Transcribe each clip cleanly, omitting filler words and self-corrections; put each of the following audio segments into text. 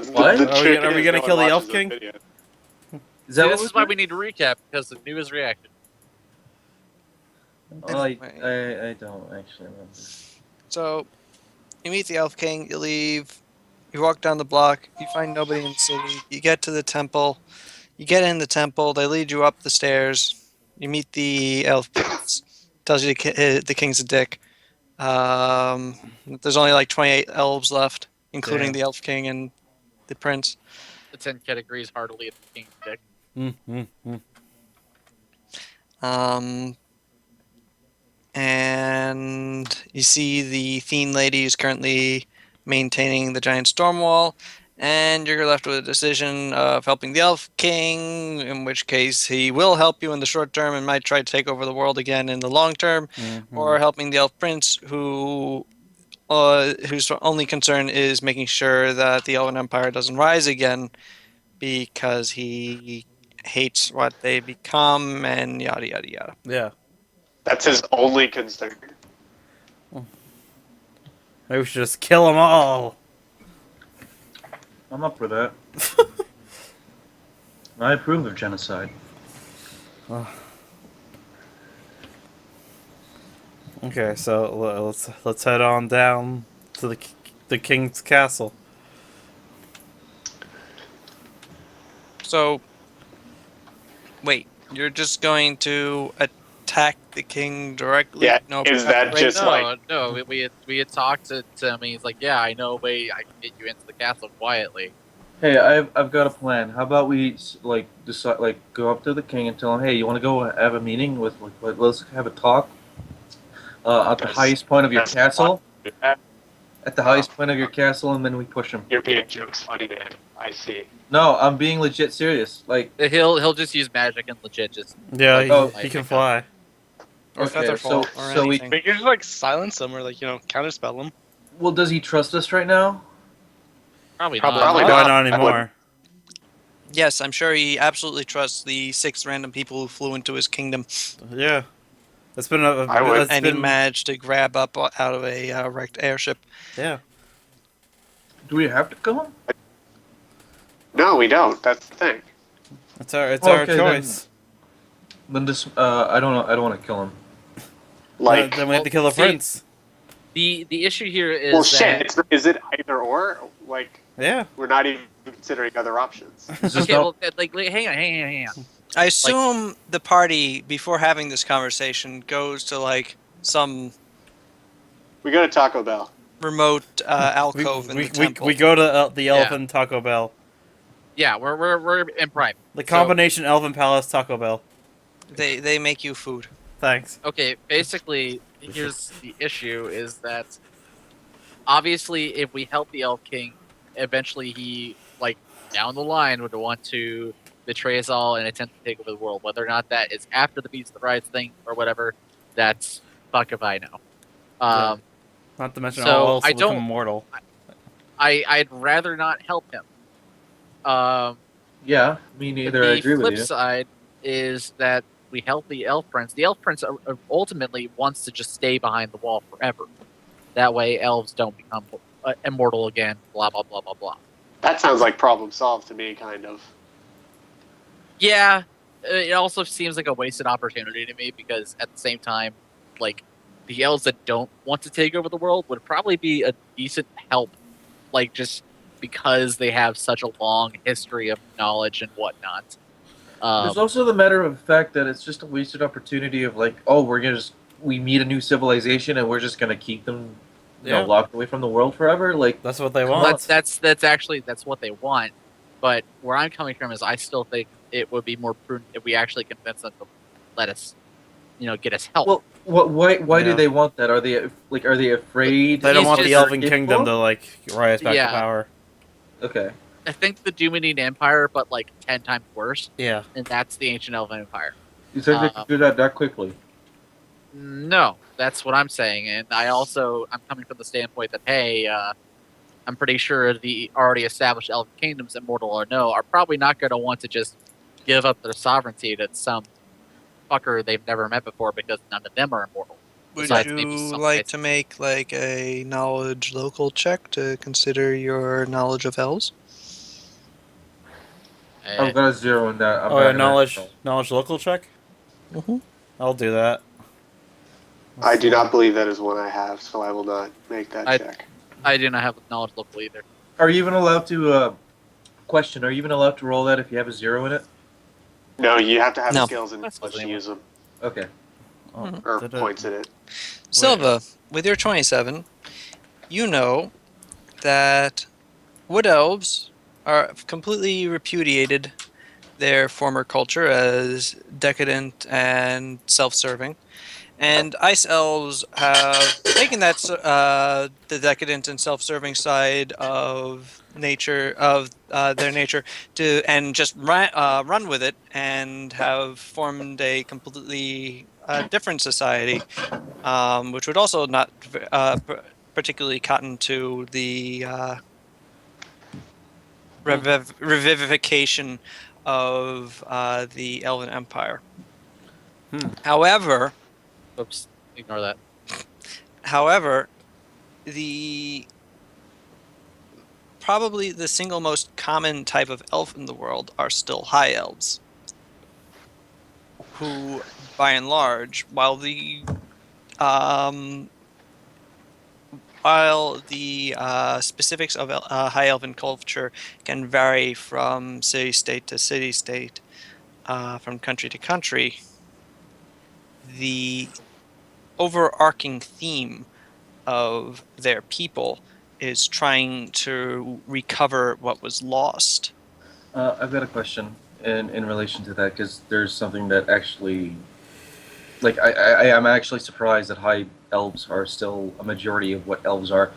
What? Are we gonna kill the Elf King? Is that this is why we need to recap, because the new is reaction. Oh, I don't actually remember. So, you meet the Elf King, you leave, you walk down the block, you find nobody in the city, you get to the temple, you get in the temple, they lead you up the stairs, you meet the Elf Prince, tells you the King's a dick. There's only like 28 elves left, including Damn. the Elf King and the Prince. The 10 Cat agrees heartily at the King's dick. And you see the Fiend Lady is currently maintaining the giant storm wall, and you're left with a decision of helping the Elf King, in which case he will help you in the short term and might try to take over the world again in the long term, or helping the Elf Prince, whose only concern is making sure that the Elven Empire doesn't rise again, because he hates what they become, and yada yada yada. Yeah. That's his only concern. Maybe we should just kill them all. I'm up for that. I approve of genocide. Okay, so let's head on down to the king's castle. So, wait, you're just going to attack the king directly? Yeah, No, is that just like... No, we had talked to him, and he's like, yeah, I know a way I can get you into the castle quietly. Hey, I've got a plan. How about we decide go up to the king and tell him, hey, you want to go have a meeting with let's have a talk at the highest point of your castle. At the highest point of your castle, and then we push him. You're being jokes funny to him. I see. No, I'm being legit serious. Like He'll just use magic and legit just... Yeah, he can fly. Or Featherfall, or anything. We can just like silence them or counterspell them. Well, does he trust us right now? Probably Probably not. Probably not. not anymore. Yes, I'm sure he absolutely trusts the 6 random people who flew into his kingdom. Yeah. It's been I would. And he managed to grab up out of a wrecked airship. Yeah. Do we have to kill him? No, we don't. That's the thing. It's our Okay, choice. Then this I don't know. I don't want to kill him. Like, Then we have to kill the see, prince. The issue here is well, that... shit. Is it either or? Like, Yeah. we're not even considering other options. Okay, well, hang on. I assume the party, before having this conversation, goes to some We go to Taco Bell. remote alcove in the temple. We go to the Elven Taco Bell. Yeah, we're in private. The combination Elven Palace Taco Bell. They make you food. Thanks. Okay, basically, here's the issue, is that obviously if we help the Elf King, eventually he, down the line, would want to betray us all and attempt to take over the world. Whether or not that is after the Beast of the Brides thing or whatever, that's fuck if I know. Not to mention so all else I will become don't- immortal. I'd rather not help him. Yeah, me neither. I agree The with flip you. side is that we help the Elf Prince. The Elf Prince ultimately wants to just stay behind the wall forever. That way elves don't become immortal again, blah, blah, blah, blah, blah. That sounds like problem solved to me, kind of. Yeah, it also seems like a wasted opportunity to me, because at the same time, the elves that don't want to take over the world would probably be a decent help, just because they have such a long history of knowledge and whatnot. There's also the matter of fact that it's just a wasted opportunity of we meet a new civilization and we're just gonna keep them locked away from the world forever. That's what they want. That's actually what they want. But where I'm coming from is I still think it would be more prudent if we actually convince them to let us, get us help. Well, why do they want that? Are they afraid? They don't want the just- Elven Kingdom to rise back to power. Okay. I think the Doominian Empire, but 10 times worse, Yeah. and that's the Ancient Elven Empire. You think they could do that quickly? No, that's what I'm saying, and I'm coming from the standpoint that, hey, I'm pretty sure the already established Elven Kingdoms, immortal or no, are probably not going to want to just give up their sovereignty to some fucker they've never met before, because none of them are immortal. Would Besides maybe you some like guys- to make a knowledge local check to consider your knowledge of elves? I've got a 0 in that. I'm Oh, not yeah, gonna knowledge local check. Mm-hmm. I'll do that. I do not believe that is one I have, so I will not make that I- check. I do not have knowledge local either. Are you even allowed to question? Are you even allowed to roll that if you have a 0 in it? No, you have to have No. skills and That's knowledge to anyway. use them, Okay. Oh, Mhm. or did it- points in it. Silva, with your 27, you know that wood elves are completely repudiated their former culture as decadent and self-serving, and ice elves have taken that the decadent and self-serving side of nature of their nature to and just run with it and have formed a completely different society, which would also not particularly cotton to the revivification of the Elven Empire. Hmm. However, Oops, ignore that. however, the probably the single most common type of elf in the world are still high elves, who, by and large, um, while the specifics of high elven culture can vary from city state to city state, from country to country, the overarching theme of their people is trying to recover what was lost. I've got a question in relation to that because there's something that actually, like, I'm actually surprised that high elves are still a majority of what elves are.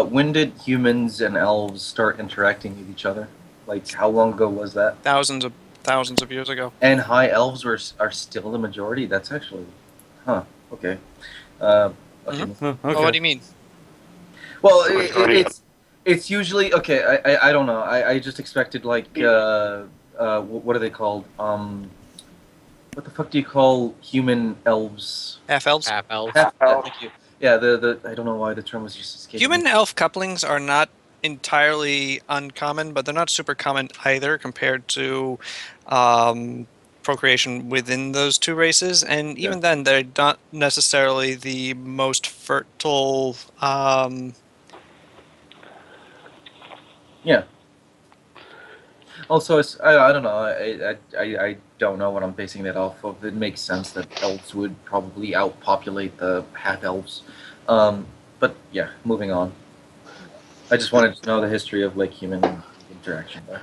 When did humans and elves start interacting with each other? Like, how long ago was that? Thousands of years ago. And high elves are still the majority. That's actually, huh? Okay. Uh, okay. Mhm. Okay. Well, what do you mean? Well, The majority of- it's usually okay. I don't know. I just expected like what are they called? What the fuck do you call human elves? Half elves. Half elves. Yeah, elf. thank you. Yeah, the I don't know why the term was just escaping Human me. elf couplings are not entirely uncommon, but they're not super common either compared to procreation within those two races. And even then, they're not necessarily the most fertile. Yeah. Also, I don't know. I don't know what I'm basing that off of. It makes sense that elves would probably outpopulate the half elves. But yeah, moving on. I just wanted to know the history of like human interaction there.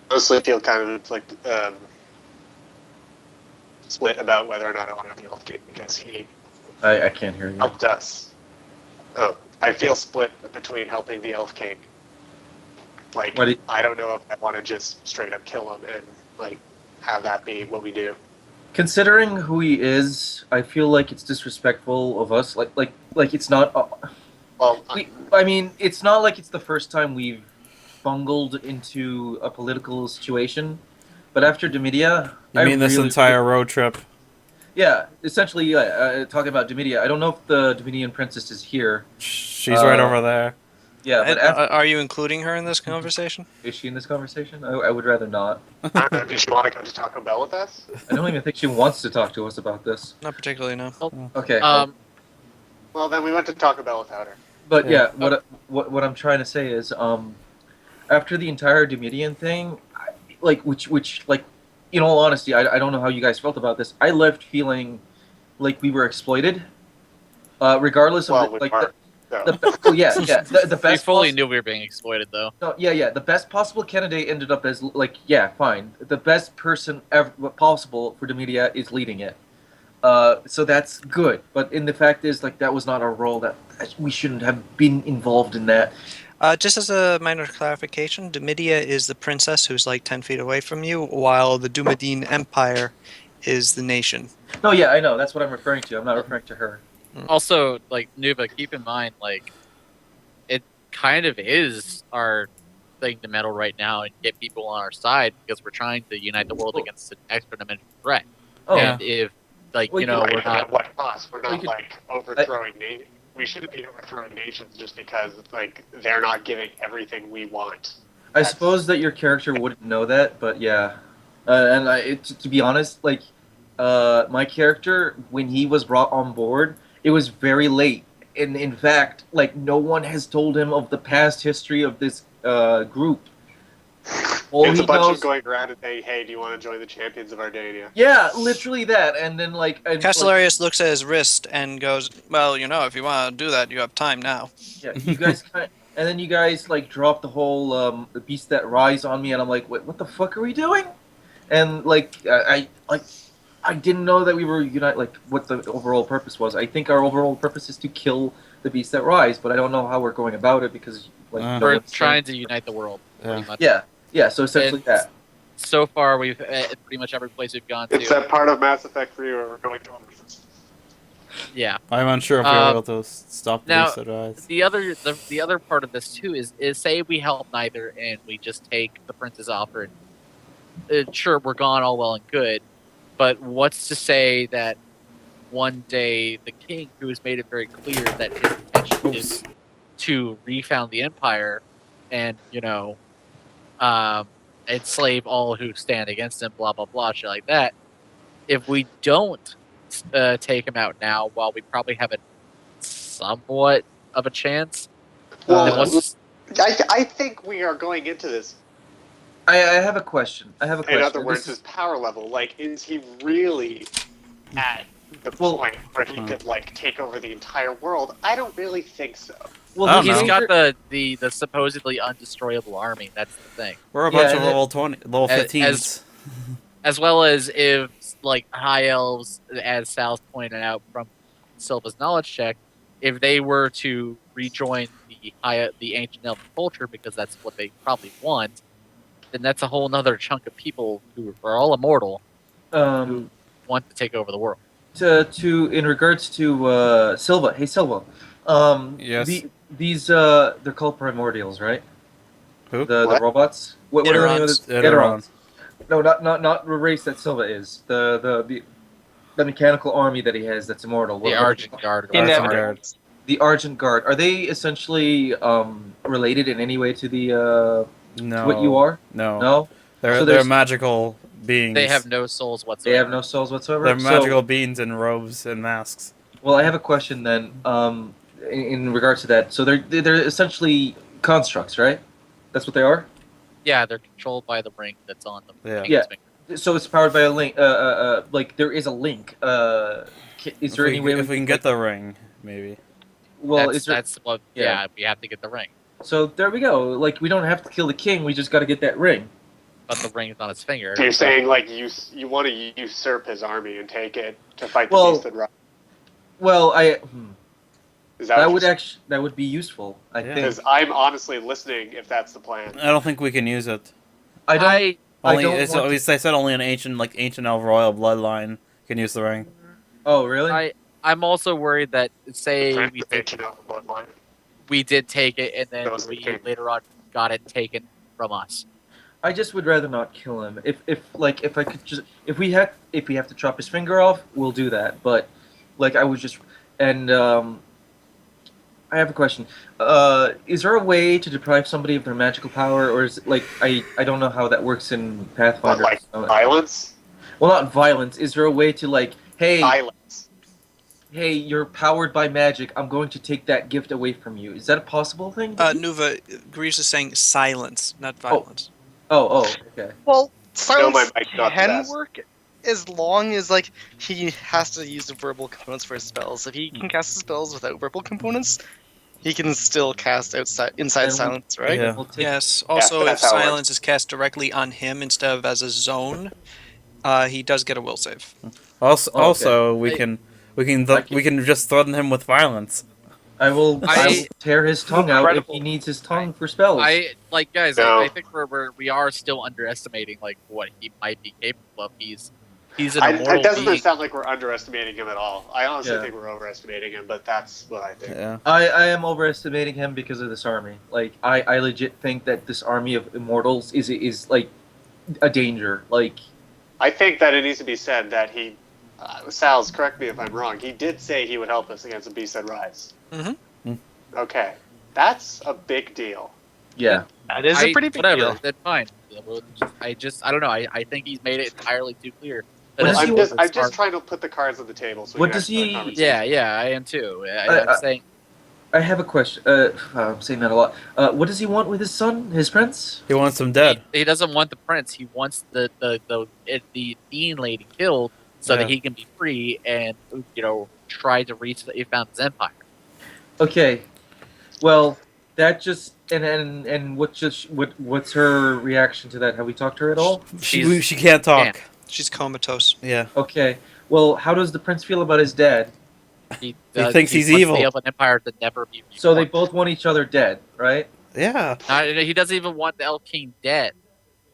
Mostly feel kind of like split about whether or not I want to be Elf King because he I can't hear you. helped us. Oh, I feel split between helping the Elf King. Like, Why did- I don't know if I want to just straight up kill him and like have that be what we do. Considering who he is, I feel like it's disrespectful of us. Like it's not. Well, I mean, it's not like it's the first time we've bungled into a political situation. But after Domitia, You mean this entire road trip? Yeah, essentially, talking about Domitia. I don't know if the Dominion princess is here. She's right over there. Yeah, but after, Are you including her in this conversation? is she in this conversation? I would rather not. I don't know, does she want to go to Taco Bell with us? I don't even think she wants to talk to us about this. Not particularly, no. Okay. Well, then we went to Taco Bell without her. But Yeah. yeah, what I'm trying to say is, after the entire Domitian thing, which like, in all honesty, I don't know how you guys felt about this. I left feeling like we were exploited, regardless of Well, the, we like are. So. the We best. fully knew we were being exploited, though. No, yeah. The best possible candidate ended up as like, yeah, fine. The best person ever possible for Domitia is leading it. So that's good. But in the fact is, like, that was not our role. That we shouldn't have been involved in that. Just as a minor clarification, Domitia is the princess who's like 10 feet away from you, while the Dumadine Empire is the nation. No, yeah, I know. That's what I'm referring to. I'm not referring to her. Also, like, Nuva, keep in mind, like, it kind of is our thing to meddle right now and get people on our side because we're trying to unite the world against an extra dimensional threat. Oh, Yeah. And if, like, Well, you know, Right, we're but at not. what cost? We're not Well, you like overthrowing nations. We shouldn't be overthrowing nations just because like they're not giving everything we want. I suppose that your character wouldn't know that, but yeah. To be honest, like, my character, when he was brought on board, it was very late. And in fact, like, no one has told him of the past history of this group. All It's he a bunch knows, of going around and saying, "Hey, do you want to join the champions of Ardania?" yeah, literally that. And then like, Castellarius looks at his wrist and goes, "Well, if you want to do that, you have time now." yeah, you guys kind, and then you guys like drop the whole the beast that rise on me, and I'm like, what the fuck are we doing? And like, I didn't know that we were unite. Like, what the overall purpose was. I think our overall purpose is to kill the beast that rise, but I don't know how we're going about it because like no We're one's trying saying- to unite the world, Yeah. pretty much. Yeah. So essentially And that. so far, we've at pretty much every place we've gone It's to. that part of Mass Effect 3 where we're going to. Yeah. I'm unsure if we're able to stop the now- beast that rise. The other part of this too is say we help neither and we just take the prince's offer. Sure, we're gone, all well and good, but what's to say that one day the king, who has made it very clear that his intention is to refound the empire, and enslave all who stand against him, blah blah blah, shit like that. If we don't take him out now, while we probably have a somewhat of a chance, then Well, what's I think we are going into this. I have a question. In other words, This his is- power level. Like, is he really at the Well- point where he could like take over the entire world? I don't really think so. well, I don't he's know. got the supposedly undestroyable army. That's the thing. We're a Yeah, bunch of and level as- 15s. As well as if like high elves, as Sal's pointed out from Silva's knowledge check, if they were to rejoin the ancient elven culture because that's what they probably want, then that's a whole nother chunk of people who are all immortal want to take over the world. to in regards to Silva. Hey Silva. Yes. These they're called primordials, right? Who? The What? robots. What are the name of this? Iteron. No, not the race that Silva is. The mechanical army that he has that's immortal. The Argent Guard. In or that whatever. regard. The Argent Guard. Are they essentially related in any way to the to No. what you are? No. No. They're, So they're there's- magical beings. They have no souls They whatsoever. have no souls whatsoever. They're So- magical beings in robes and masks. Well, I have a question then. In regards to that, so they're essentially constructs, right? That's what they are. Yeah, they're controlled by the ring that's on them. Yeah. Yeah. So it's powered by a link. Like there is a link. Is there any way if we can get the ring, maybe. Well, that's, is there? that's what. Yeah. Yeah, we have to get the ring, So there we go. Like we don't have to kill the king. We just got to get that ring. but the ring is on his finger. So you're saying like you want to usurp his army and take it to fight the Well, beast that rises? Well, Is that what would you're actually that would be useful. I Yeah. think. Because I'm honestly listening if that's the plan. I don't think we can use it. I don't. I I Only don't it's, want to- they said only an ancient elf royal bloodline can use the ring. Oh really? I'm also worried that say we The did, ancient elf bloodline. we did take it and then Those we became- later on got it taken from us. I just would rather not kill him. If I could just if we have to chop his finger off, we'll do that. But like I would just and I have a question. Is there a way to deprive somebody of their magical power, or is it like I don't know how that works in But Pathfinder. like violence? Well, not violence. Is there a way to like, hey, Violence. hey, you're powered by magic. I'm going to take that gift away from you. Is that a possible thing? Nuva, Grease is saying silence, not violence. Oh, okay. Well, No, my silence mic's not the can best. work as long as like he has to use the verbal components for his spells. If he can cast his spells without verbal components, he can still cast inside And we- silence, right? Yeah. We'll take, Yes. Also, but if that's how it works. silence is cast directly on him instead of as a zone, he does get a will save. Also, Oh, okay. also we I- can Like- we can just threaten him with violence. I will tear his tongue out if Incredible. he needs his tongue for spells. Guys, No. I think we are still underestimating like what he might be capable of. He's an immortal It doesn't being. sound like we're underestimating him at all. I honestly Yeah. think we're overestimating him, but that's what I think. Yeah. I am overestimating him because of this army. Like I legit think that this army of immortals is like a danger. Like I think that it needs to be said that he, Sal's, correct me if I'm wrong, he did say he would help us against the beast that rise. Mhm. Mm. Okay. That's a big deal. yeah. That is a pretty big whatever. deal. Then fine. Yeah, well, I don't know. I think he's made it entirely too clear. What does as he- far I'm as- just trying to put the cards on the table so What we does can actually have a he- conversation. Yeah, I am too. I- I'm saying I have a question. I'm saying that a lot. What does he want with his son, his prince? He wants him dead. he doesn't want the prince. He wants the Dean lady killed so Yeah. that he can be free and try to refound his empire. Okay, well, that just and what's her reaction to that? Have we talked to her at all? She can't talk. She's comatose. Yeah. Okay, well, how does the prince feel about his dad? He thinks he's wants evil. the Elven Empire to never be. So they reformed. both want each other dead, right? Yeah. He doesn't even want the Elf King dead.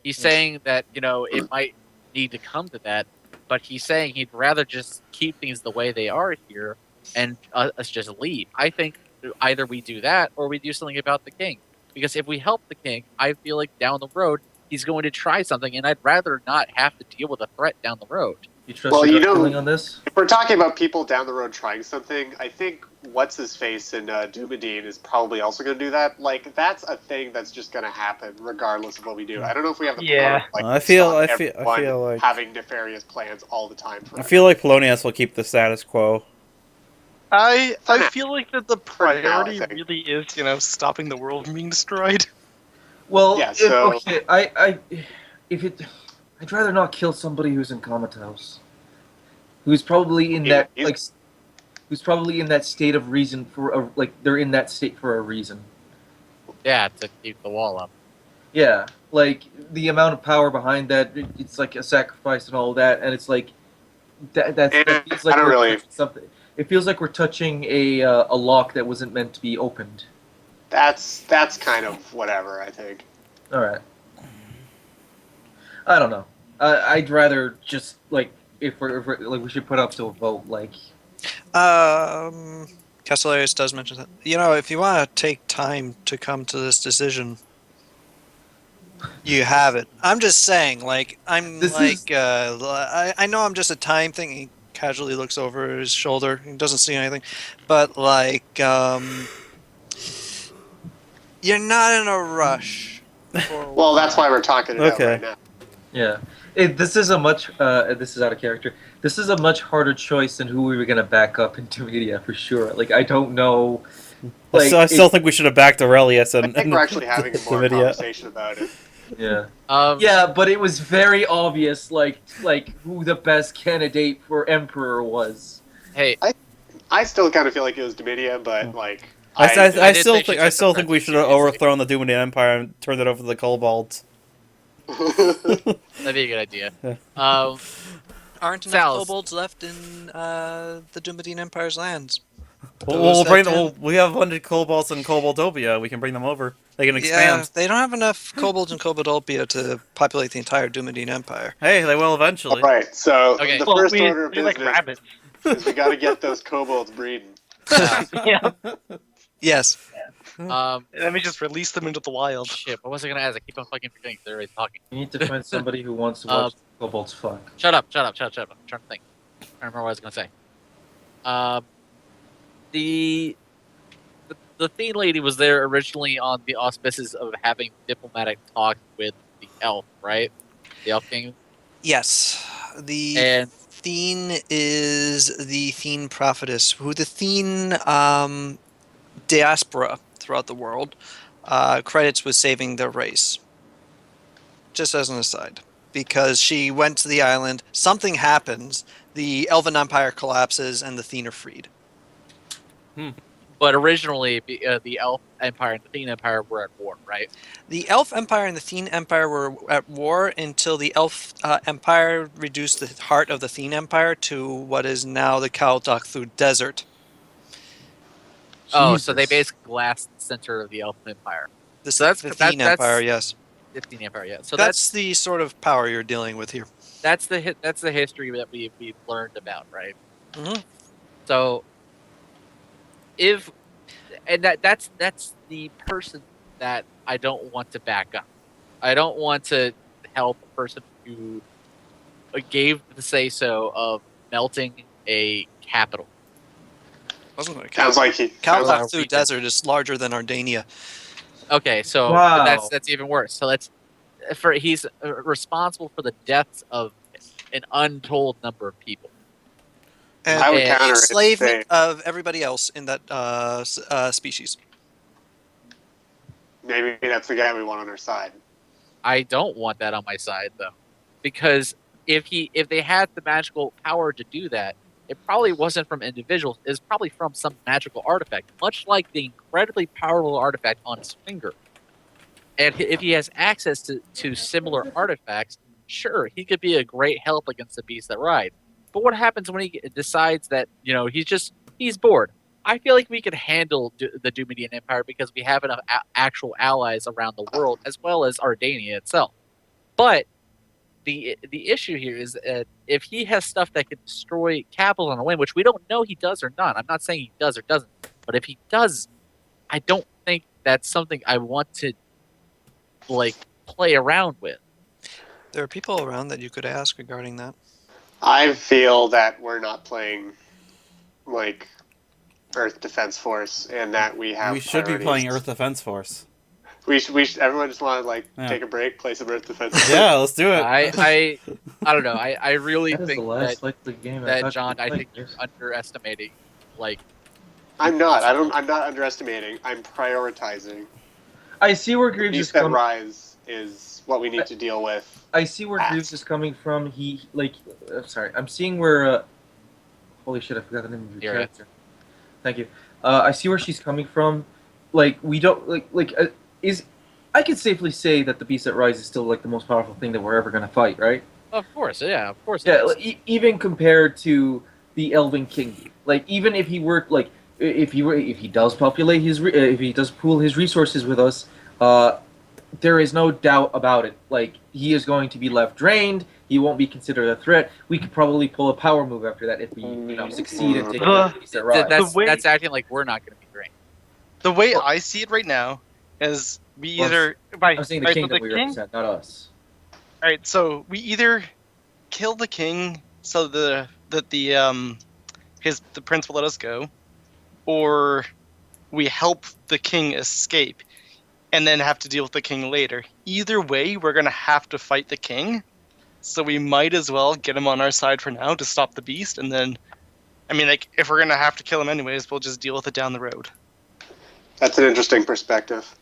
He's saying that it might need to come to that, but he's saying he'd rather just keep things the way they are here and us just leave. I think either we do that or we do something about the king. Because if we help the king, I feel like down the road he's going to try something, and I'd rather not have to deal with a threat down the road. You trust Well, your you gut know- feeling on this? If we're talking about people down the road trying something, I think what's his face in Dumadine is probably also going to do that. Like that's a thing that's just going to happen regardless of what we do. I don't know if we have the Yeah. power. Like, I feel everyone like having nefarious plans all the time. I Forever. feel like Polonius will keep the status quo. I now. feel like that the now, I priority think. really is, stopping the world from being destroyed. Well, Yeah, so- I'd rather not kill somebody who's in comatose, who's probably in Yeah, that who's probably in that state of reason they're in that state for a reason. Yeah, to keep the wall up. Yeah, like the amount of power behind that, it's like a sacrifice and all that, and it's like that feels like I don't we're really- touching something. It feels like we're touching a lock that wasn't meant to be opened. That's kind of whatever. I think. All right. I don't know. I'd rather just if we're like we should put up to a vote. Like Castellarius does mention that. If you want to take time to come to this decision, you have it. I'm just saying, I know I'm just a time thing. He casually looks over his shoulder. He doesn't see anything. But, you're not in a rush. Well, that's why we're talking it out Okay. right now. yeah, this is a much this is out of character. This is a much harder choice than who we were gonna back up into media for sure. Like I don't know. I still think we should have backed Aurelius I and think we're actually having a more Davidia. conversation about it. Yeah. Um, Yeah, but it was very obvious, like who the best candidate for emperor was. Hey, I still kind of feel like it was Dominia, but like I did still think she think I took still the think we French should have seriously. overthrown the Dumidian Empire and turned it over to the Kobolds. that'd be a good idea. Yeah. Aren't enough Sal's. kobolds left in the Dumadine Empire's lands. We'll Those bring that them. We have 100 kobolds in Koboldopia. We can bring them over. They can Yeah, expand. they don't have enough kobolds in Koboldopia to populate the entire Dumadine Empire. Hey, they will eventually. right. So Okay. the Well, first we, order of we like business rabbits. is we got to get those kobolds breeding. Yeah. Yes. Let me just release them into the wild. Shit, what was I gonna ask? I keep on fucking forgetting. They're already talking. You need to find somebody who wants to watch kobolds fuck. Shut up. I'm trying to think. I remember what I was gonna say. The Fiend Lady was there originally on the auspices of having diplomatic talks with the elf, right? The Elf King. Yes. The And Thene is the Thene prophetess, who the Thene diaspora throughout the world credits with saving their race. Just as an aside. Because she went to the island, something happens, the Elven Empire collapses, and the Thene are freed. but originally the Elf Empire and the Fiend Empire were at war, right? The Elf Empire and the Thene Empire were at war until the Elf Empire reduced the heart of the Thene Empire to what is now the Khal-Dakhtu Desert. Oh, so they Jesus. basically glassed the center of the Elf Empire. The, So that's- the that- Thene that's- Empire, yes. The Fiend Empire, yeah. So That's the sort of power you're dealing with here. that's the history that we've learned about, right? Mhm. So that's the person that I don't want to back up. I don't want to help a person who gave the say so of melting a capital. Wasn't going to Sounds like he. sounds like- Khal-Dakhtu Desert is larger than Ardania. Okay, so Wow. that's even worse. So he's responsible for the deaths of an untold number of people. And I would And counter it. enslavement Say, of everybody else in that species. maybe that's the guy we want on our side. I don't want that on my side though, because if they had the magical power to do that, it probably wasn't from individuals. It's probably from some magical artifact, much like the incredibly powerful artifact on his finger. And if he has access to similar artifacts, sure, he could be a great help against the beasts that ride. But what happens when he decides that he's bored? I feel like we could handle the Dumedian Empire because we have enough actual allies around the world, as well as Ardania itself. But the issue here is that if he has stuff that can destroy capitals on a whim, which we don't know he does or not. I'm not saying he does or doesn't, but if he does, I don't think that's something I want to play around with. There are people around that you could ask regarding that. I feel that we're not playing like Earth Defense Force, and that we have. We should be priorities. playing Earth Defense Force. We should. Everyone just want to Yeah. take a break, play some Earth Defense Force. Yeah, let's do it. I don't know. I really That is the think last likely game. I that thought John, we'd I play. think you're underestimating I'm not. I'm not underestimating. I'm prioritizing. I see where Greaves is Beast that coming. rise is what we need to deal with. I see where Greaves is coming from. Sorry, I'm seeing where. Holy shit! I forgot the name of your You're character. Thank you. I see where she's coming from. Like we don't is. I can safely say that the Beast that Rise is still like the most powerful thing that we're ever gonna fight, right? of course, yeah, of course. Yeah, it is. like, even compared to the Elven King. Like even if he were if he does populate if he does pool his resources with us, there is no doubt about it. Like he is going to be left drained. He won't be considered a threat. We could probably pull a power move after that if we succeed in taking out the Beast that Rise. That's acting like we're not going to be great. The way I see it right now is we Well, either by I'm saying the right, king so that we king. represent, not us. All right, so we either kill the king so the prince will let us go, or we help the king escape, and then have to deal with the king later. Either way, we're gonna have to fight the king, so we might as well get him on our side for now to stop the beast, and then, I mean, like if we're gonna have to kill him anyways, we'll just deal with it down the road. That's an interesting perspective.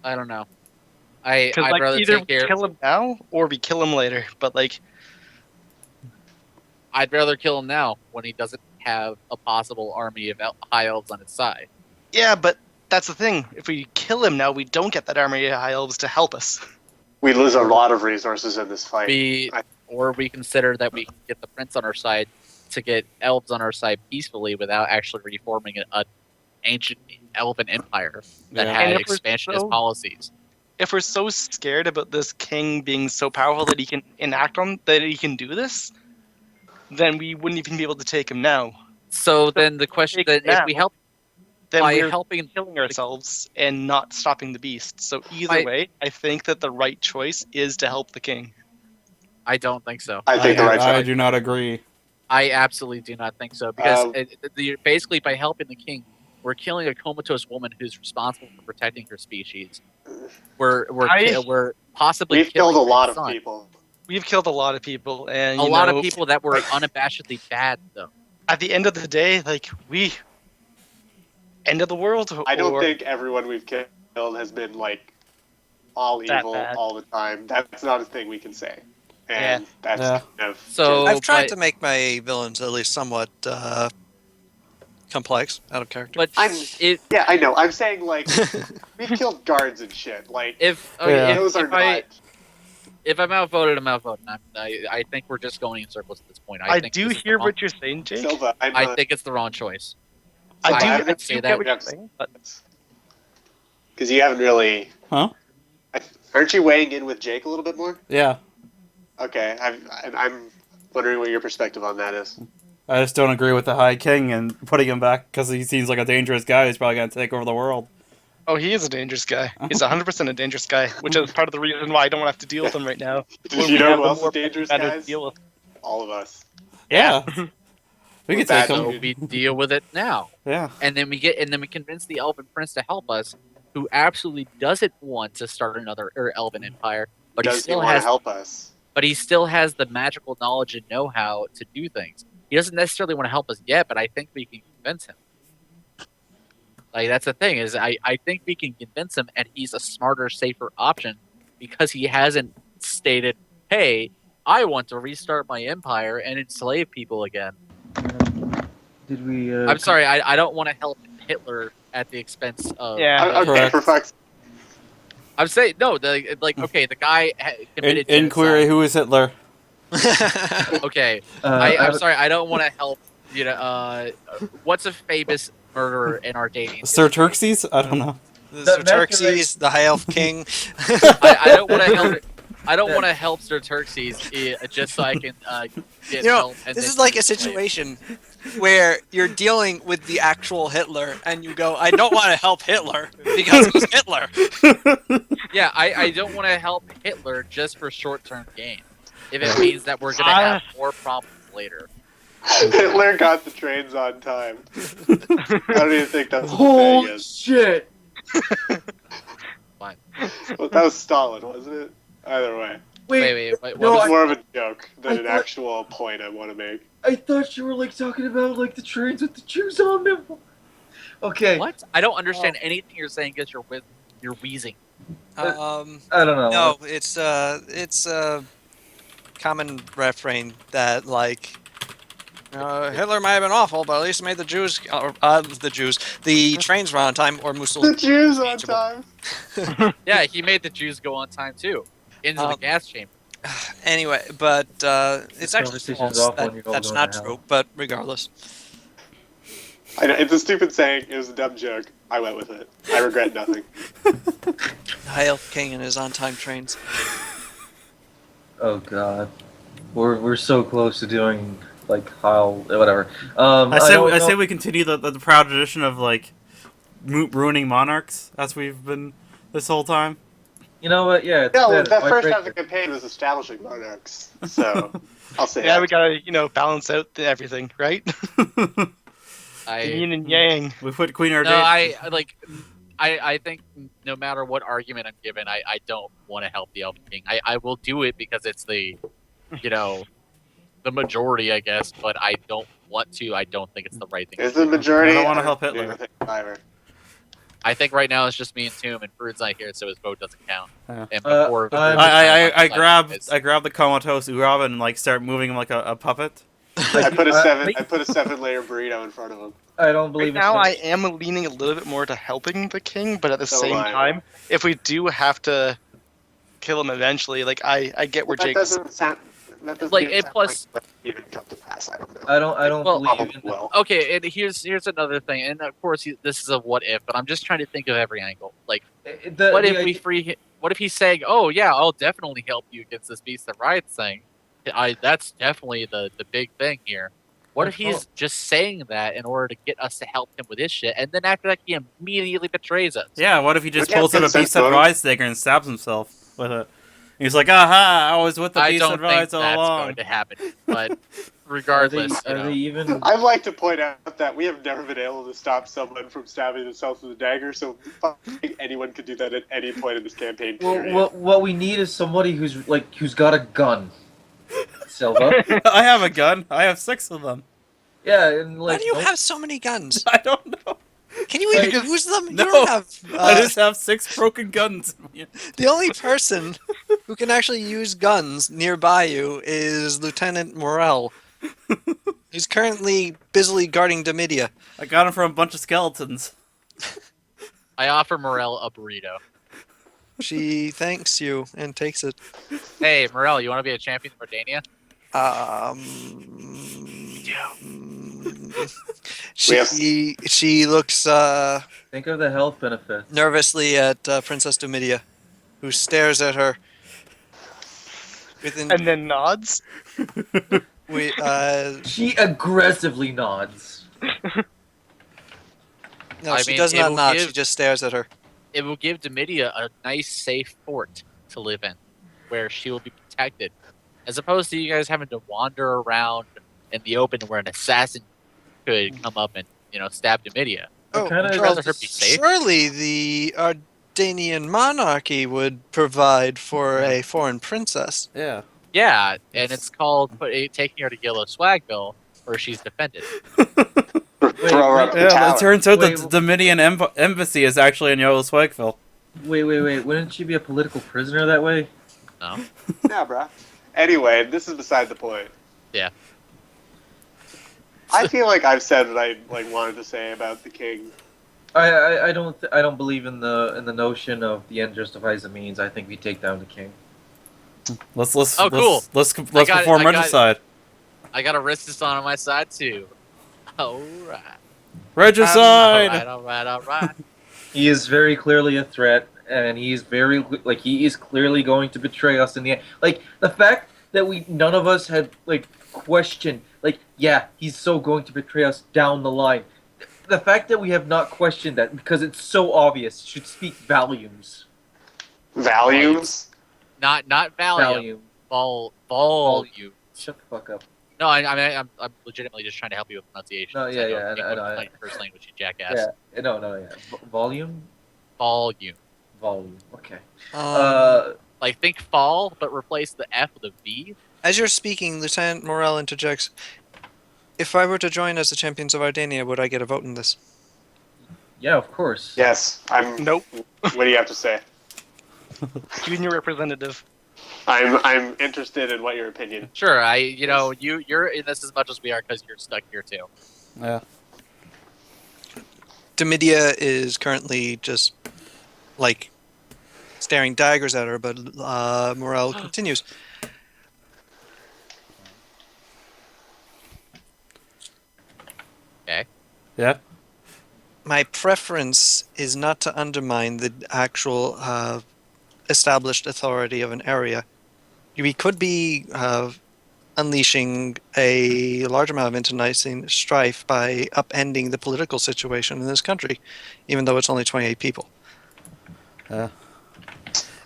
I don't know. I'd Because like rather either take care. we kill him now or we kill him later. But like, I'd rather kill him now when he doesn't have a possible army of high elves on his side. yeah, but that's the thing. If we kill him now, we don't get that army of high elves to help us. We lose a lot of resources in this fight. Or we consider that we can get the prince on our side to get elves on our side peacefully without actually reforming an ancient elven empire that Yeah. had And if we're expansionist so- policies. If we're so scared about this king being so powerful that he can that he can do this, then we wouldn't even be able to take him now. So then the question take then if now. we help Then by we're helping killing ourselves and not stopping the beast. So either By- way, I think that the right choice is to help the king. I don't think so. I think the right I choice. do not agree. I absolutely do not think so because Um, basically by helping the king, we're killing a comatose woman who's responsible for protecting her species. We're possibly We've killed a killing lot her of son. people. We've killed a lot of people, and A you lot know, of people that were unabashedly bad, though. at the end of the day, like end of the world. I don't or- think everyone we've killed has been like all That evil bad. all the time. That's not a thing we can say. And that's Yeah. kind of So I've tried but- to make my villains at least somewhat complex, out of character. But I'm- it, yeah, I know. I'm saying like we've killed guards and shit. Like if Yeah. those are not. if I'm outvoted, I'm outvoted. I think we're just going in circles at this point. I think do this is the hear wrong- what you're saying, Jake. Silva, I'm I not. think it's the wrong choice. I Silva, do. I'm I not- say do that- get what you're saying, but Because you haven't really. Huh? Aren't you weighing in with Jake a little bit more? Yeah. Okay, I'm wondering what your perspective on that is. I just don't agree with the High King and putting him back because he seems like a dangerous guy who's probably going to take over the world. oh, he is a dangerous guy. He's 100% a dangerous guy, which is part of the reason why I don't want to have to deal with him right now. When You we know have who a else more is dangerous, better to guys? deal with. All of us. Yeah. We We're could take bad. So him. we deal with it now, Yeah. and then we convince the elven prince to help us, who absolutely doesn't want to start another elven empire, but Does he still want to has help us? but he still has the magical knowledge and know-how to do things. He doesn't necessarily want to help us yet, but I think we can convince him. Like that's the thing is, I think we can convince him, and he's a smarter, safer option because he hasn't stated, "Hey, I want to restart my empire and enslave people again." Did we? I'm sorry, I don't want to help Hitler at the expense of. Yeah. Okay, Correct. for fuck's I'm saying no. Okay, the guy committed Inquiry: genocide. Who is Hitler? Okay, I I'm have- sorry. I don't want to help. What's a famous murderer in our dating? Sir Xerxes? I don't know. Sir Xerxes, the High Elf King. I don't want to help. I don't want to help Sir Xerxes just so I can get You know, help. And this then is like a slave. situation where you're dealing with the actual Hitler, and you go, "I don't want to help Hitler because he's Hitler." Yeah, I don't want to help Hitler just for short-term gain. If it means that we're gonna have more problems later. Hitler got the trains on time. I don't even think that's what the Holy thing is. shit! Fine. Well, that was Stalin, wasn't it? Either way. Wait. What No, was It's more of a joke than I an thought- actual point I want to make. I thought you were like talking about like the trains with the Jews on them. Okay. what? I don't understand anything you're saying because you're wheezing. I don't know. No, it's a common refrain that like Hitler might have been awful, but at least it made the trains run on time, or The Mussolini. Jews on time. Yeah, he made the Jews go on time too, into the gas chamber. Anyway, but it's actually conversation's false. off when you're all That's going not to hell. true. But regardless, I know, it's a stupid saying. It was a dumb joke. I went with it. I regret nothing. High Elf King and his on-time trains. Oh god, we're so close to doing like how whatever. I don't say know- we continue the proud tradition of like ruining monarchs as we've been this whole time. You know what? Yeah. No, yeah, the my first break- half of the campaign was establishing monarchs. So I'll say Yeah, that. we gotta, balance out everything, right? Yin and yang. We put Queen No, Ardea. I think no matter what argument I'm given, I don't want to help the Elf King. I will do it because it's the majority, I guess, but I don't want to. I don't think it's the right thing. Is the majority? I don't wanna help do Hitler. anything either. I think right now it's just me and Tomb, and Fruit's not here, so his vote doesn't count. Yeah. And before, I grab the comatose Urab and like start moving him like a puppet. I put a Uh, seven. I put a 7-layer burrito in front of him. I don't Right believe now, I it's am leaning a little bit more to helping the king, but at the So same am I. time, if we do have to kill him eventually, like I get where That Jake's. doesn't sound. That doesn't Like, even it sound plus- like what even come to pass. I don't know. I don't Well, believe Probably in will. okay, and here's another thing, and of course this is a what if, but I'm just trying to think of every angle. Like, what if we free him? What if he's saying, "Oh yeah, I'll definitely help you against this beast that riots thing"? That's definitely the big thing here. What if he's just saying that in order to get us to help him with his shit, and then after that he immediately betrays us? Yeah, what if he just Yeah, pulls out a consent beast that vote. rides dagger and stabs himself with it? He's like, aha, I was with the I beast don't that think rides that's all along. going to happen. But regardless, Are they even? I'd like to point out that we have never been able to stop someone from stabbing themselves with a dagger, so fucking anyone could do that at any point in this campaign. Period. Well, what we need is somebody who's got a gun. Silva. I have a gun. I have 6 of them. Yeah, and Why like. do you don't- have so many guns? I don't know. Can you even Like- use them? No, You don't have. I just have 6 broken guns. The only person who can actually use guns nearby you is Lieutenant Morel. He's currently busily guarding Domitia. I got him from a bunch of skeletons. I offer Morel a burrito. She thanks you and takes it. Hey, Morel, you want to be a champion of Mordania? She looks Think of the health benefits. nervously at Princess Domitia, who stares at her. Within And then nods. She aggressively nods. no, I she mean, does it not will nod. give- She just stares at her. It will give Domitia a nice, safe fort to live in, where she will be protected, as opposed to you guys having to wander around in the open where an assassin could come up and stab Domitia. Oh, kinda- I'd rather her be safe. surely the Ardanian monarchy would provide for a foreign princess. Yeah. Yeah, and it's called taking her to Yellow Swagville, where she's defended. Throw her up the Yeah, tower. it turns out Wait, that the Dominion embassy is actually in Yellow Swagville. Wait. Wouldn't she be a political prisoner that way? No. Yeah, bruh. Anyway, this is beside the point. Yeah. I feel like I've said what I wanted to say about the king. I don't believe in the notion of the end justifies the means. I think we take down the king. Let's Oh, cool. let's got it, perform I got it. regicide. I got a resistance on my side too. Alright. Regicide. Alright. He is very clearly a threat, and he is he is clearly going to betray us in the end. Like the fact that none of us had questioned, yeah, he's so going to betray us down the line. The fact that we have not questioned that because it's so obvious should speak volumes. Volumes? Not Valium. Volume. Shut the fuck up. No, I'm legitimately just trying to help you with pronunciation. No, yeah, I I know. know your first language, you jackass. Yeah, no. Volume. Volume. Okay. Like think fall, but replace the F with a V. As you're speaking, Lieutenant Morel interjects, if I were to join as the Champions of Ardania, would I get a vote in this? Yeah, of course. Yes. Nope. What do you have to say? Junior representative. I'm interested in what your opinion. Sure, you're in this as much as we are because you're stuck here too. Yeah. Domidia is currently just, staring daggers at her, but Morel continues. Okay. Yeah. My preference is not to undermine the actual established authority of an area. We could be unleashing a large amount of internecine strife by upending the political situation in this country, even though it's only 28 people. Yeah.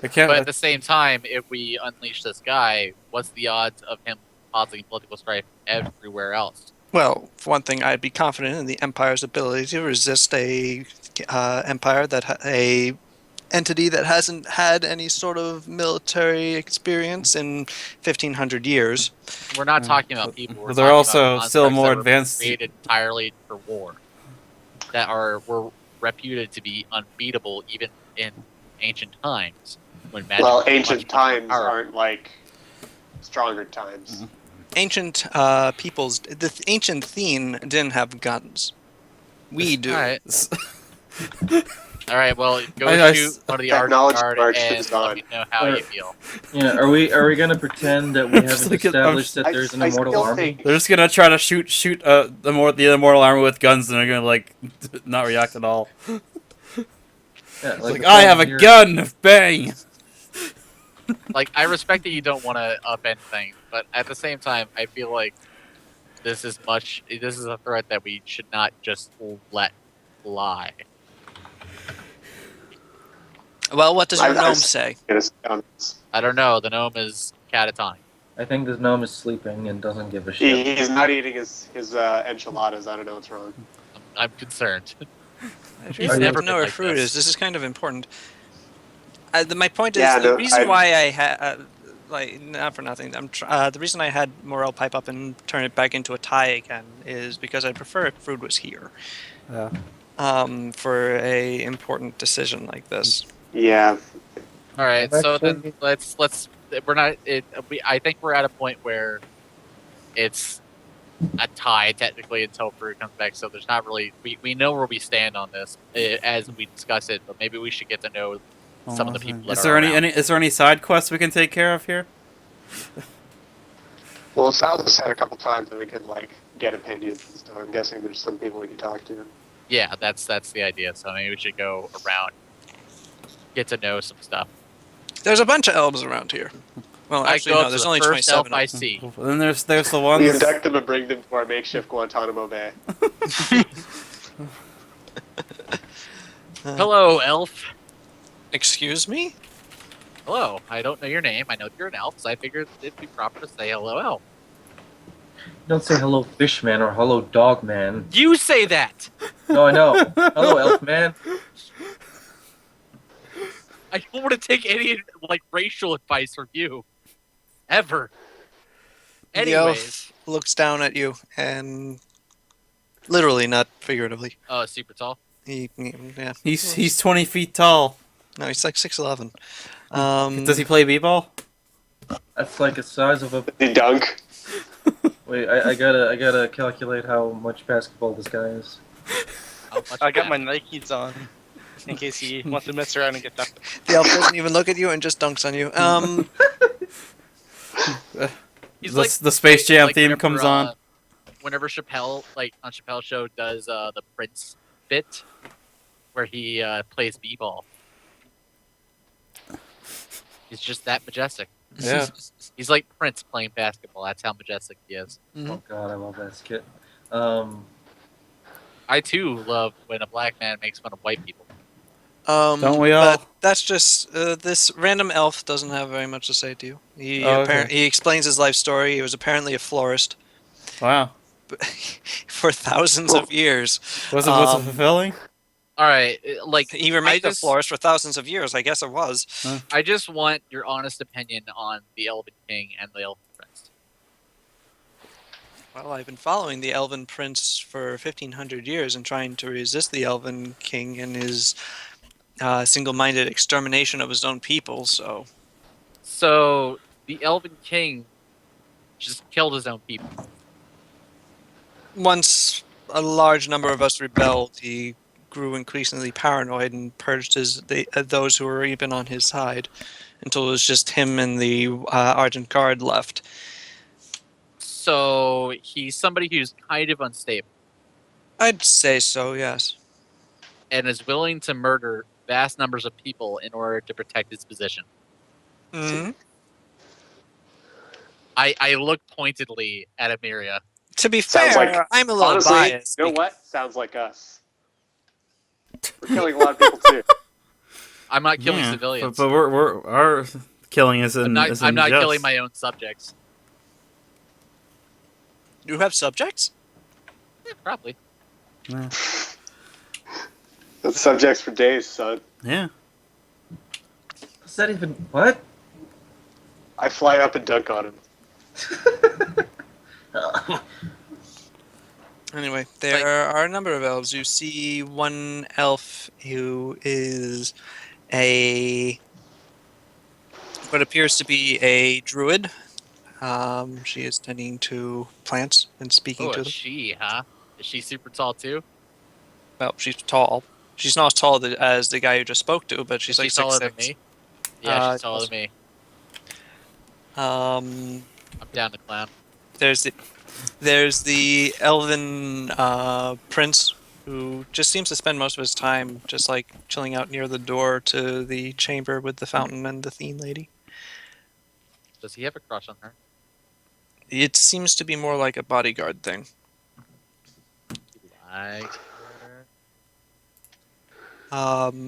I can't. But at the same time, if we unleash this guy, what's the odds of him causing political strife everywhere else? Well, for one thing, I'd be confident in the Empire's ability to resist a empire a entity that hasn't had any sort of military experience in 1,500 years. We're not talking about people. We're They're talking also about still constructs more that were advanced. created entirely for war, that were reputed to be unbeatable even in ancient times when magic. Well, was much, ancient much more times powerful. aren't like stronger times. Ancient peoples, the ancient Thene didn't have guns. We do. All right. Well, go I shoot one of the Technology Arch Guard march and is let on. me know how you feel. Yeah, are we gonna pretend that we I'm just haven't thinking- established that there's an I immortal still army? think- They're just gonna try to shoot the immortal armor with guns, and they're gonna not react at all. Yeah, Like the I have a here- gun, bang. Like, I respect that you don't want to upend things, but at the same time, I feel like this is a threat that we should not just let lie. Well, what does your I've gnome seen say? it on this. I don't know. The gnome is catatonic. I think this gnome is sleeping and doesn't give a shit. He's not eating his enchiladas. I don't know what's wrong. I'm concerned. If He's you never never know been where like fruit this. is, this is kind of important. My point is, Yeah, the no, reason I- why I had, not for nothing, the reason I had Morel pipe up and turn it back into a tie again is because I prefer if fruit was here. Yeah. For a important decision like this. Yeah. All right. I'm So actually- then let's we're not. I think we're at a point where it's a tie technically until Fruit comes back. So there's not really. We know where we stand on this as we discuss it, but maybe we should get to know some of the people that Is are there around. is there any side quests we can take care of here? Well, Sal's said a couple times that we could get opinions and stuff. I'm guessing there's some people we can talk to. Yeah, that's the idea. So maybe we should go around, get to know some stuff. There's a bunch of elves around here. Well, I actually, go no, up to there's the only first 27 elf of I them. see. Then there's the We ones. abduct them and bring them to our makeshift Guantanamo Bay. Hello, elf. Excuse me? Hello. I don't know your name. I know you're an elf, so I figured it'd be proper to say hello, elf. Don't say hello, fish man, or hello, dog man. You say that. No, I know. Hello, elf man. I don't want to take any like racial advice from you, ever. The Anyways, elf looks down at you and literally, not figuratively. oh, super tall. Yeah. He's 20 feet tall. No, he's like 6'11". Does he play b-ball? That's like the size of a. The dunk. Wait, I gotta calculate how much basketball this guy is. How much I got my fat? Nikes on in case he wants to mess around and get that. The elf doesn't even look at you and just dunks on you. He's The Space Jam like theme whenever, comes on. Whenever Chappelle, like on Chappelle's show, does the Prince bit where he plays b-ball. He's just that majestic. Yeah. He's like Prince playing basketball. That's how majestic he is. Oh god, I love that skit. I too love when a black man makes fun of white people. Don't we all? But that's just this random elf doesn't have very much to say to you. He okay. he explains his life story. He was apparently a florist Wow. for thousands of years. Was it fulfilling? All right, like He remained a just- florist for thousands of years. I guess it was. I just want your honest opinion on the Elven King and the Elven Prince. Well, I've been following the Elven Prince for 1,500 years and trying to resist the Elven King and his single-minded extermination of his own people. So So the Elven King just killed his own people. once a large number of us rebelled, he grew increasingly paranoid and purged those who were even on his side until it was just him and the Argent Guard left. So he's somebody who's kind of unstable I'd say so, yes. and is willing to murder vast numbers of people in order to protect his position. Mhm. I look pointedly at Amiria. To be Sounds fair, like- I'm a little Honestly, biased. you know what? Sounds like us. We're killing a lot of people too. I'm not killing Yeah, civilians. But we're our killing isn't. I'm not killing my own subjects. You have subjects? Yeah, probably. Yeah. That's subjects for days, son. Yeah. What's that even? What? I fly up and dunk on him. Anyway, there are a number of elves. You see one elf who is what appears to be a druid. She is tending to plants and speaking Oh, to is them. she, huh? Is she super tall too? Well, she's tall. She's not as tall as the guy you just spoke to, but she's Is like she taller 6'6". than me? Yeah, she's taller yes. than me. Um, I'm down to clown. there's the elven prince who just seems to spend most of his time just like chilling out near the door to the chamber with the fountain and the theme lady. Does he have a crush on her? It seems to be more like a bodyguard thing. He likes her.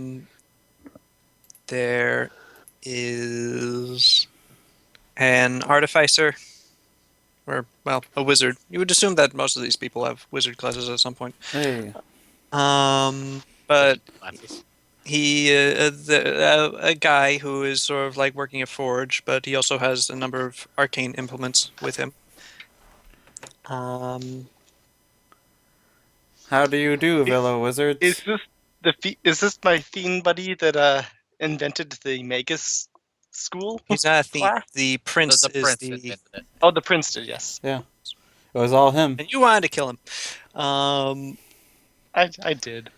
There is an artificer, or well, a wizard. You would assume that most of these people have wizard classes at some point. Hey. But Glasses. he, a guy who is sort of like working a forge, but he also has a number of arcane implements with him. How do you do, fellow wizards? Is this my theme buddy that invented the Magus school? He's not a thief. Class? The prince The is prince the. invented it. Oh, the prince did. Yes, It was all him. And you wanted to kill him. I did.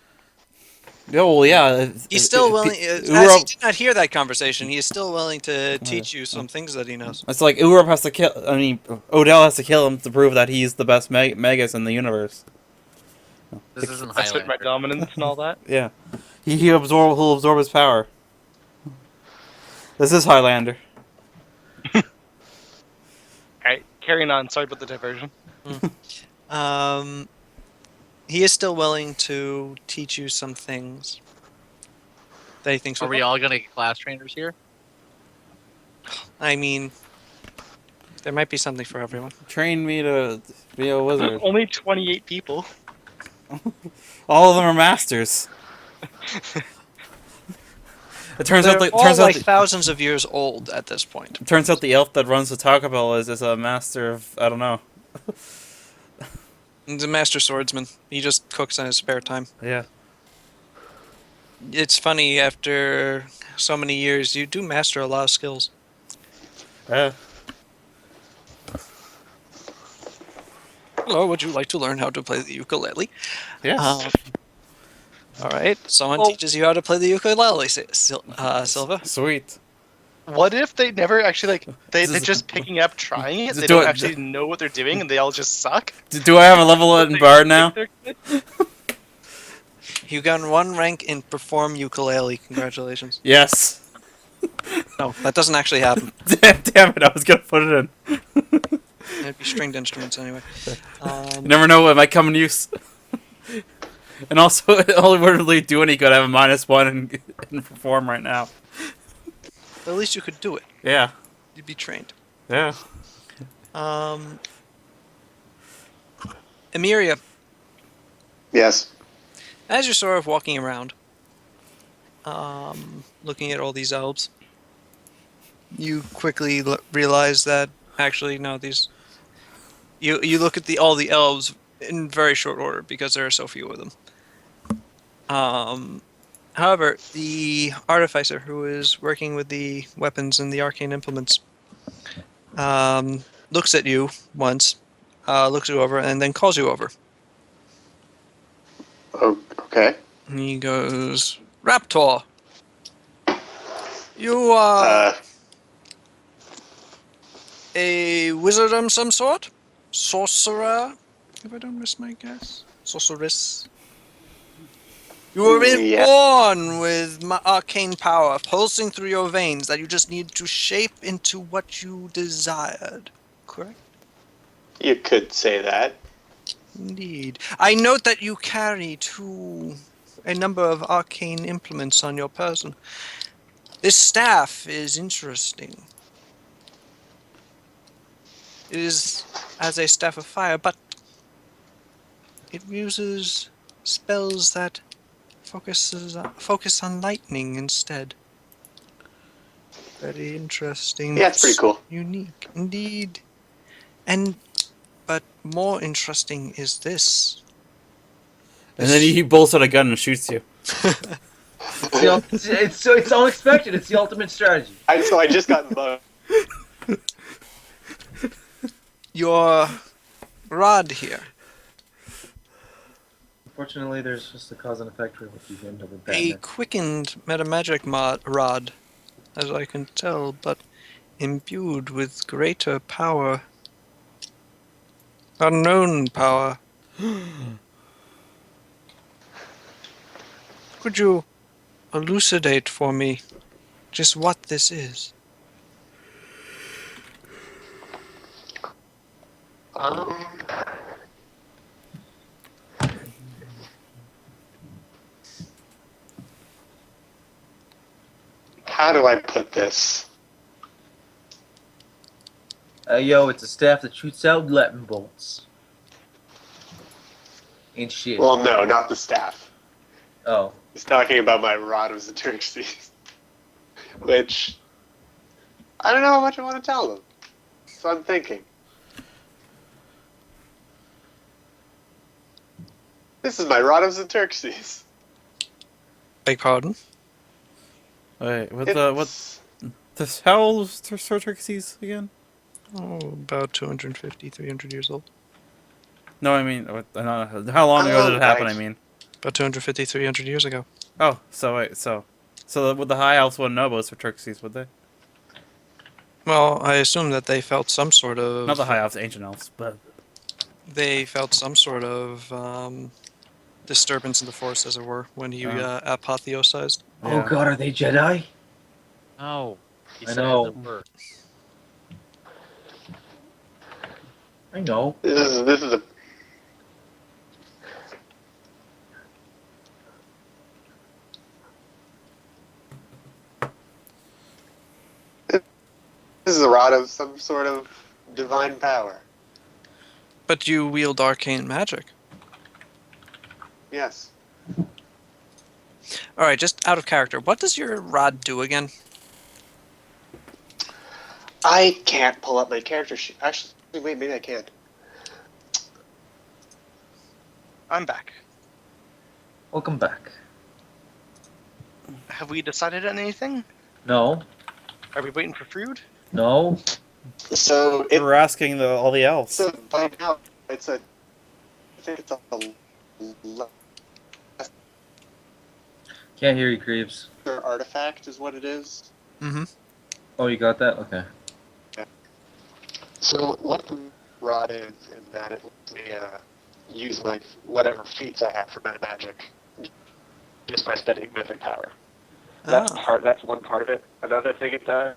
Oh well, yeah. He's still willing. As he did not hear that conversation, he is still willing to teach you some things that he knows. It's like Urup has to kill. I mean, Odell has to kill him to prove that he's the best Magus in the universe. This isn't I spit my Highlander. dominance and all that. Yeah, he'll absorb his power. This is Highlander. Alright, carrying on. Sorry about the diversion. He is still willing to teach you some things that he thinks. Are we all gonna get class trainers here? I mean, There might be something for everyone. Train me to be a wizard. Only 28 people. All of them are masters. It turns They're out the all turns out like the, thousands of years old at this point. it turns out the elf that runs the Taco Bell is a master of I don't know. He's a master swordsman. He just cooks in his spare time. Yeah. It's funny, after so many years, you do master a lot of skills. Yeah. Hello, would you like to learn how to play the ukulele? Yes. All right, someone Well- teaches you how to play the ukulele, Silva. Sweet. What if they never actually like they're Just- just picking up trying it? just They do don't it- actually know what they're doing, and they all just suck. Do I have a level in They bard think now? they're good. You got 1 rank in perform ukulele. Congratulations. Yes. No, that doesn't actually happen. Damn it! I was gonna put it in. It'd be stringed instruments anyway. You never know what might come in use. And also, it only would really do any good. I have a -1 in perform right now. At least you could do it. Yeah. You'd be trained. Yeah. Emiria, Yes. as you're sort of walking around, looking at all these elves, you quickly realize that actually no, these. You look at all the elves in very short order because there are so few of them. However, the artificer who is working with the weapons and the arcane implements looks at you once, looks you over, and then calls you over. Oh, okay. And he goes, Raptor, you are a wizard of some sort? Sorcerer? If I don't miss my guess. Sorceress? You were Yeah. born with arcane power pulsing through your veins that you just need to shape into what you desired. Correct? You could say that. Indeed. I note that you carry a number of arcane implements on your person. This staff is interesting. It is as a staff of fire, but it uses spells that focus on lightning instead. Very interesting. Yeah, it's pretty cool. Unique, indeed. But more interesting is this. And then he bolts out a gun and shoots you. It's unexpected. It's the ultimate strategy. So I just got mugged. Your rod here. Unfortunately, there's just a cause and effect rule if you end up with A Batman. quickened metamagic rod, as I can tell, but imbued with greater power. Unknown power. Could you elucidate for me just what this is? How do I put this? Yo, it's a staff that shoots out lightning bolts. Ain't shit. Well, no, not the staff. Oh. He's talking about my rod of Xerxes. Which, I don't know how much I want to tell them. So I'm thinking. This is my rod of Xerxes. Beg pardon? Wait, what It's- this? How old was Sir Xerxes again? Oh, about 250, 300 years old. No, I mean, how long ago did it happen? right. I mean, About 250, 300 years ago. oh, so wait, so would the high elves wouldn't know about Sir Xerxes, would they? Well, I assume that they felt some sort of... Not the high elves, ancient elves, but They felt some sort of disturbance in the force, as it were, when he apotheosized. Oh yeah. god, are they Jedi? No. He I said know. it were. I know. This is a. This is a rod of some sort of divine power. But you wield arcane magic. Yes. All right, just out of character. What does your rod do again? I can't pull up my character sheet. Actually, wait, maybe I can. I'm back. Welcome back. Have we decided on anything? No, Are we waiting for food? no. So We were asking all the elves. so by now it's a. I think it's a. Can't hear you, Creeps. Lesser artifact is what it is. Mm-hmm. Oh, you got that? Okay. So what the rod is that it lets me use my whatever feats I have for my magic, just my steady mythic power. That's one part of it. Another thing it does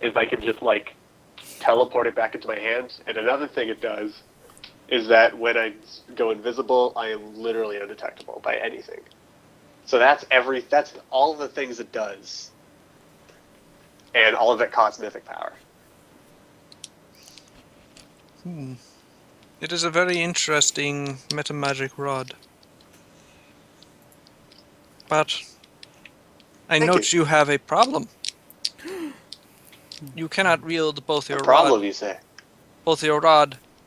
is I can just like teleport it back into my hands. And another thing it does is that when I go invisible, I am literally undetectable by anything. So that's all the things it does, and all of it costs mythic power. It is a very interesting metamagic rod. But I Thank note you have a problem. You cannot wield both A your problem, rod, you say?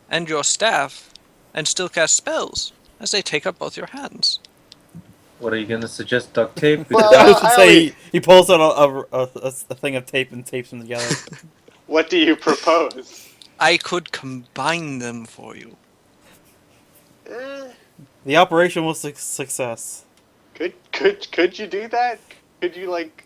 And your staff, and still cast spells, as they take up both your hands. What are you gonna suggest? Duct tape? Well, I was gonna I say always- he pulls out a thing of tape and tapes them together. What do you propose? I could combine them for you. The operation was a success. Could you do that? Could you like?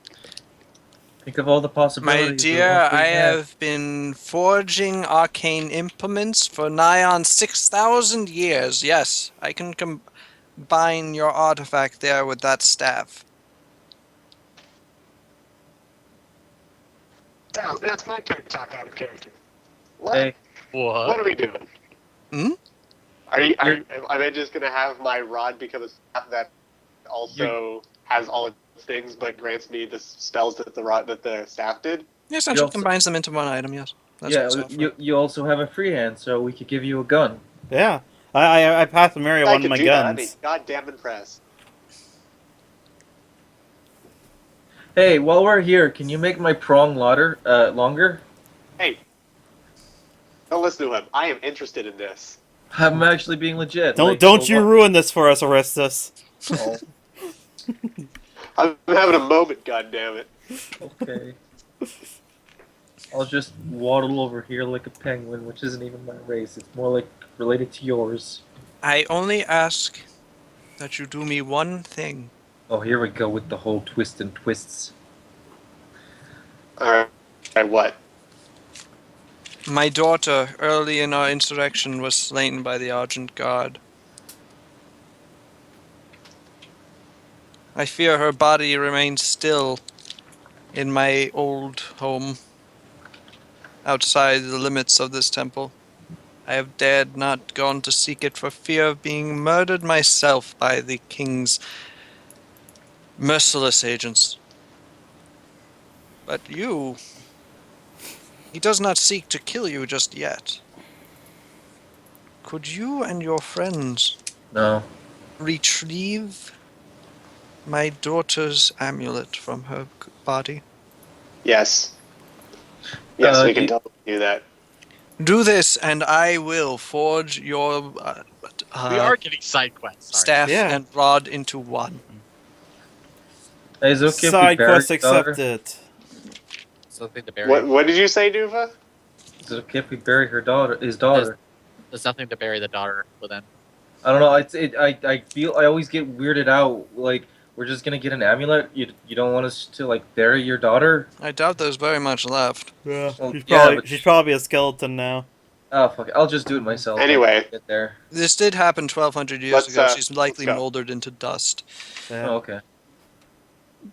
Think of all the possibilities. My of dear, what we I have. have been forging arcane implements for nigh on 6,000 years. Yes, I can combine your artifact there with that staff. That's my turn to talk out of character. What? Hey, What What? are we doing? Hmm? Am I just gonna have my rod become a staff that also has all its things, but grants me the spells that the staff did? Yes, essentially also- combines them into one item, yes. That's yeah, what's offered. you also have a free hand, so we could give you a gun. Yeah, I passed Mary I one of could my do that. I'd be guns. goddamn impressed. Hey, while we're here, can you make my prong longer? Hey, don't listen to him. I am interested in this. I'm actually being legit. Don't you ruin this for us, Orestes. Oh, I'm having a moment. Goddamn it. okay. I'll just waddle over here like a penguin, which isn't even my race. It's more like related to yours. I only ask that you do me one thing. Oh, here we go with the whole twist and twists. All right. What? My daughter, early in our insurrection, was slain by the Argent Guard. I fear her body remains still in my old home, outside the limits of this temple. I have dared not gone to seek it for fear of being murdered myself by the king's merciless agents. But you... He does not seek to kill you just yet. Could you and your friends No. retrieve my daughter's amulet from her body? Yes. Yes, we can you- totally do that. Do this, and I will forge your We are getting side quests. Sorry. staff Yeah. and rod into one. Hey, is it okay if we Side bury quest your daughter? accepted. Something to bury. What did you say, Duva? Is it okay if we bury his daughter? There's nothing to bury the daughter within. I don't know. I feel I always get weirded out. Like we're just gonna get an amulet. You don't want us to like bury your daughter? I doubt there's very much left. Yeah, Well, she's yeah, probably but- she's probably a skeleton now. Oh fuck it. I'll just do it myself. Anyway. I'll get there. This did happen 1,200 years Let's, ago. She's likely let's go. moldered into dust. Yeah. Oh, okay.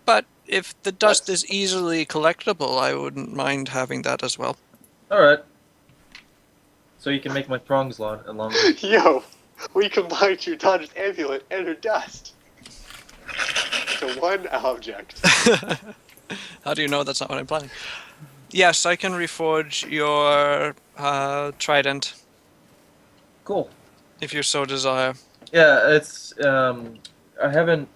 But if the dust Let's- is easily collectible, I wouldn't mind having that as well. All right. So you can make my prongs longer. Yo, we combined your daughter's amulet and her dust to one object. How do you know that's not what I'm planning? Yes, I can reforge your trident Cool. if you so desire. Yeah, it's I haven't.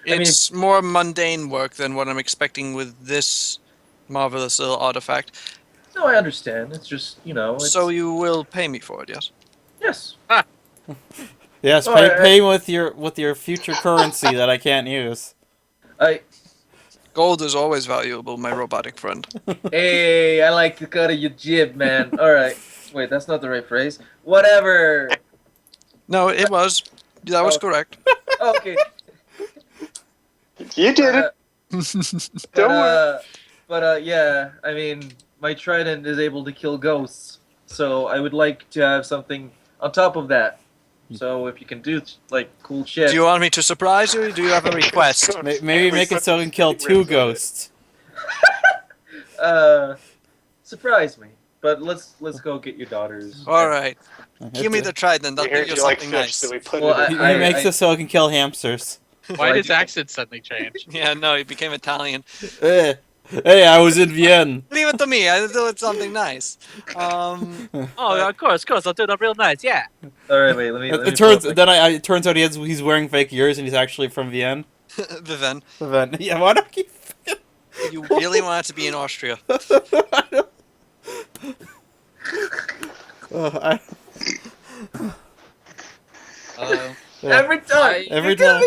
I mean, It's more mundane work than what I'm expecting with this marvelous little artifact. no, I understand. It's just it's So you will pay me for it, yes? yes. Yes, Oh, pay with your future currency that I can't use. I Gold is always valuable, my robotic friend. hey, I like the cut of your jib, man. All right. Wait, that's not the right phrase. Whatever. No, it was. That was Oh. correct. Okay. You did it. But, Don't worry. Yeah. I mean, my trident is able to kill ghosts, so I would like to have something on top of that. So if you can do like cool shit. Do you want me to surprise you? Or do you have a request? Maybe make it so I can kill 2 ghosts. Surprise me. But let's go get your daughters. All right. Give me the trident. I'll We heard give you you like something fish, nice. so we put Well, it in. He makes it so I can kill hamsters. Why I did his do- accent suddenly change? Yeah, no, he became Italian. Hey, I was in Vienna. Leave it to me. I'll do it something nice. Oh, of course, I'll do it real nice. Yeah. All right, wait. Let me. It turns it turns out he's wearing fake ears and he's actually from Vienna. Viven, Vienna. Yeah, why don't you? you really want to be in Austria? I- Every time. Every You're time.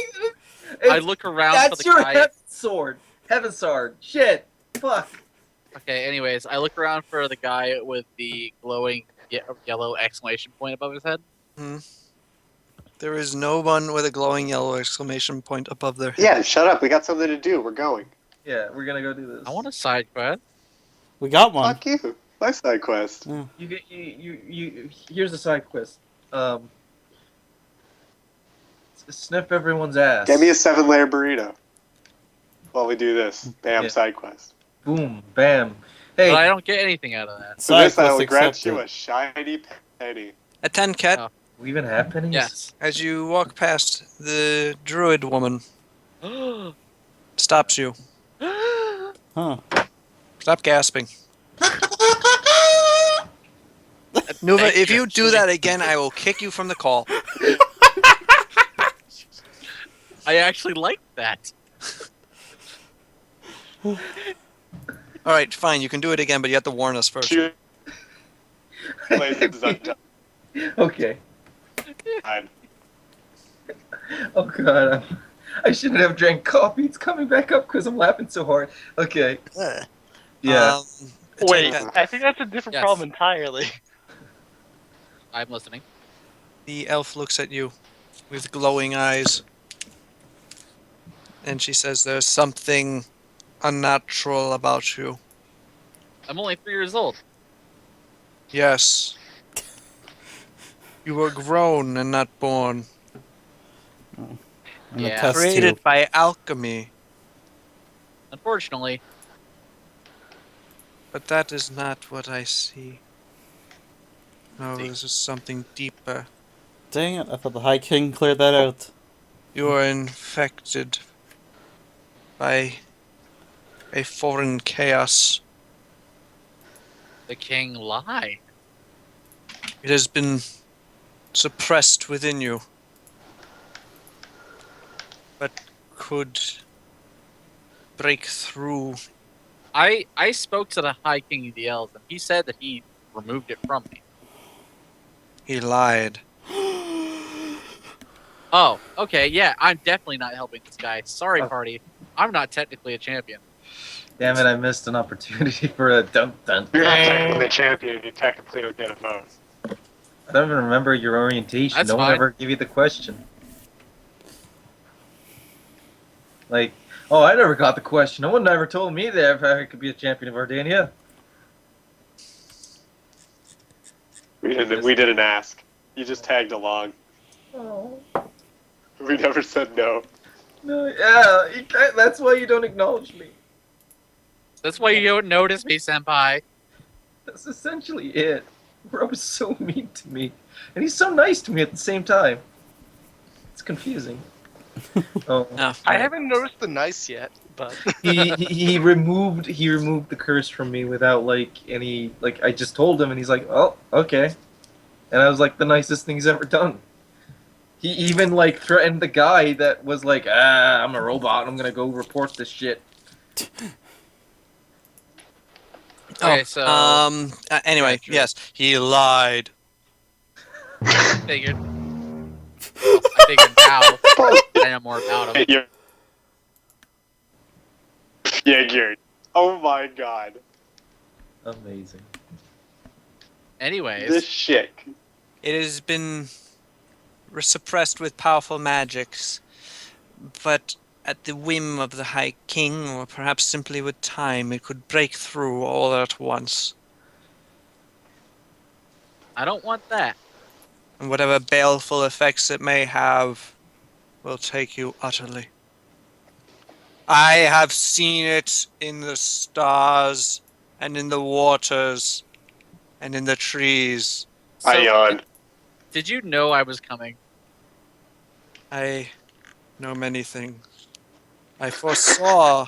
gonna I look around for That's the your guy. heaven sword. Shit. Fuck. Okay, anyways, I look around for the guy with the glowing yellow exclamation point above his head. There is no one with a glowing yellow exclamation point above their head. Yeah, shut up. We got something to do. We're going. Yeah, we're gonna go do this. I want a side quest. We got one. Fuck you. My side quest. You get you. Here's the side quest. Sniff everyone's ass. Get me a 7-layer burrito. While we do this. Bam, Yeah. side quest. Boom. Bam. Hey. But I don't get anything out of that. For Side this, I quest will grant accepted. you a shiny penny. A 10 cat. Oh. We even have pennies. Yes. As you walk past, the druid woman stops you. Huh. Stop gasping. Nuva, if you do that again, I will kick you from the call. I actually like that. Alright, fine, you can do it again, but you have to warn us first. Shoot. Places undone. Okay. Oh god. I shouldn't have drank coffee. It's coming back up because I'm laughing so hard. Okay. Yeah. A 10 Wait, cat. I think that's a different Yes. problem entirely. I'm listening. The elf looks at you with glowing eyes. And she says, there's something unnatural about you. I'm only 3 years old. Yes. You were grown and not born. I'm Yeah. a test Created tube. by alchemy. Unfortunately, But that is not what I see. No, this is something deeper. Dang it! I thought the High King cleared that out. You are infected by a foreign chaos. the king lied. It has been suppressed within you. But could break through. I spoke to the High King of the Elves, and he said that he removed it from me. He lied. Oh, okay, yeah, I'm definitely not helping this guy. Sorry, party. I'm not technically a champion. Damn it! I missed an opportunity for a dun dun. You're not dun. technically the champion. You technically don't get a vote. I don't even remember your orientation. That's no one fine. ever gave you the question. Like, oh, I never got the question. No one ever told me that if I could be a champion of Ardania. We didn't ask. You just tagged along. Oh. We never said no. No, yeah, you can't, that's why you don't acknowledge me. That's why you don't notice me, senpai. That's essentially it. Rob is so mean to me, and he's so nice to me at the same time. It's confusing. Oh, No, I haven't noticed the nice yet. but he removed the curse from me without like any like I just told him and he's like, oh, okay, and I was like the nicest thing he's ever done. He even like threatened the guy that was like, I'm a robot, I'm gonna go report this shit. Okay, so Anyway, Drew. yes, he lied. Figured. Well, I figured now I know more about him. You're figured. Oh my god. Amazing. Anyways, This shit. It has been suppressed with powerful magics, but at the whim of the High King, or perhaps simply with time, it could break through all at once. I don't want that. And whatever baleful effects it may have will take you utterly. I have seen it in the stars, and in the waters, and in the trees. So, I yawned. did you know I was coming? I know many things. I foresaw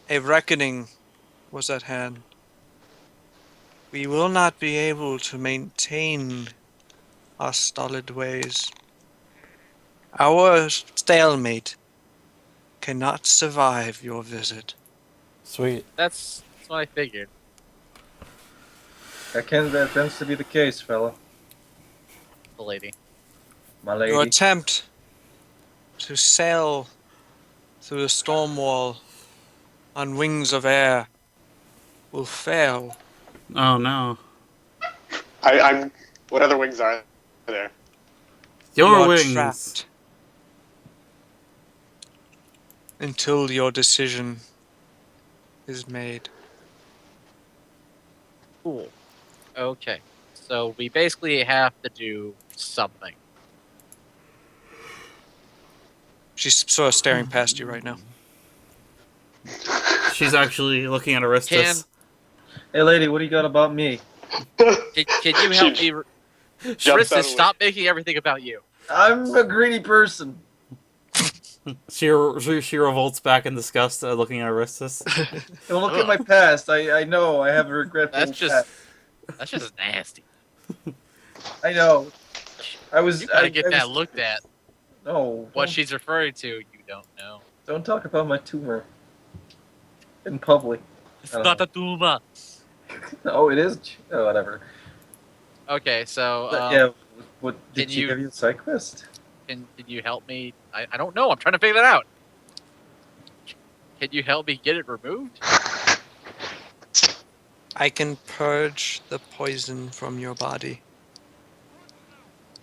a reckoning was at hand. We will not be able to maintain our stolid ways. Our stalemate cannot survive your visit. Sweet. That's what I figured. That tends to be the case, fella. The lady. My Your lady. attempt to sail through the storm wall on wings of air will fail. Oh no. I'm. What other wings are there? You Your are wings. trapped until your decision is made. Cool. Okay. So we basically have to do something. She's sort of staring past you right now. She's actually looking at Aristus. Hey, lady, what do you got about me? Can you help me? Jumps out Tristan, of stop making everything about you. I'm a greedy person. She revolts back in disgust, looking at Aristus. Don't look at my past. I know I have a regretful That's just past. that's just nasty. I know. I was. You gotta I, get I that was, looked at. No. What don't- she's referring to, you don't know. Don't talk about my tumor in public. It's I don't not know. a tumor. Oh, it is. Oh, whatever. Okay, so But, yeah. What can did she you- give you a side quest? can you help me? I don't know. I'm trying to figure that out. Can you help me get it removed? I can purge the poison from your body.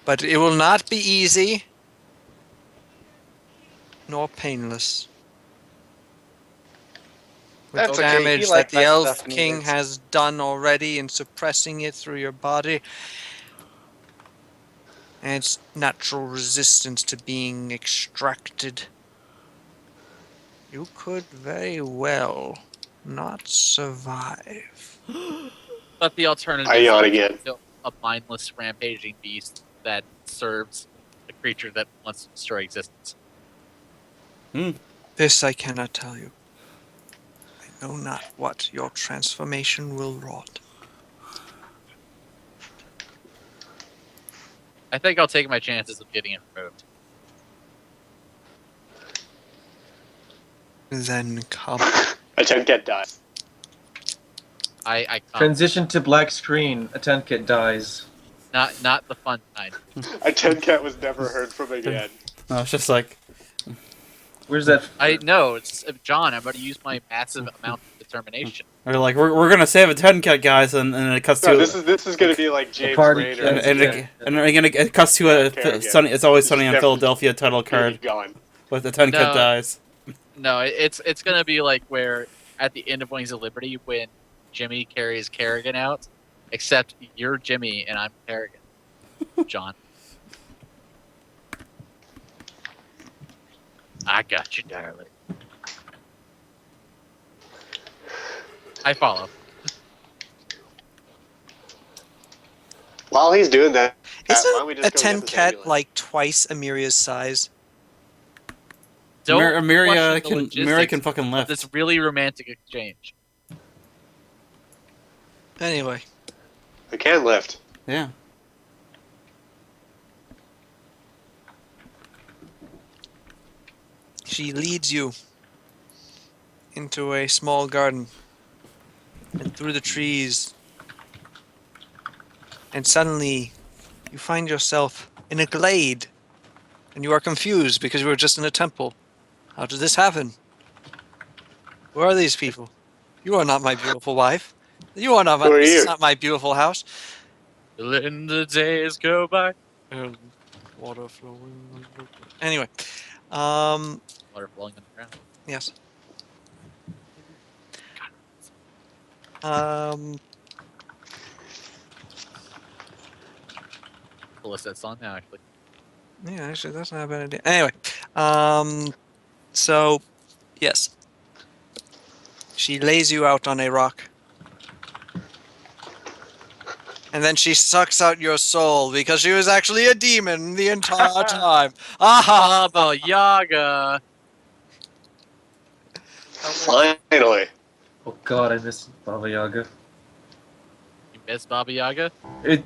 But it will not be easy, nor painless. With That's okay, damage he that liked the that Elf stuff King anyways. has done already in suppressing it through your body, and its natural resistance to being extracted, you could very well not survive. But the alternative I is yawn like again. a mindless rampaging beast that serves a creature that wants to destroy existence. This I cannot tell you. I know not what your transformation will wrought. I think I'll take my chances of getting it removed. Then come. A 10 cat dies. I Transition to black screen. A 10 kit dies. not the fun kind. A 10 cat was never heard from again. No, it's just like, Where's that? I know it's John. I'm about to use my massive amount of determination. we're like, we're gonna save a 10 cut, guys, and it cuts No, to this is gonna be like James party Rader. ends. it cuts to a Kerrigan. sunny. It's always sunny in Never- Philadelphia title card Gone. with the 10 cut No. dies. No, it's gonna be like where at the end of Wings of Liberty when Jimmy carries Kerrigan out, except you're Jimmy and I'm Kerrigan. John. I got you, darling. I follow. While he's doing that, why don't we Isn't just a go 10 get this cat ambulance? like twice Amiria's size? don't Miria question the can Miria can logistics fucking of lift. this really romantic exchange. Anyway, I can lift. Yeah. she leads you into a small garden and through the trees, and suddenly you find yourself in a glade, and you are confused because you were just in a temple. How did this happen? Who are these people? You are not my beautiful wife. You are not my, Who are this is you? not my beautiful house. Letting the days go by. And water flowing. Anyway, um, Water flowing underground. yes. Um, We'll list that song now, actually. yeah, actually, that's not a bad idea. Anyway, so yes, she lays you out on a rock, and then she sucks out your soul because she was actually a demon the entire time. Ah, Baba Yaga. Finally. Oh God, I miss Baba Yaga. You miss Baba Yaga? It.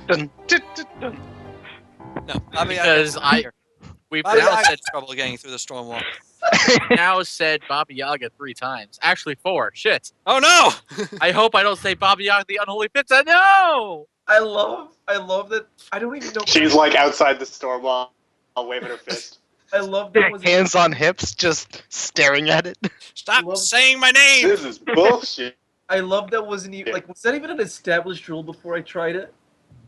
Dun, dun, dun, dun. no, Baba Because Yaga. we've Baba now Yaga said had trouble getting through the storm wall. now said Baba Yaga 3 times. Actually 4. Shit. Oh no! I hope I don't say Baba Yaga the unholy pizza. No! I love that. I don't even know. She's like outside the storm wall, waving her fist. I love that was. Hands on hips, just staring at it. Stop Love- saying my name! This is bullshit. I love that wasn't even like. Was that even an established rule before I tried it?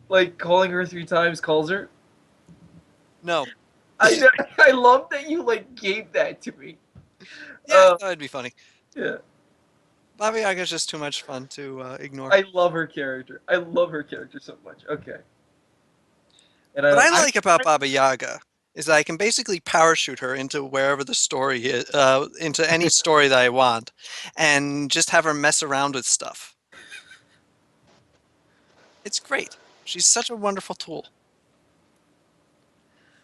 Like calling her 3 times calls her. No. I love that you like gave that to me. Yeah, I thought it'd be funny. Yeah. Baba Yaga's just too much fun to ignore. I love her character. I love her character so much. Okay. And What I like about Baba Yaga is that I can basically parachute her into wherever the story is, into any story that I want, and just have her mess around with stuff. It's great. She's such a wonderful tool.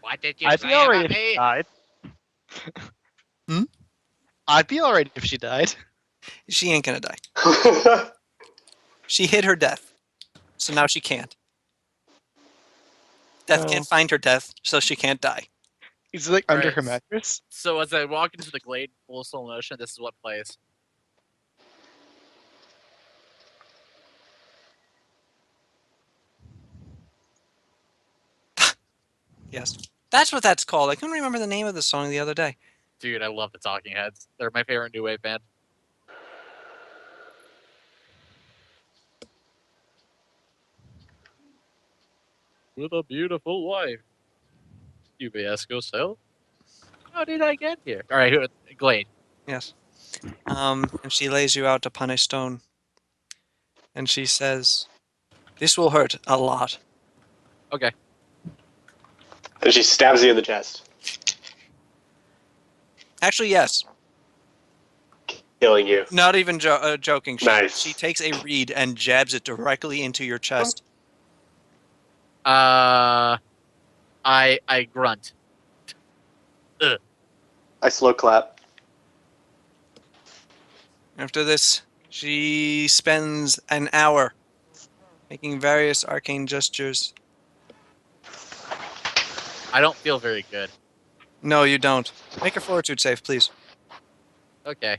What did you I'd say be alright about if she me? died. Hmm? I'd be alright if she died. She ain't gonna die. She hid her death, so now she can't. Death can't find her death, so she can't die. Is it like under Alright. her mattress? So as I walk into the glade full slow motion, this is what plays. Yes. That's what that's called. I couldn't remember the name of the song the other day. Dude, I love the Talking Heads. They're my favorite new wave band. With a beautiful wife. UBS go sell? How did I get here? Alright, Glade. Yes. And she lays you out upon a stone. And she says, "This will hurt a lot." Okay. And she stabs you in the chest, Actually, yes. killing you. Not even joking. Nice. She takes a reed and jabs it directly into your chest. I grunt. I slow clap. After this, she spends an hour making various arcane gestures. I don't feel very good. No, you don't. Make a fortitude save, please. Okay.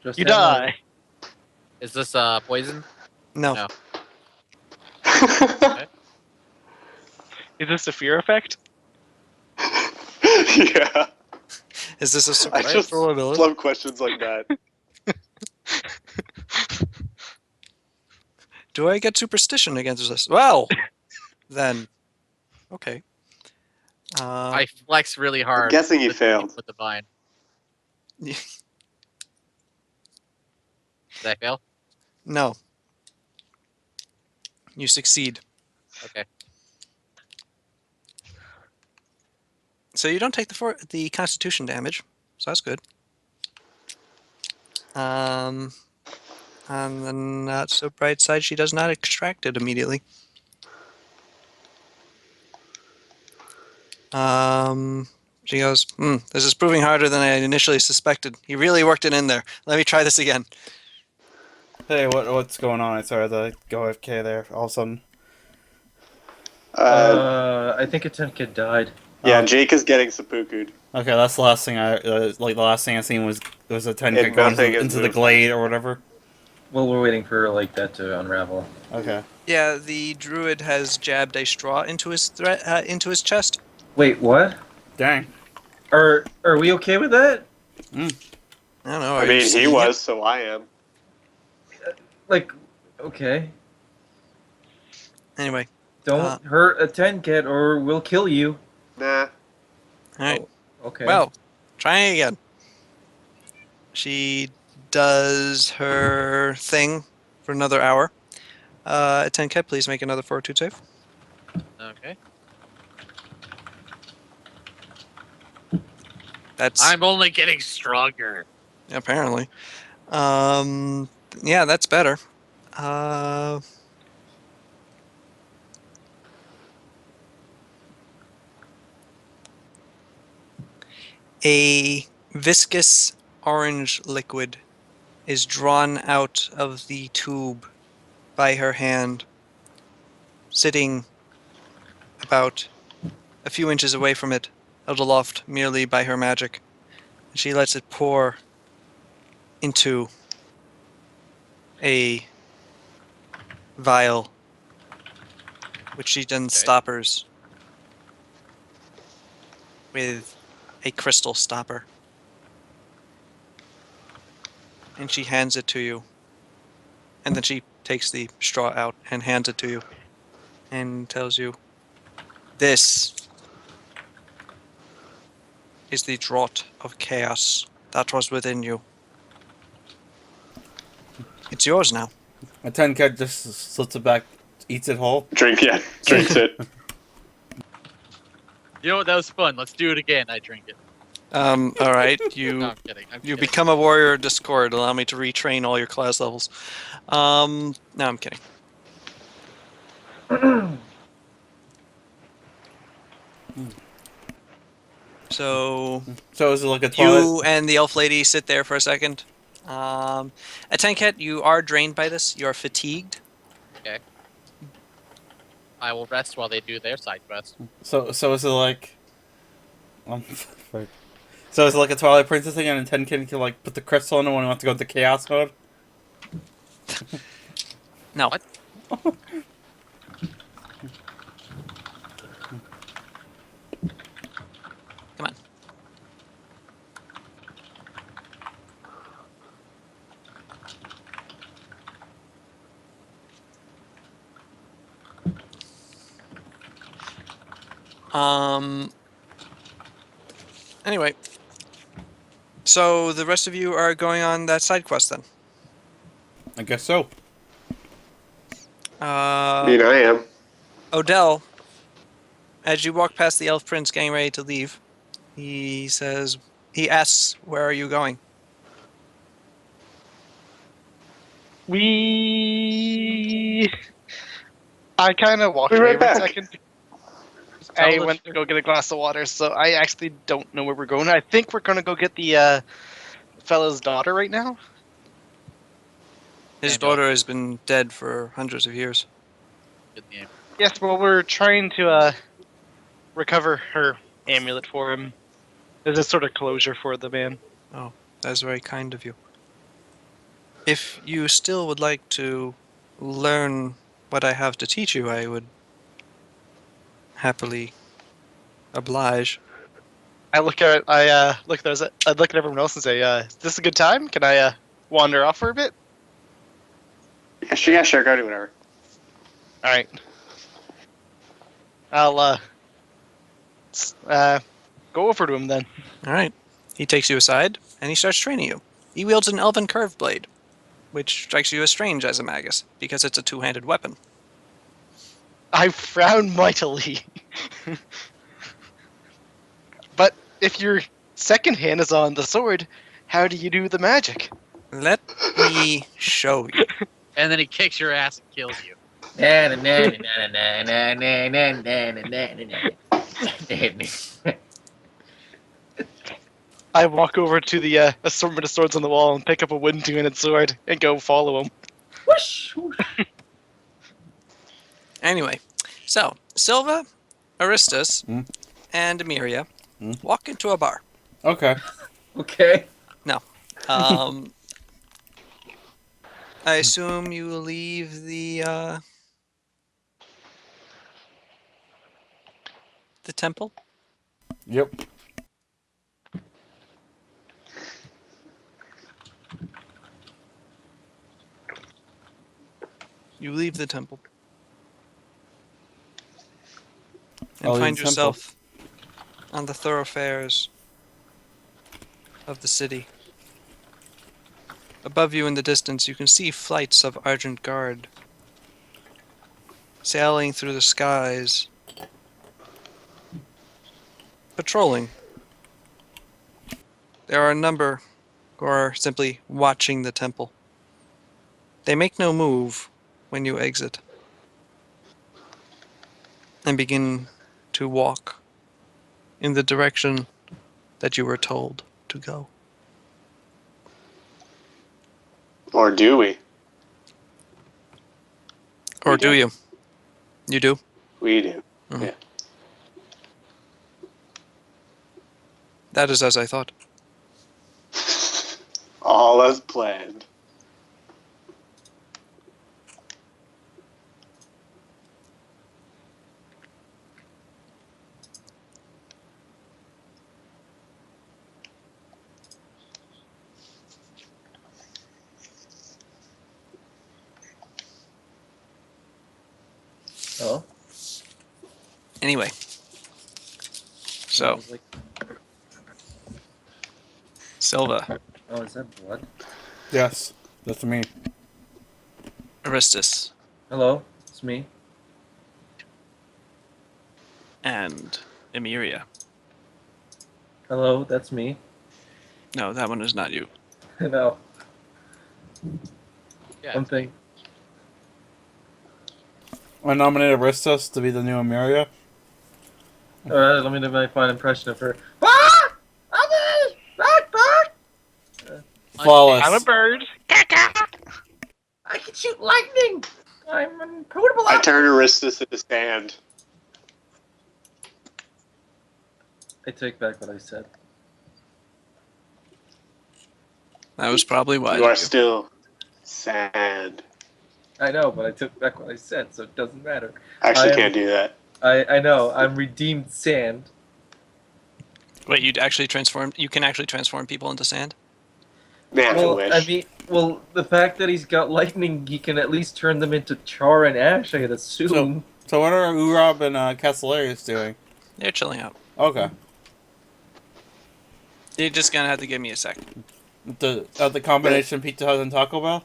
Just You have a- die. Is this poison? No. No. Is this a fear effect? Yeah. Is this a I just supernatural ability? love questions like that. Do I get superstition against this? Well, then, okay. I flex really hard. I'm guessing you with- failed. With the vine. Did I fail? No. You succeed. Okay. So you don't take the Constitution damage, so that's good. On the not so bright side, she does not extract it immediately. She goes, this is proving harder than I initially suspected. He really worked it in there. Let me try this again. Hey, what's going on? I started to go AFK there all of a sudden. I think a 10 kid died. Yeah, Oh. Jake is getting seppuku'd. Okay, that's the last thing the last thing I seen was a 10 And going nothing has into the moved. glade or whatever. Well, we're waiting for like that to unravel. Okay. Yeah, the druid has jabbed a straw into his into his chest. Wait, what? Dang. Are we okay with that? I don't know. I Are you mean, he seeing was, so I am. Like, okay. it? Anyway, Don't hurt a 10 kid or we'll kill you. Nah. all right. Okay. Well, trying again. She does her thing for another hour. 10K, please make another fortitude save. Okay. That's I'm only getting stronger. apparently. Yeah, that's better. A viscous orange liquid is drawn out of the tube by her hand, sitting about a few inches away from it, held aloft merely by her magic. She lets it pour into a vial, which she then stoppers with a crystal stopper. And she hands it to you. And then she takes the straw out and hands it to you and tells you, "This is the draught of chaos that was within you. It's yours now." A 10 cat just slits it back, eats it whole. Drinks it. You know what? That was fun. Let's do it again. I drink it. All right, No, you I'm kidding. I'm you kidding. become a warrior of Discord. Allow me to retrain all your class levels. No, I'm kidding. So So is it like a toilet? you and the elf lady sit there for a second. At Tenket, you are drained by this. You are fatigued. I will rest while they do their side quest. So is it like fuck. So is it like a Twilight Princess thing and a 10 kid can like put the crystal in it when he wants to go into chaos mode? No. What? Come on. Anyway. So the rest of you are going on that side quest then. I guess so. I mean, I am. Odell, as you walk past the elf prince getting ready to leave, he asks, "Where are you going?" I kind of walked Be away right for a back. second. Tell I the went to truth. go get a glass of water, so I actually don't know where we're going. I think we're gonna go get the fella's daughter right now. His And, daughter has been dead for hundreds of years. Good name. Yes, well, we're trying to recover her amulet for him. There's a sort of closure for the man. Oh, that is very kind of you. If you still would like to learn what I have to teach you, I would happily oblige. I look at everyone else and say, "Is this a good time? Can I wander off for a bit?" Yeah, sure, go do whatever. All right. I'll go over to him then. All right. He takes you aside and he starts training you. He wields an elven curved blade, which strikes you as strange as a magus because it's a two-handed weapon. I frown mightily. But if your second hand is on the sword, how do you do the magic? Let me show you. And then he kicks your ass and kills you. I walk over to the assortment of swords on the wall and pick up a wooden two-handed sword and go follow him. Whoosh, whoosh. Anyway, so Silva, Aristus, Hmm? and Emiria Hmm? walk into a bar. Okay. Okay. No. I assume you leave the temple? Yep. You leave the temple. And I'll leave find the temple. yourself on the thoroughfares of the city. Above you in the distance, you can see flights of Argent Guard sailing through the skies, patrolling. There are a number who are simply watching the temple. They make no move when you exit and begin to walk in the direction that you were told to go. Or do we? Or We do do. you? You do? We do. Mhm. Yeah. That is as I thought. All as planned. Oh. Anyway. So, Like, Silva, oh, is that blood? Yes. That's me. Aristus, Hello, it's me. and Emiria. Hello, that's me. No, that one is not you. No, Yeah, one thing. I nominated Ristos to be the new Emiria. Let me do my fine impression of her. Ah! Abby! Back, back! Flawless. I'm a bird. I can shoot lightning! I'm an portable I turn Aristus into sand. I take back what I said. That was probably wise You are of you. still sand. I know, but I took back what I said, so it doesn't matter. Actually, I am- can't do that. I know, I'm redeemed sand. Wait, you can actually transform people into sand? Man, I Well, wish. I mean, the fact that he's got lightning, he can at least turn them into char and ash, I'd assume. So what are Urab and Castellarius doing? They're chilling out. Okay. You're just gonna have to give me a sec. The combination Pizza Hut and Taco Bell?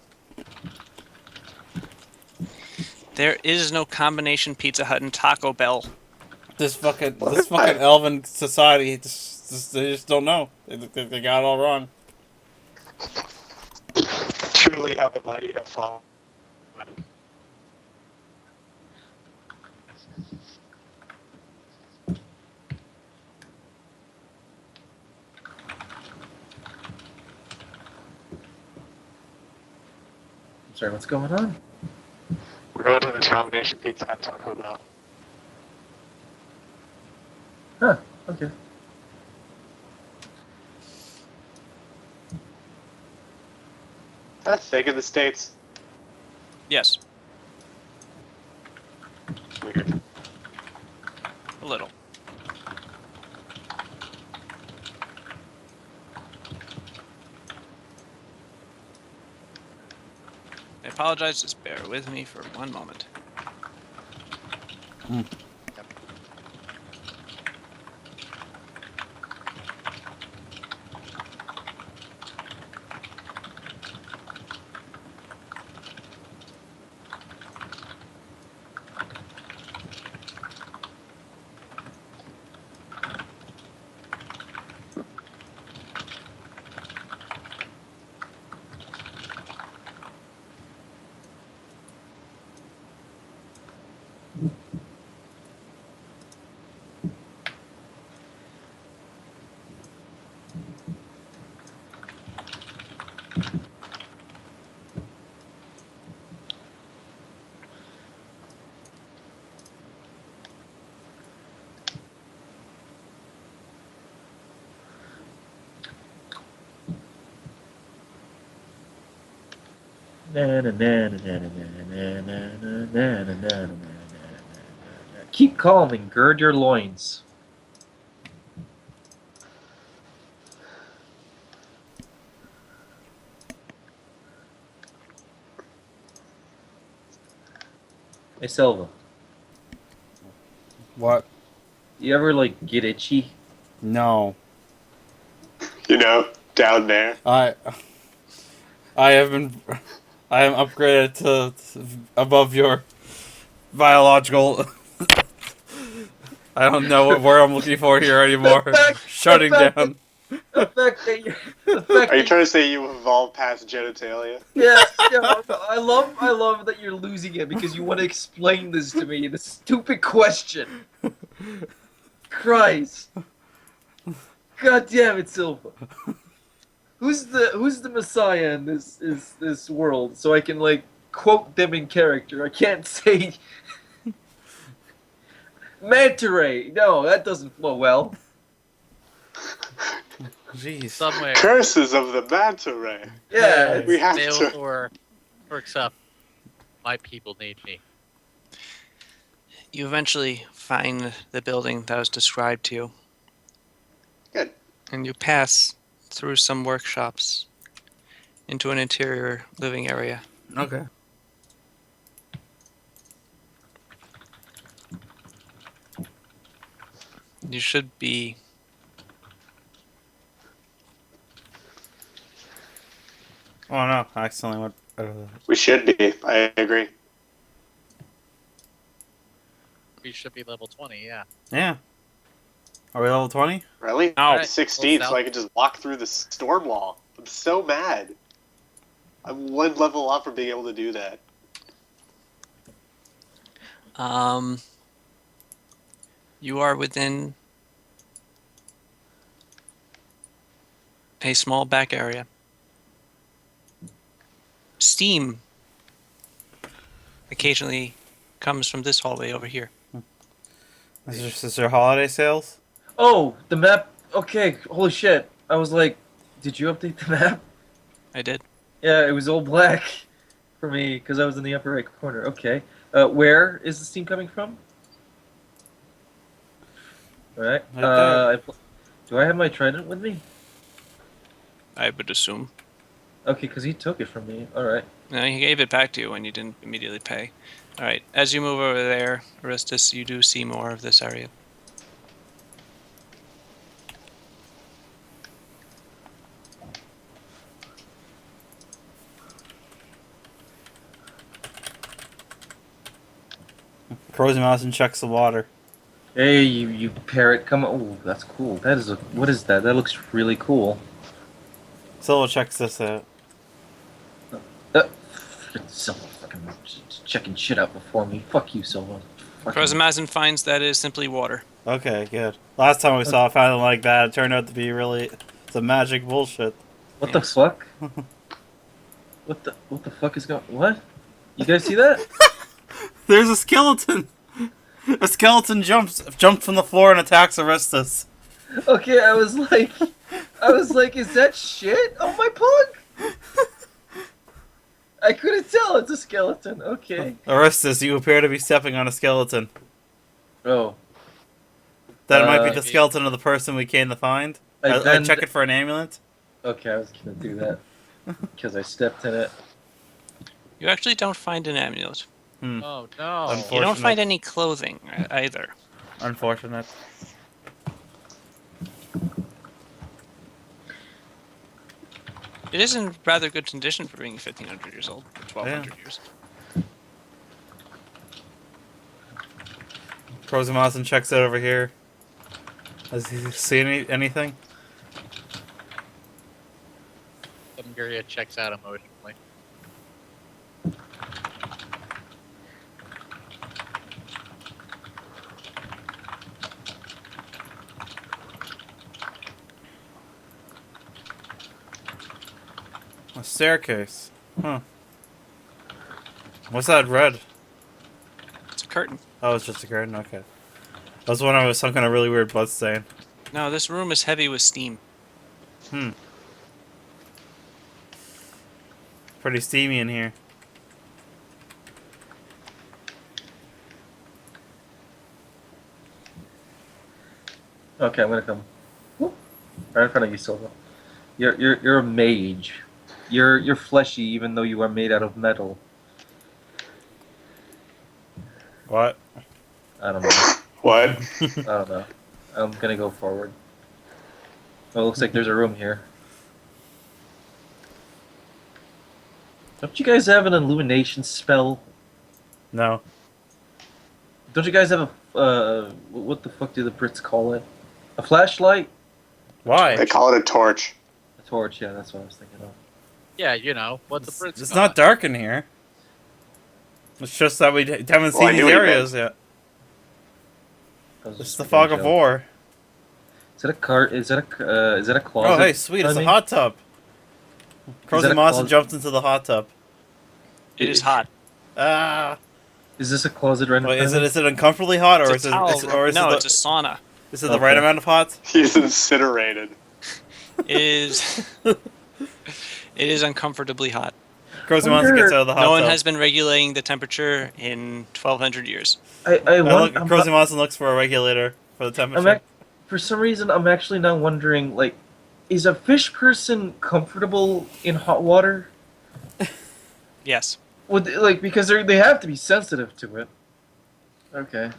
There is no combination Pizza Hut and Taco Bell. This fucking elven society, they just don't know. They got it all wrong. Truly have a mighty to fall. I'm sorry, what's going on? We're going to this combination pizza at Taco Bell. Huh, okay. That's sick in the States. Yes, Weird. a little. I apologize, just bear with me for one moment. Keep calm and gird your loins. Hey Silva, What? you ever like get itchy? No. You know, down there. I am upgraded to above your biological. I don't know what word I'm looking for here anymore. Shutting down. The fact that you, the fact Are you that trying to say you evolved past genitalia? yeah, I love that you're losing it because you want to explain this to me. This stupid question. Christ. God damn it, Silva. Who's the Messiah in this world? So I can like quote them in character. I can't say Manta Ray. No, that doesn't flow well. Jeez. Somewhere. Curses of the manta ray. Yeah, We have Dale to. Thor works up. My people need me. You eventually find the building that was described to you. Good. And you pass through some workshops into an interior living area. Okay. You should be... Oh no! I accidentally went. We should be. I agree. We should be level 20, yeah. Yeah. Are we level 20? Really? Ow. Alright, 16, well, so I could just walk through the storm wall. I'm so mad. I'm one level up from being able to do that. You are within a small back area. Steam occasionally comes from this hallway over here. Is there holiday sales? Oh, the map. Okay, holy shit. I was like, did you update the map? I did. Yeah, it was all black for me because I was in the upper right corner. Okay. Where is the steam coming from? Alright. Right there. Do I have my trident with me? I would assume. Okay, because he took it from me. Alright. No, he gave it back to you when you didn't immediately pay. Alright, as you move over there, Aristus, you do see more of this area. Frozen Mountain checks the water. Hey, you parrot, come on. Oh, that's cool. That is a. What is that? That looks really cool. Solo checks this out. Silva fucking checking shit out before me. Fuck you, Silva. Frozen Mazin finds that is simply water. Okay, good. Last time we saw a fountain like that, it turned out to be really some magic bullshit. What the fuck? What the fuck is going? What? You guys see that? There's a skeleton. A skeleton jumped from the floor and attacks Aristus. Okay, I was like, is that shit on my pug? I couldn't tell. It's a skeleton. Okay. Aristus, you appear to be stepping on a skeleton. Oh. That might be the Maybe. skeleton of the person we came to find. I check it for an amulet. Okay, I was gonna do that because I stepped in it. You actually don't find an amulet. Oh, no. You don't Unfortunate. find any clothing either. Unfortunate. It is in rather good condition for being 1,500 years old, or 1,200 years. Frozen Mountain checks it over here. Has he seen anything? Thumguria checks out emotionally. A staircase. Huh. What's that red? It's a curtain. Oh, it's just a curtain? Okay. I was wondering if it was some kind of really weird blood stain. No, this room is heavy with steam. Pretty steamy in here. Okay, I'm gonna come. Whoop. Right in front of you, Silva. You're a mage. You're fleshy, even though you are made out of metal. What? I don't know. What? I don't know. I'm gonna go forward. Oh, it looks like there's a room here. Don't you guys have an illumination spell? No. Don't you guys have a what the fuck do the Brits call it? A flashlight? Why? They call it a torch. A torch? Yeah, that's what I was thinking of. Yeah, you know what the Brits. It's call not it. dark in here. It's just that we haven't Well, seen I these knew what you areas yet. I was It's just the making a fog of joke. war. Is that a cart? Is that a closet? Oh, hey, sweet! It's a hot tub. Is that a Crozy Monson closet? jumped into the hot tub. It is hot. Ah! Is this a closet right in Wait, front is of me? it uncomfortably hot, or It's is a it towel. or is No, it it's a sauna. is it the right Okay. amount of hot? He's incinerated. It is. It is uncomfortably hot. Crozy Monson gets out of the hot No tub. one has been regulating the temperature in 1,200 years. Crozy Monson looks for a regulator for the temperature. For some reason, I'm actually now wondering, like, is a fish person comfortable in hot water? Yes. Would because they have to be sensitive to it. Okay.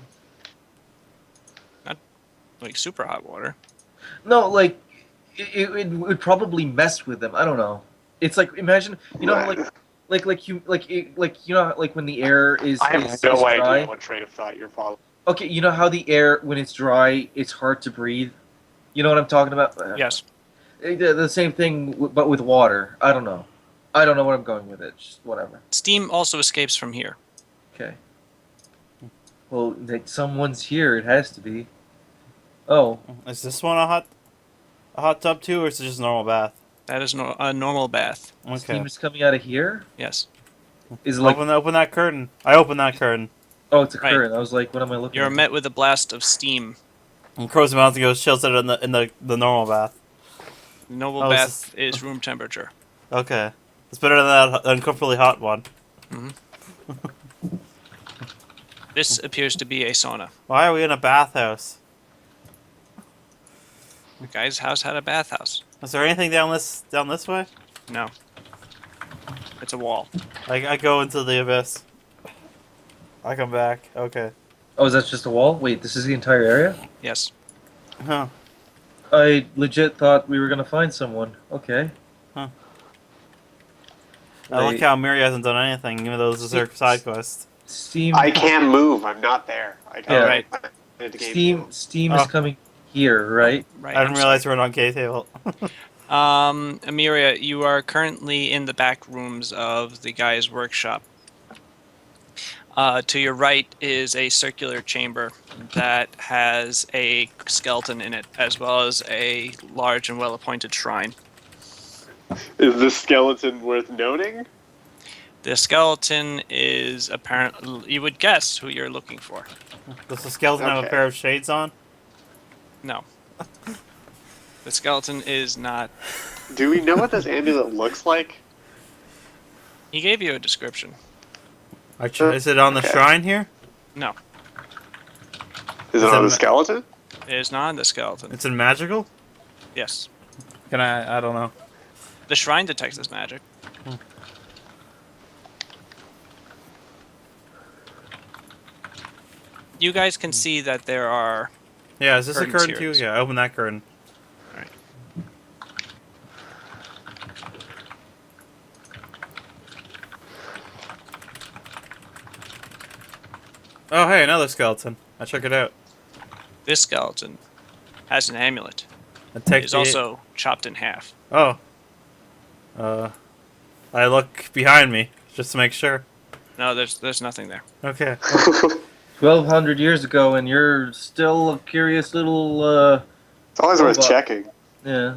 Like super hot water. No, like it would probably mess with them. I don't know. It's like imagine you know how, you know like when the air is I have is no dry. idea what train of thought you're following. Okay, you know how the air when it's dry, it's hard to breathe. You know what I'm talking about? Yes. The same thing, but with water. I don't know. I don't know where I'm going with it. Just whatever. Steam also escapes from here. Okay. Well, like someone's here. It has to be. Oh, Is this one a hot tub too, or is it just a normal bath? That is a normal bath. Okay. steam is coming out of here. Yes. Is it like Open that curtain. I open that curtain. oh, it's a Right. current. I was like, what am I looking? You're at? met with a blast of steam. And Crozy Monson goes chills it in the normal bath. Normal Oh, bath is room temperature. Okay. It's better than that uncomfortably hot one. This appears to be a sauna. Why are we in a bathhouse? The guy's house had a bathhouse. Is there anything down this way? No. It's a wall. I go into the abyss. I come back. Okay. Oh, is that just a wall? Wait, this is the entire area? Yes. Huh. I legit thought we were gonna find someone. Okay. I like how Miri hasn't done anything, even though this is her side quest. Steam. I can't move. I'm not there. Yeah. Right. Steam Oh. is coming here, right? Right. I didn't realize we're on K table. Amiria, you are currently in the back rooms of the guy's workshop. To your right is a circular chamber that has a skeleton in it, as well as a large and well-appointed shrine. Is this skeleton worth noting? The skeleton is apparently, you would guess who you're looking for. Does the skeleton have a Okay. pair of shades on? No. The skeleton is not. Do we know what this amulet looks like? He gave you a description. Is it on the Okay. shrine here? No, Is Is it on it the skeleton? it is not on the skeleton. It's in magical? Yes. Can I don't know. The shrine detects this magic. You guys can see that there are. Yeah, is this a Curtains curtain here. too? Yeah, open that curtain. Alright. Oh, hey, another skeleton. I check it out. This skeleton has an amulet. I It take is the... also chopped in half. Oh. I look behind me just to make sure. No, there's nothing there. Okay. 1,200 years ago, and you're still a curious little. It's always worth Robot. checking. Yeah.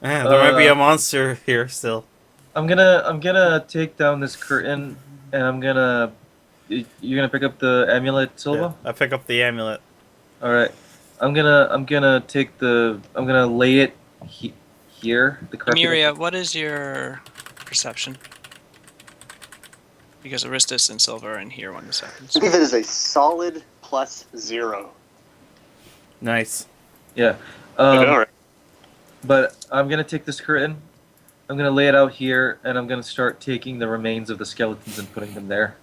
Man, there might be a monster here still. I'm gonna take down this curtain, and I'm gonna. You're gonna pick up the amulet, Silva. Yeah, I pick up the amulet. All right. I'm gonna take the. I'm gonna lay it here. The carpet. Amiria, what is your perception. Because Aristus and Silva are in here when this happens. I think that is a solid +0. Nice. Yeah. Alright. But I'm gonna take this curtain. I'm gonna lay it out here, and I'm gonna start taking the remains of the skeletons and putting them there.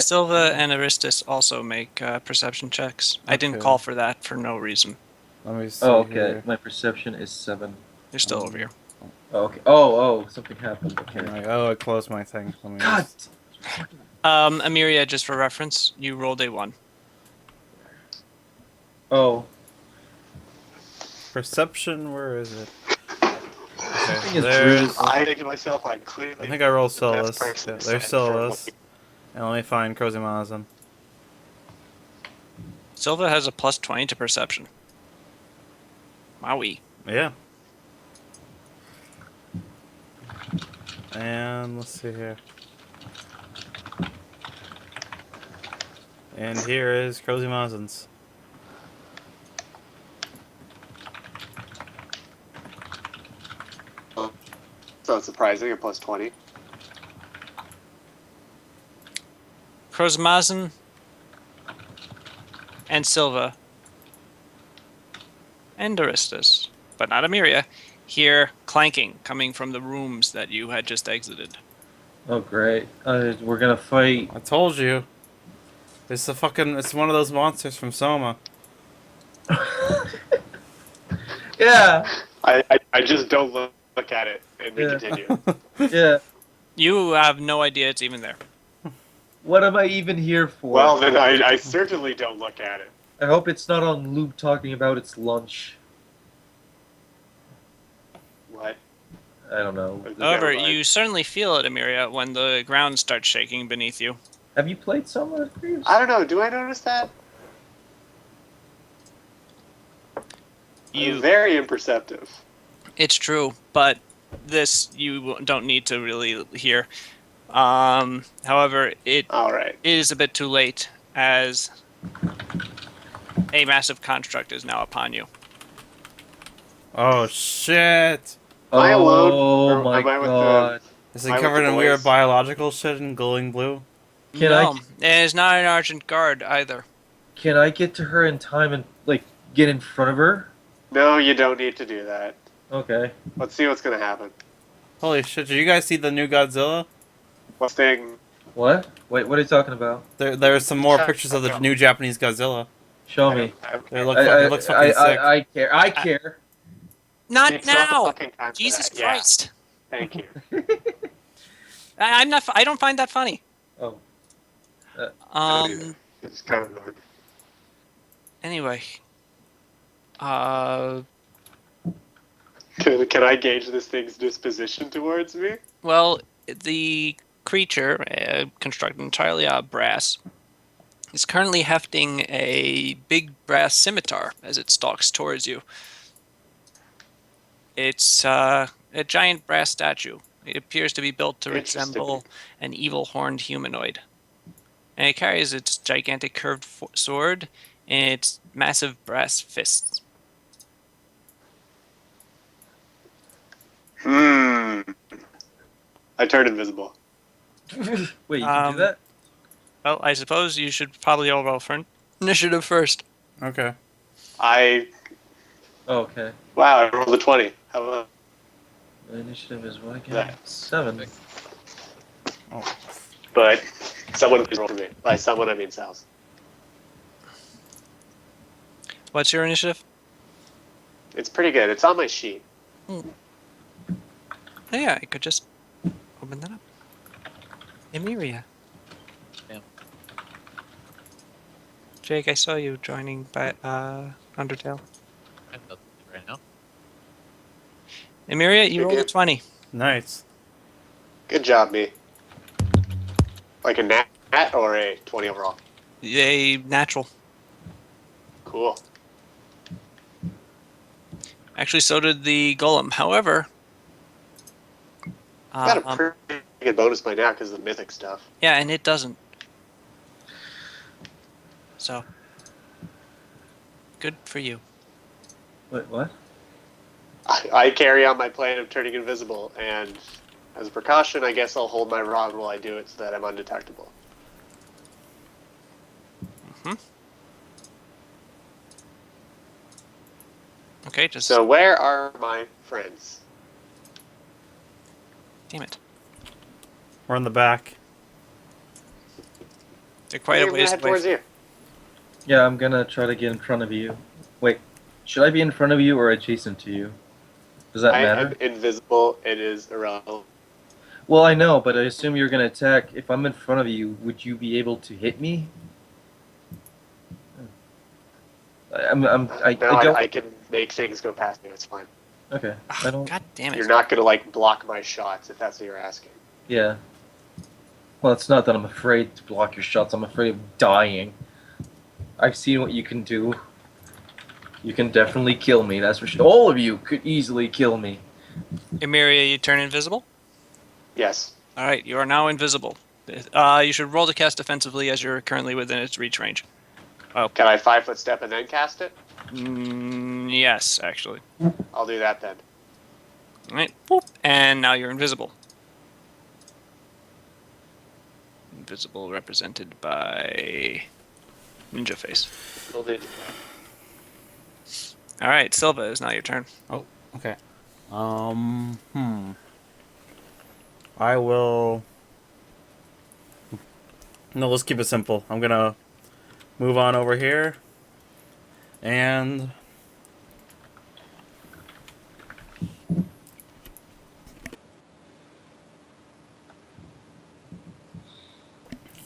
Silva and Aristus also make perception checks. I didn't Okay. call for that for no reason. Let me see. Oh, okay. Here. My perception is 7. They're still over here. Oh, okay. Oh, something happened. I'm Okay. like, oh, I closed my thing. Let me God. just- Amiria, just for reference, you rolled a 1. Oh. Perception, where is it? Something Okay, is there's. I think to myself, I'm clearly. I think I rolled the best Solus. person Yeah, to there's sign for Solus. And let me find Crozimazan. Silva has a +20 to perception. Wowie. Yeah. And let's see here. And here is Crozimazan's. So it's surprising, a +20. Crozmazin and Silva and Aristus, but not Amiria, hear clanking coming from the rooms that you had just exited. Oh, great. We're gonna fight. I told you. It's a fucking. It's one of those monsters from Soma. Yeah. I just don't look at it, and we Yeah. continue. Yeah. You have no idea it's even there. What am I even here for? Well, then I certainly don't look at it. I hope it's not on loop talking about its lunch. What? I don't know. However, Never mind. you certainly feel it, Amiria, when the ground starts shaking beneath you. Have you played Soma Creeps? I don't know. Do I notice that? You, Very imperceptive. it's true, but this you don't need to really hear. However, it All right. is a bit too late, as a massive construct is now upon you. Oh shit! Am I alone? Oh Or my am I with god. Is Am it I with covered the in weird boys? biological shit in glowing blue? Can no, it is not an Argent Guard either. Can I get to her in time and, like, get in front of her? No, you don't need to do that. Okay. Let's see what's gonna happen. Holy shit! Did you guys see the new Godzilla? What's thing? What? Wait, what are you talking about? There's some more pictures of the new Japanese Godzilla. Show me. It looks fucking sick. I care. I care. Not It's not the now! fucking time for Jesus that. Yeah, Christ! thank you. I'm not. I don't find that funny. Oh. It's kind of annoying. Anyway. Can I gauge this thing's disposition towards me? Well, the creature, constructed entirely out of brass, is currently hefting a big brass scimitar as it stalks towards you. It's a giant brass statue. It appears to be built to Interesting. resemble an evil horned humanoid. And it carries its gigantic curved sword and its massive brass fists. I turned invisible. Wait, you can do that? Well, I suppose you should probably all roll for initiative first. Okay. I Oh, okay. wow, I rolled a 20. How about My initiative is what again? that? 7. Oh. But someone please roll for me. By someone I mean Sal's. What's your initiative? It's pretty good. It's on my sheet. Oh, yeah, I could just open that up. Emiria. Yeah. Jake, I saw you joining by Undertale. I have nothing to do right now. Emiria, you You're rolled a good. 20. Nice. Good job, me. Like a nat or a 20 overall? A natural. Cool. Actually, so did the golem. However, I got a pretty good bonus by now because of the mythic stuff. yeah, and it doesn't. So, good for you. Wait, what? I carry on my plan of turning invisible, and As a precaution, I guess I'll hold my rod while I do it so that I'm undetectable. Okay, just So where are my friends? damn it. We're in the back. They're quite Hey, a I'm gonna ways head away. towards you. Yeah, I'm gonna try to get in front of you. Wait, should I be in front of you or adjacent to you? Does that I matter? am invisible. It is irrelevant. Well, I know, but I assume you're gonna attack. If I'm in front of you, would you be able to hit me? I No, don't. I can make things go past me. It's fine. Okay, I Ah, don't. God damn You're it. not gonna like block my shots if that's what you're asking. Yeah. Well, it's not that I'm afraid to block your shots. I'm afraid of dying. I've seen what you can do. You can definitely kill me. That's for sure. All of you could easily kill me. Emiria, you turn invisible? Yes. Alright, you are now invisible. You should roll to cast defensively as you're currently within its reach range. Can I 5-foot step and then cast it? Yes, actually. I'll do that then. Alright, boop. And now you're invisible. Invisible represented by Ninja Face. We'll do. Alright, Silva, is now your turn. Oh, okay. I will. No, let's keep it simple. I'm gonna move on over here, and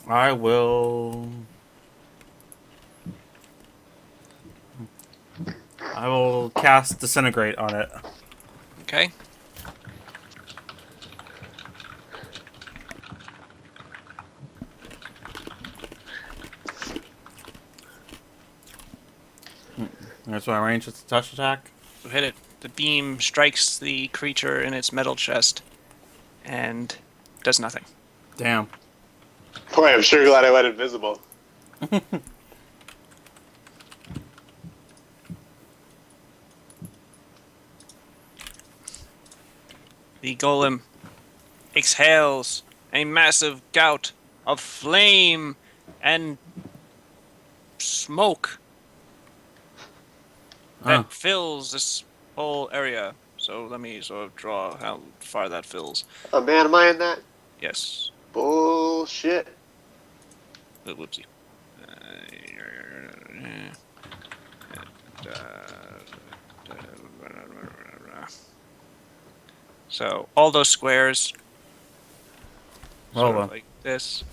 I will. I will cast Disintegrate on it. Okay. That's my range. It's a touch attack. You hit it. The beam strikes the creature in its metal chest and does nothing. Damn. Boy, I'm sure glad I went invisible. The golem exhales a massive gout of flame and smoke that fills this whole area. So let me sort of draw how far that fills. Oh man, am I in that? Yes. Bullshit. Oh, whoopsie. So all those squares, sort of like this.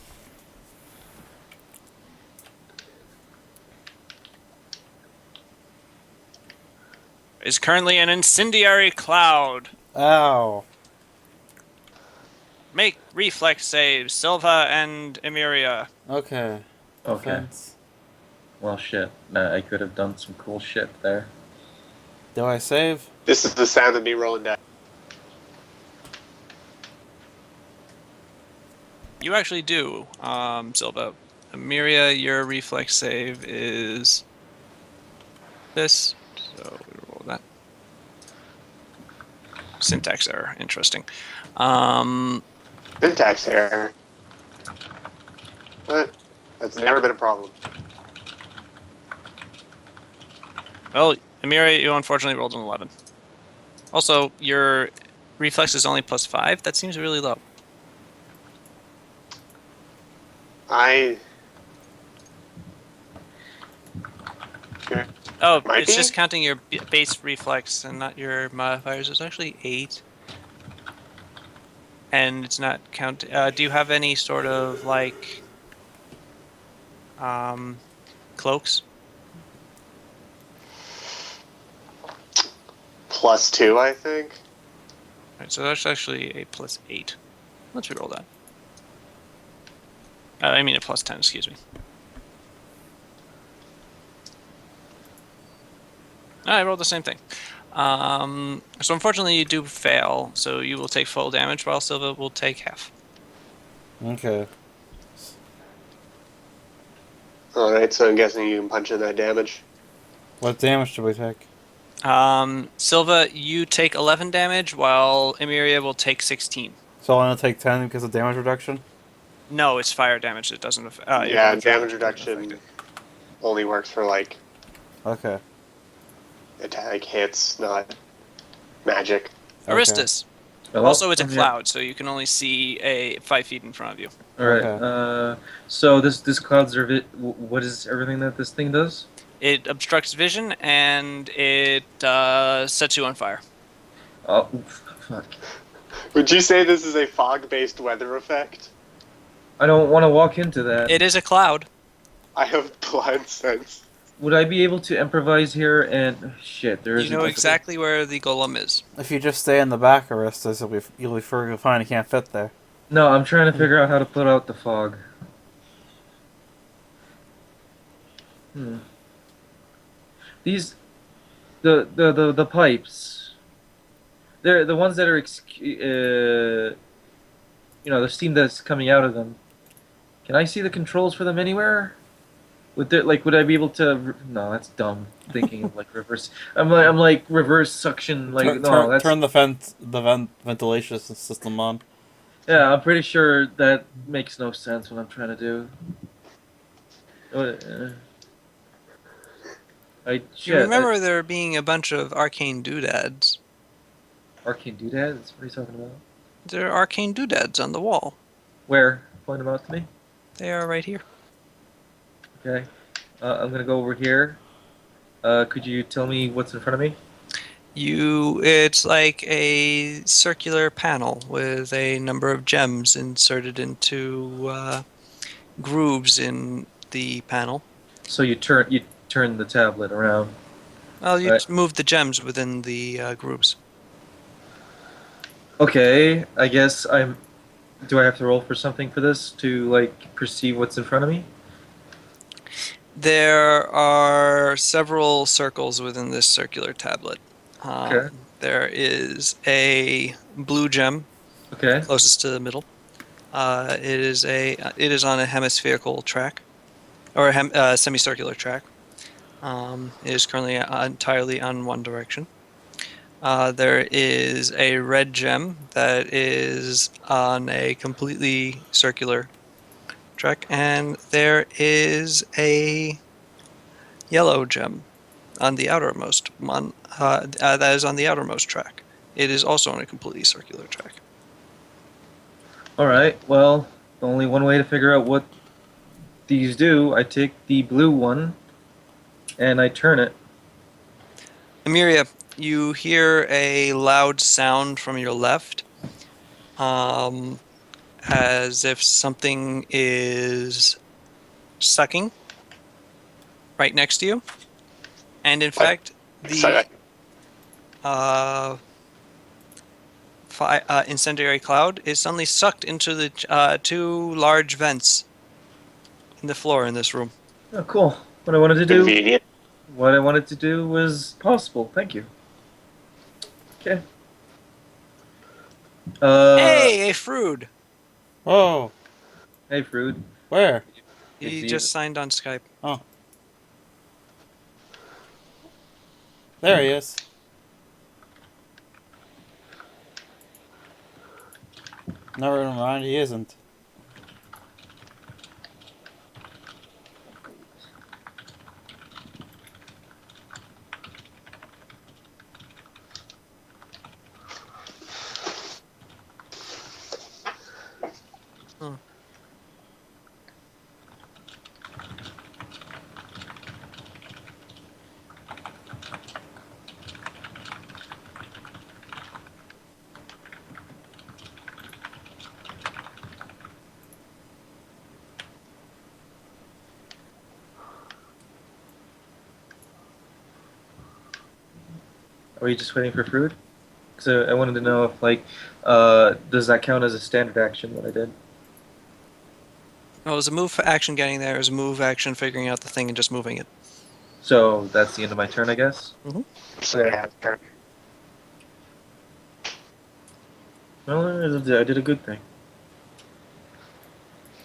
Is currently an incendiary cloud. Ow. Make reflex saves, Silva and Emiria. Okay. Okay. Defense. Well, shit. Nah, I could have done some cool shit there. Do I save? This is the sound of me rolling down. You actually do, Silva. Emiria, your reflex save is this. So we roll that. Syntax error. Interesting. Syntax error. What? That's never been a problem. Well, Emiria, you unfortunately rolled an 11. Also, your reflex is only +5. That seems really low. Oh, Might it's be? just counting your base reflex and not your modifiers. It's actually 8. And it's not count. Do you have any sort of like cloaks? +2, I think. Right, so that's actually a +8. Let's reroll that. I mean a +10. Excuse me. I rolled the same thing. So unfortunately, you do fail. So you will take full damage, while Silva will take half. Okay. Alright, so I'm guessing you can punch in that damage. What damage do we take? Silva, you take 11 damage, while Emiria will take 16. So I'll only take 10 because of damage reduction? No, it's fire damage. It doesn't affect. Yeah, damage reduction only works for like Okay. attack hits, not magic. Aristus. Hello? Also, it's a I'm here. cloud, so you can only see 5 feet in front of you. All right. Okay. So this cloud's what is everything that this thing does? It obstructs vision and it sets you on fire. Oh, fuck. Would you say this is a fog-based weather effect? I don't want to walk into that. It is a cloud. I have blind sense. Would I be able to improvise here? And shit, there You isn't know like exactly where the golem is. If you just stay in the back, Aristus, you'll be fine. You can't fit there. No, I'm trying to figure out how to put out the fog. These, the pipes. They're the ones that are, the steam that's coming out of them. Can I see the controls for them anywhere? Would I be able to? No, that's dumb. Thinking of like reverse. I'm like reverse suction. Like no, that's Turn the ventilation system on. yeah. I'm pretty sure that makes no sense what I'm trying to do. You remember there being a bunch of arcane doodads. Arcane doodads? What are you talking about? There are arcane doodads on the wall. Where? Point them out to me. They are right here. Okay. I'm gonna go over here. Could you tell me what's in front of me? It's like a circular panel with a number of gems inserted into grooves in the panel. So you turn the tablet around. Well, you Right. just move the gems within the grooves. Okay, I guess I'm. Do I have to roll for something for this to like perceive what's in front of me? There are several circles within this circular tablet. Okay. There is a blue gem Okay. closest to the middle. It is on a hemispherical track, or a semicircular track. It is currently entirely on one direction. There is a red gem that is on a completely circular track, and there is a yellow gem on the outermost one. That is on the outermost track. It is also on a completely circular track. All right. Well, only one way to figure out what these do. I take the blue one, and I turn it. Emiria, you hear a loud sound from your left, as if something is sucking right next to you. And in fact, the incendiary cloud is suddenly sucked into the two large vents in the floor in this room. Oh, cool. What I wanted to do. Convenient. What I wanted to do was possible. Thank you. Okay. Hey, a Frood! Oh, Hey, Frood. where? He It's just you. signed on Skype. Oh. There he is. Never mind, he isn't. Are we just waiting for Frood? Because I wanted to know if, like, does that count as a standard action, what I did? Well, it was a move for action getting there. It was a move action figuring out the thing and just moving it. So that's the end of my turn, I guess? So yeah, turn. Well, I did a good thing.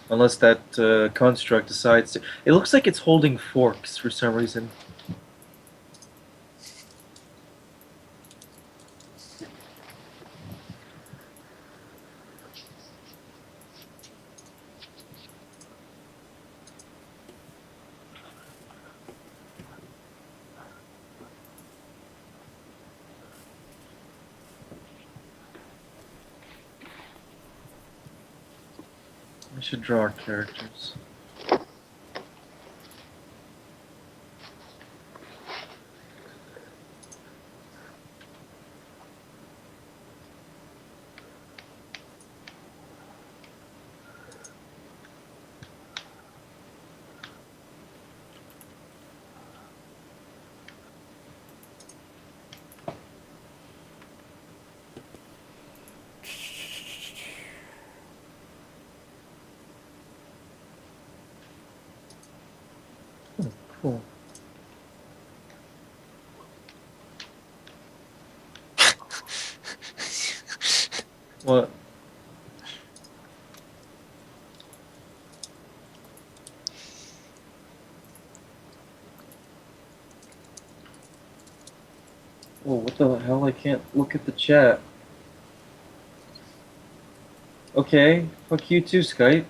Unless that construct decides to... It looks like it's holding forks for some reason. I should draw our characters. Cool. What? Whoa, what the hell? I can't look at the chat. Okay, fuck you too, Skype.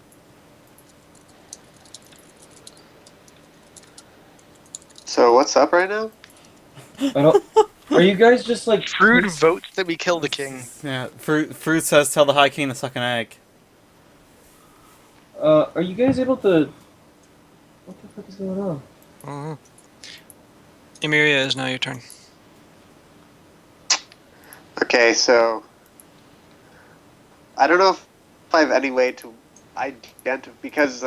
So what's up right now? I don't. Are you guys just like Fruit votes that we kill the king. Yeah, Fruit says tell the High King to suck an egg. Are you guys able to? What the fuck is going on? Mm-hmm. Emiria, is now your turn. Okay, so I don't know if I have any way to identify because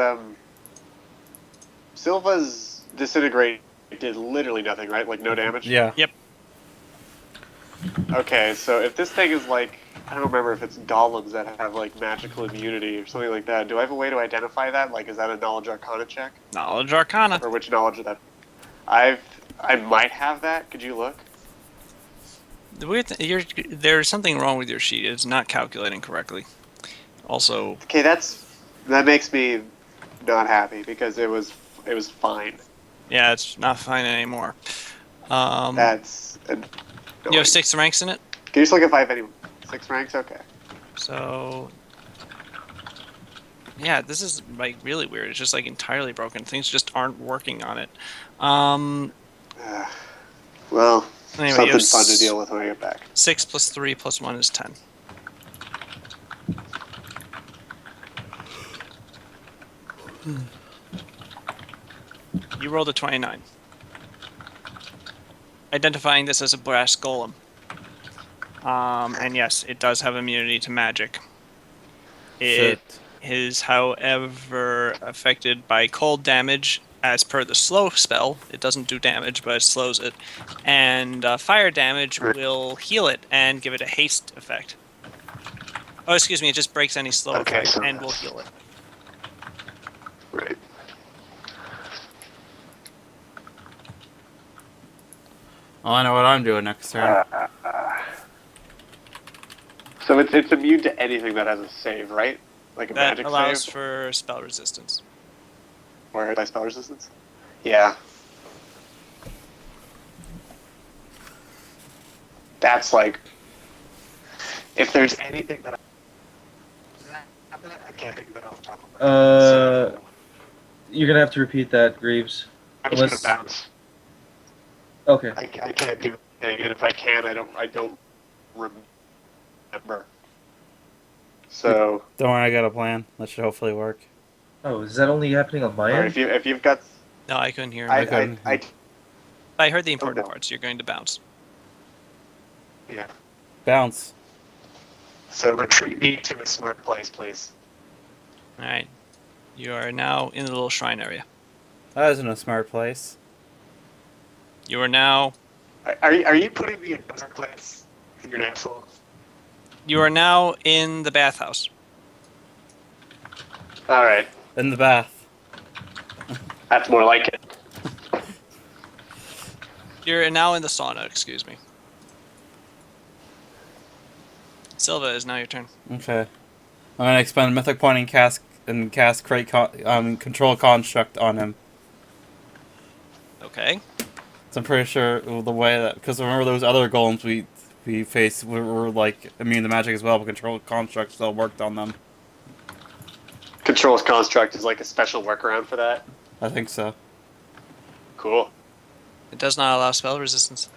Silva's disintegrate did literally nothing, right? Like no damage. Yeah. Yep. Okay, so if this thing is like, I don't remember if it's golems that have like magical immunity or something like that. Do I have a way to identify that? Like, is that a knowledge arcana check, Knowledge Arcana. or which knowledge of that? I might have that. Could you look? The weird there's something wrong with your sheet. It's not calculating correctly. Also, Okay, that makes me not happy because it was fine. yeah, it's not fine anymore. That's You have 6 ranks in it, Can you just look if I have any 6 ranks? Okay. so yeah, this is like really weird. It's just like entirely broken. Things just aren't working on it. Well, Anyway, something you have fun to deal with when I get back. 6 plus 3 plus 1 is 10. You rolled a 29. Identifying this as a brass golem. And yes, it does have immunity to magic. It is, however, affected by cold damage as per the slow spell. It doesn't do damage, but it slows it. And fire damage will heal it and give it a haste effect. Oh, excuse me, it just breaks any slow Okay, effect so and will heal it. Right. Well, I know what I'm doing next turn. So it's immune to anything that has a save, right? Like a That magic allows save for spell resistance. or by spell resistance. Yeah. That's like, if there's anything that I can't think of it off the top of my head. So You're gonna have to repeat that, Greaves. I'm just gonna bounce. Okay. I can't do anything, and if I can, I don't remember. So, Don't worry, I got a plan. That should hopefully work. Oh, is that only happening on my alright, end? if you've got, No, I couldn't hear him. I I heard the important no. parts. You're going to bounce. yeah. Bounce. So retreat me to a smart place, please. Alright. You are now in the little shrine area. That isn't a smart place. You are now Are you putting me in a smart place? You're an asshole. You are now in the bathhouse. All right, In the bath. that's more like it. You're now in the sauna, excuse me. Silva, is now your turn. Okay. I'm gonna expend Mythic Point and cast Crate Control Construct on him. Okay. So I'm pretty sure the way that, because remember those other golems we faced were like immune to magic as well, but Control Construct still worked on them. Controls construct is like a special workaround for that. I think so. Cool. It does not allow spell resistance.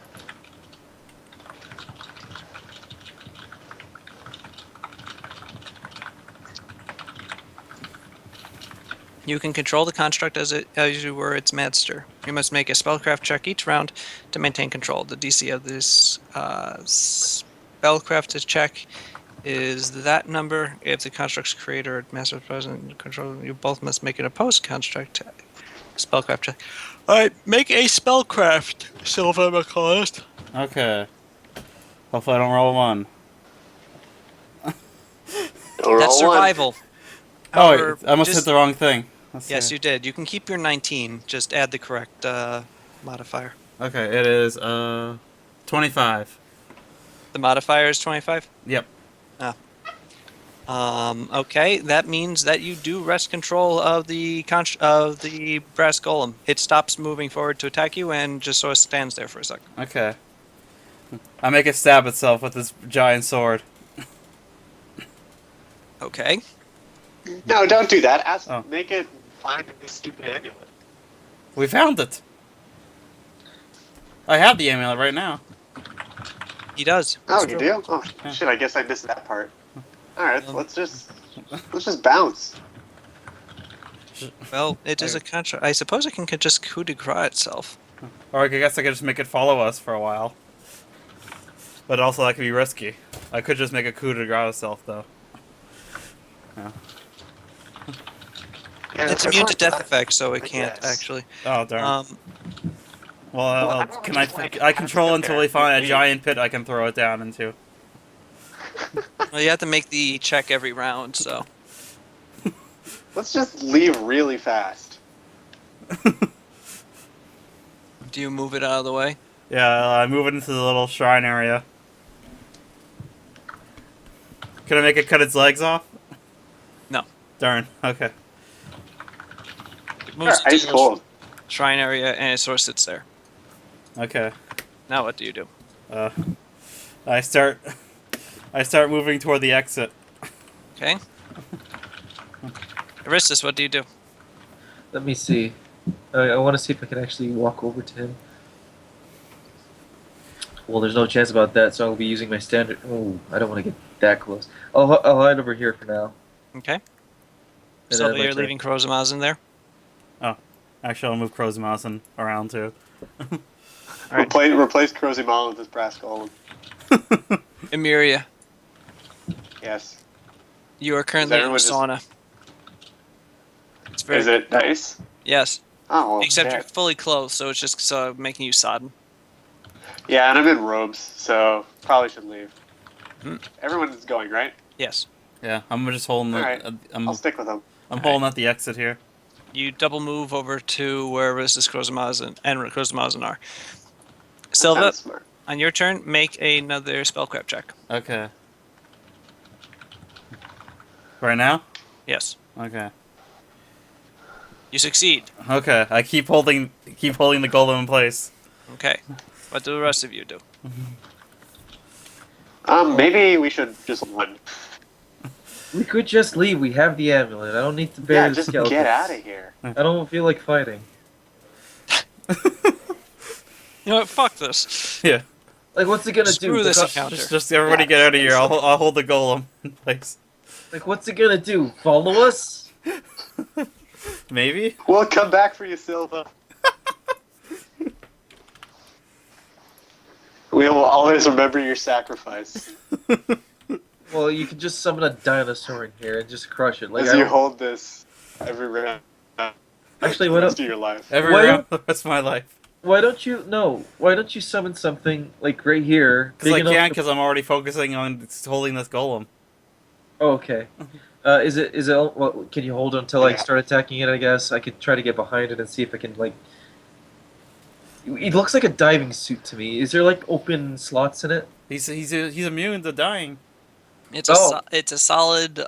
You can control the construct as you were its master. You must make a spellcraft check each round to maintain control. The DC of this spellcraft check is that number. If the construct's creator or master present control, you both must make an opposed construct spellcraft check. All right, make a spellcraft, Silva McCollist. Okay. Hopefully I don't roll a 1. Don't That's roll one. survival. Oh, wait, However, I must hit just- the wrong thing. Let's Yes, see. you did. You can keep your 19. Just add the correct modifier. Okay, it is 25. The modifier is 25. Yep. Okay, that means that you do wrest control of the brass golem. It stops moving forward to attack you and just sort of stands there for a second. Okay. I make it stab itself with this giant sword. Okay. No, don't do that. Oh. Make it find this stupid amulet. We found it. I have the amulet right now. He does. Oh, It's you true. do? Oh Yeah. shit! I guess I missed that part. All right, Um, let's just bounce. Well, it is a contract. I suppose it can just coup de grace itself. Or I guess I could just make it follow us for a while. But also that could be risky. I could just make a coup de grace itself, though. Yeah. Yeah, It's that's immune to fine. death effects, so it I can't guess. actually. Oh, darn. Well, Well, I don't can just like I have control it until there. we find a We- giant pit I can throw it down into? Well, you have to make the check every round, so. Let's just leave really fast. Do you move it out of the way? Yeah, I move it into the little shrine area. Can I make it cut its legs off? No. Darn. Okay. It moves Sure, into ice the cold. shrine area and it sort of sits there. Okay. Now what do you do? I start moving toward the exit. Okay. Aristus, what do you do? Let me see. I want to see if I can actually walk over to him. Well, there's no chance about that, so I'll be using my standard. Oh, I don't want to get that close. I'll hide over here for now. Okay. And So then my you're turn. leaving Crozamaz in there? Actually, I'll move Crow's Mouse around too. Alright. Replace Crozimal with this brass golem. Emiria, Yes. you are currently in a everyone just- sauna. It's very Is it nice? Yes. Oh well. Except shit. you're fully clothed, so it's just making you sodden. Yeah, and I'm in robes, so probably should leave. Hmm. Everyone's going, right? Yes. Yeah, I'm just holding the. Alright. I'm I'll stick with them. holding at the exit here. You double move over to where Aristus, Crozamaz, and Crozamaz are. That Silva, sounds smart. on your turn, make another spellcraft check. Okay. Right now? Yes. Okay. You succeed. Okay. I keep holding the golem in place. Okay. What do the rest of you do? Maybe we should just run. We could just leave. We have the amulet. I don't need to bear Yeah, the just skeletons. get out of here. I don't feel like fighting. You know what? Fuck this. Yeah. Like, what's it gonna Screw do? this Like, encounter. Just everybody get out of here. I'll hold the golem in place. like, what's it gonna do? Follow us? Maybe. We'll come back for you, Silva. We will always remember your sacrifice Well, you can just summon a dinosaur in here and just crush it. Like, as I you don't- hold this every round. Actually, the why rest don't of your life. Every Why round for the rest of my life. why don't you summon something like right here? Because I big enough can't. to- Because I'm already focusing on holding this golem. Oh, okay. Is it? Well, can you hold it until I Yeah. start attacking it? I guess I could try to get behind it and see if I can like. It looks like a diving suit to me. Is there like open slots in it? He's immune to dying. It's Oh. it's a solid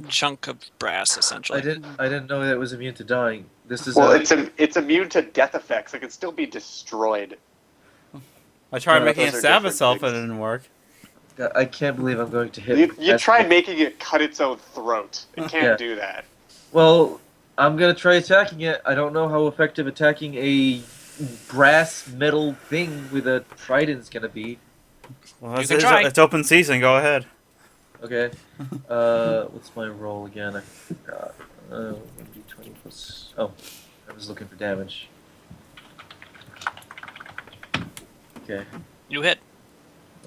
chunk of brass, essentially. I didn't know that it was immune to dying. This is Well, a, it's immune to death effects. It can still be destroyed. I tried Yeah, making it those are stab different itself, things. it didn't work. I can't believe I'm going to hit. You that's- tried making it cut its own throat. It can't Yeah. do that. Well, I'm gonna try attacking it. I don't know how effective attacking a brass metal thing with a trident's gonna be. Well, You it's, can try. it's open season. Go ahead. Okay. What's my roll again? I forgot. 1d20 plus was... Oh, I was looking for damage. Okay. You hit.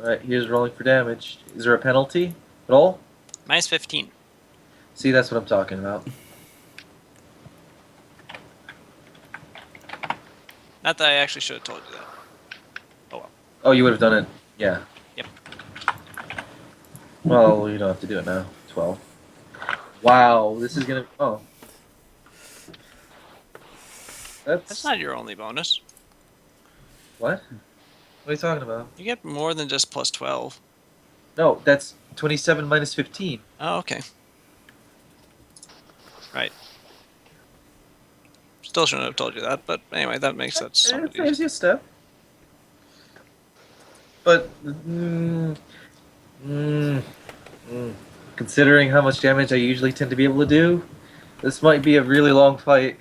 Alright, here's rolling for damage. Is there a penalty at all? Minus 15. See, that's what I'm talking about. Not that I actually should have told you that. Oh, you would have done it. Yeah. Yep. Well, you don't have to do it now. 12. Wow, this is gonna... Oh. That's not your only bonus. What? What are you talking about? You get more than just plus 12. No, that's 27 minus 15. Oh, okay. Right. Still shouldn't have told you that, but anyway, that makes sense. It saves you a step. But, considering how much damage I usually tend to be able to do, this might be a really long fight.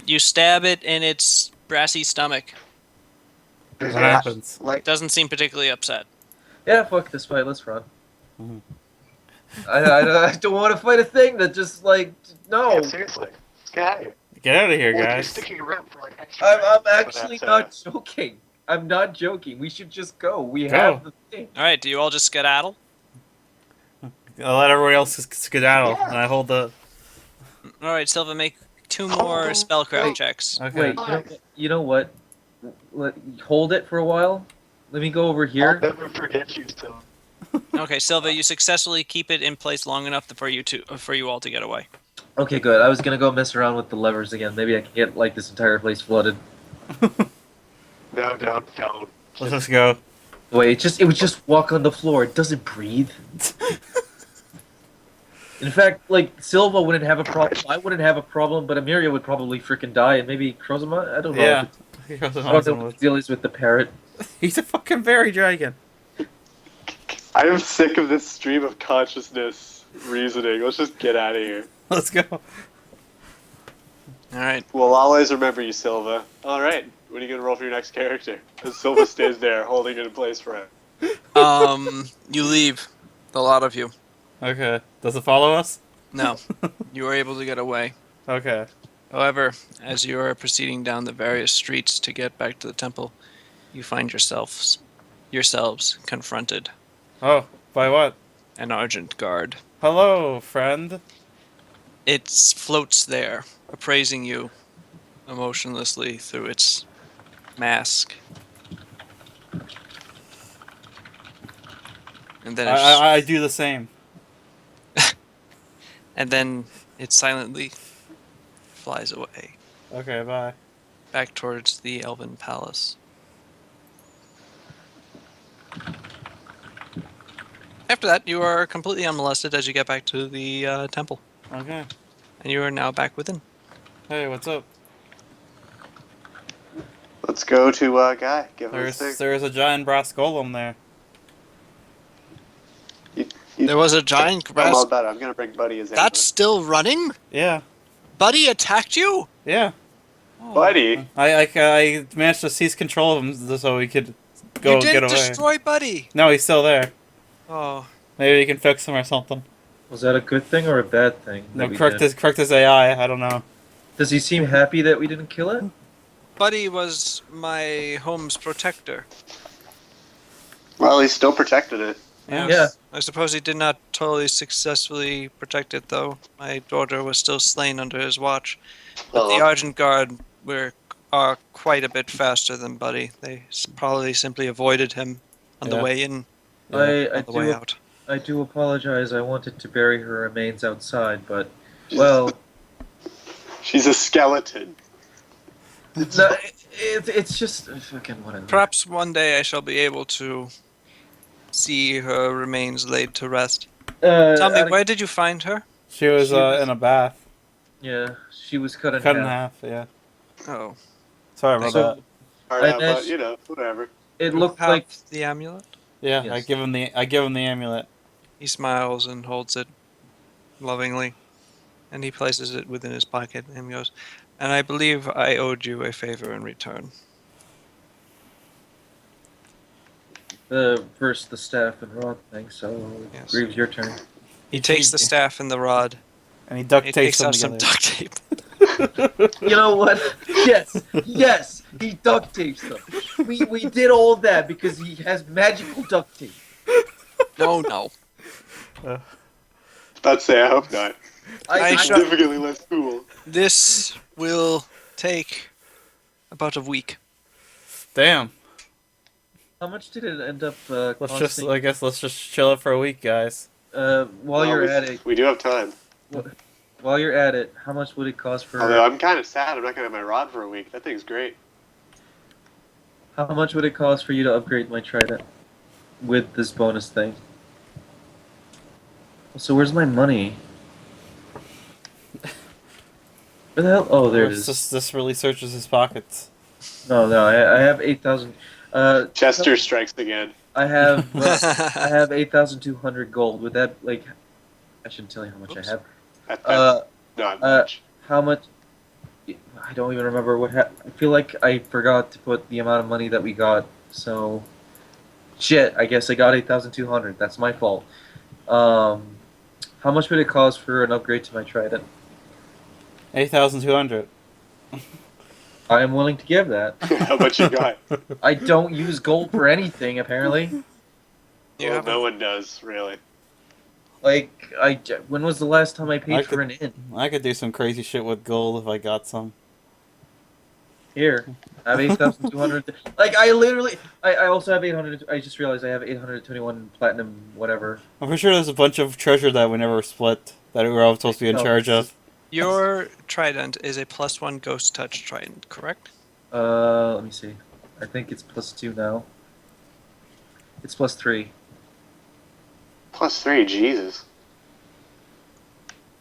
You stab it in its brassy stomach. What happens? Like, Doesn't seem particularly upset. Yeah, fuck this fight, let's run. Mhm. I don't want to fight a thing that just, like, no. yeah, seriously. Get out of here. Get out of here, Well, if you're guys. sticking around for like extra I'm minutes, actually but not joking. I'm not joking. We should just go. We Go. have the thing. Alright, do you all just skedaddle? I'll let everybody else skedaddle, Yeah. and I hold the. Alright, Silva, make 2 more Oh, spellcraft wait. checks. Okay. Wait, you know what? Hold it for a while. Let me go over I'll here. never forget you, so. Okay, Silva, you successfully keep it in place long enough for you all to get away. Okay, good. I was gonna go mess around with the levers again. Maybe I can get like this entire place flooded. No, don't. Let's just go. Wait, it would just walk on the floor. It doesn't breathe. In fact, like Silva wouldn't have a problem. I wouldn't have a problem, but Amiria would probably freaking die, and maybe Crozima. I don't know. Yeah. I don't know what the deal is with the parrot. He's a fucking fairy dragon. I am sick of this stream of consciousness reasoning. Let's just get out of here. Let's go. Alright. We'll always remember you, Silva. All right, what are you gonna roll for your next character? As Silva stays there, holding it in place for him. You leave. The lot of you. Okay. Does it follow us? No. You are able to get away. Okay. However, as you are proceeding down the various streets to get back to the temple, you find yourselves confronted. Oh, by what? An Argent Guard. Hello, friend. It floats there, appraising you emotionlessly through its mask. And then I do the same. and then it silently flies away, Okay, bye. back towards the Elven Palace. After that, you are completely unmolested as you get back to the temple, Okay. and you are now back within. Hey, what's up? Let's go to Guy. Give him this thing. There's a giant brass golem there. There was a giant I'm all grass. about it. I'm gonna bring Buddy as That's still running? Yeah. Buddy attacked you? Yeah. Buddy. I managed to seize control of him so he could go You get didn't away. destroy Buddy. No, he's still there. Oh, Maybe we can fix him or something. Was that a good thing or a bad thing? No, that we correct did? his AI. I don't know. Does he seem happy that we didn't kill it? Buddy was my home's protector. Well, he still protected it. Yeah. I suppose he did not totally successfully protect it, though. My daughter was still slain under his watch. But the Argent Guard are quite a bit faster than Buddy. They probably simply avoided him on the Yeah. way in, I on the way do out. I do apologize. I wanted to bury her remains outside, but well, She's a skeleton. no, it's just fucking whatever. Perhaps one day I shall be able to see her remains laid to rest. Tell me, where did you find her? She was She was- in a bath. Yeah, she was cut in Cut in half. half, yeah. Oh, Sorry about So that. Hard I out, managed- but you know, whatever. it you looked have like the amulet. Yeah, Yes. I give him the amulet. He smiles and holds it lovingly, and he places it within his pocket and goes, "And I believe I owed you a favor in return." first the staff and rod thing. So Yes. Greaves, your turn. He takes the staff and the rod And he duct It tapes takes them out some together. duct tape. You know what? Yes, he duct tapes them. We did all that because he has magical duct tape. No. About to say, I hope not. I shall- Significantly less cool. This will take about a week. Damn. How much did it end up I guess let's just chill it for a week, guys. While Well, you're we, at it, we do have time. while you're at it, how much would it cost for? Although I'm kind of sad I'm not gonna have my rod for a week. That thing's great. How much would it cost for you to upgrade my trident with this bonus thing? So where's my money? Where the hell? Oh, there it is. This really searches his pockets. No, I have 8,000. Chester strikes again. I have I have 8,200 gold. Would that like? I shouldn't tell you how much Oops. I have. That's not much. How much? I don't even remember what. I feel like I forgot to put the amount of money that we got. So, shit. I guess I got 8,200. That's my fault. How much would it cost for an upgrade to my trident? 8,200. I am willing to give that. How much you got? I don't use gold for anything, apparently. Well, no one does, really. Like, when was the last time I paid for an inn? I could do some crazy shit with gold if I got some. Here, I have 8,200. Like, I also have 800. I just realized I have 821 platinum, whatever. I'm pretty sure there's a bunch of treasure that we never split that we were all supposed to be in No. charge of. Your trident is a +1 ghost touch trident, correct? Let me see. I think it's +2 now. It's +3. +3, Jesus.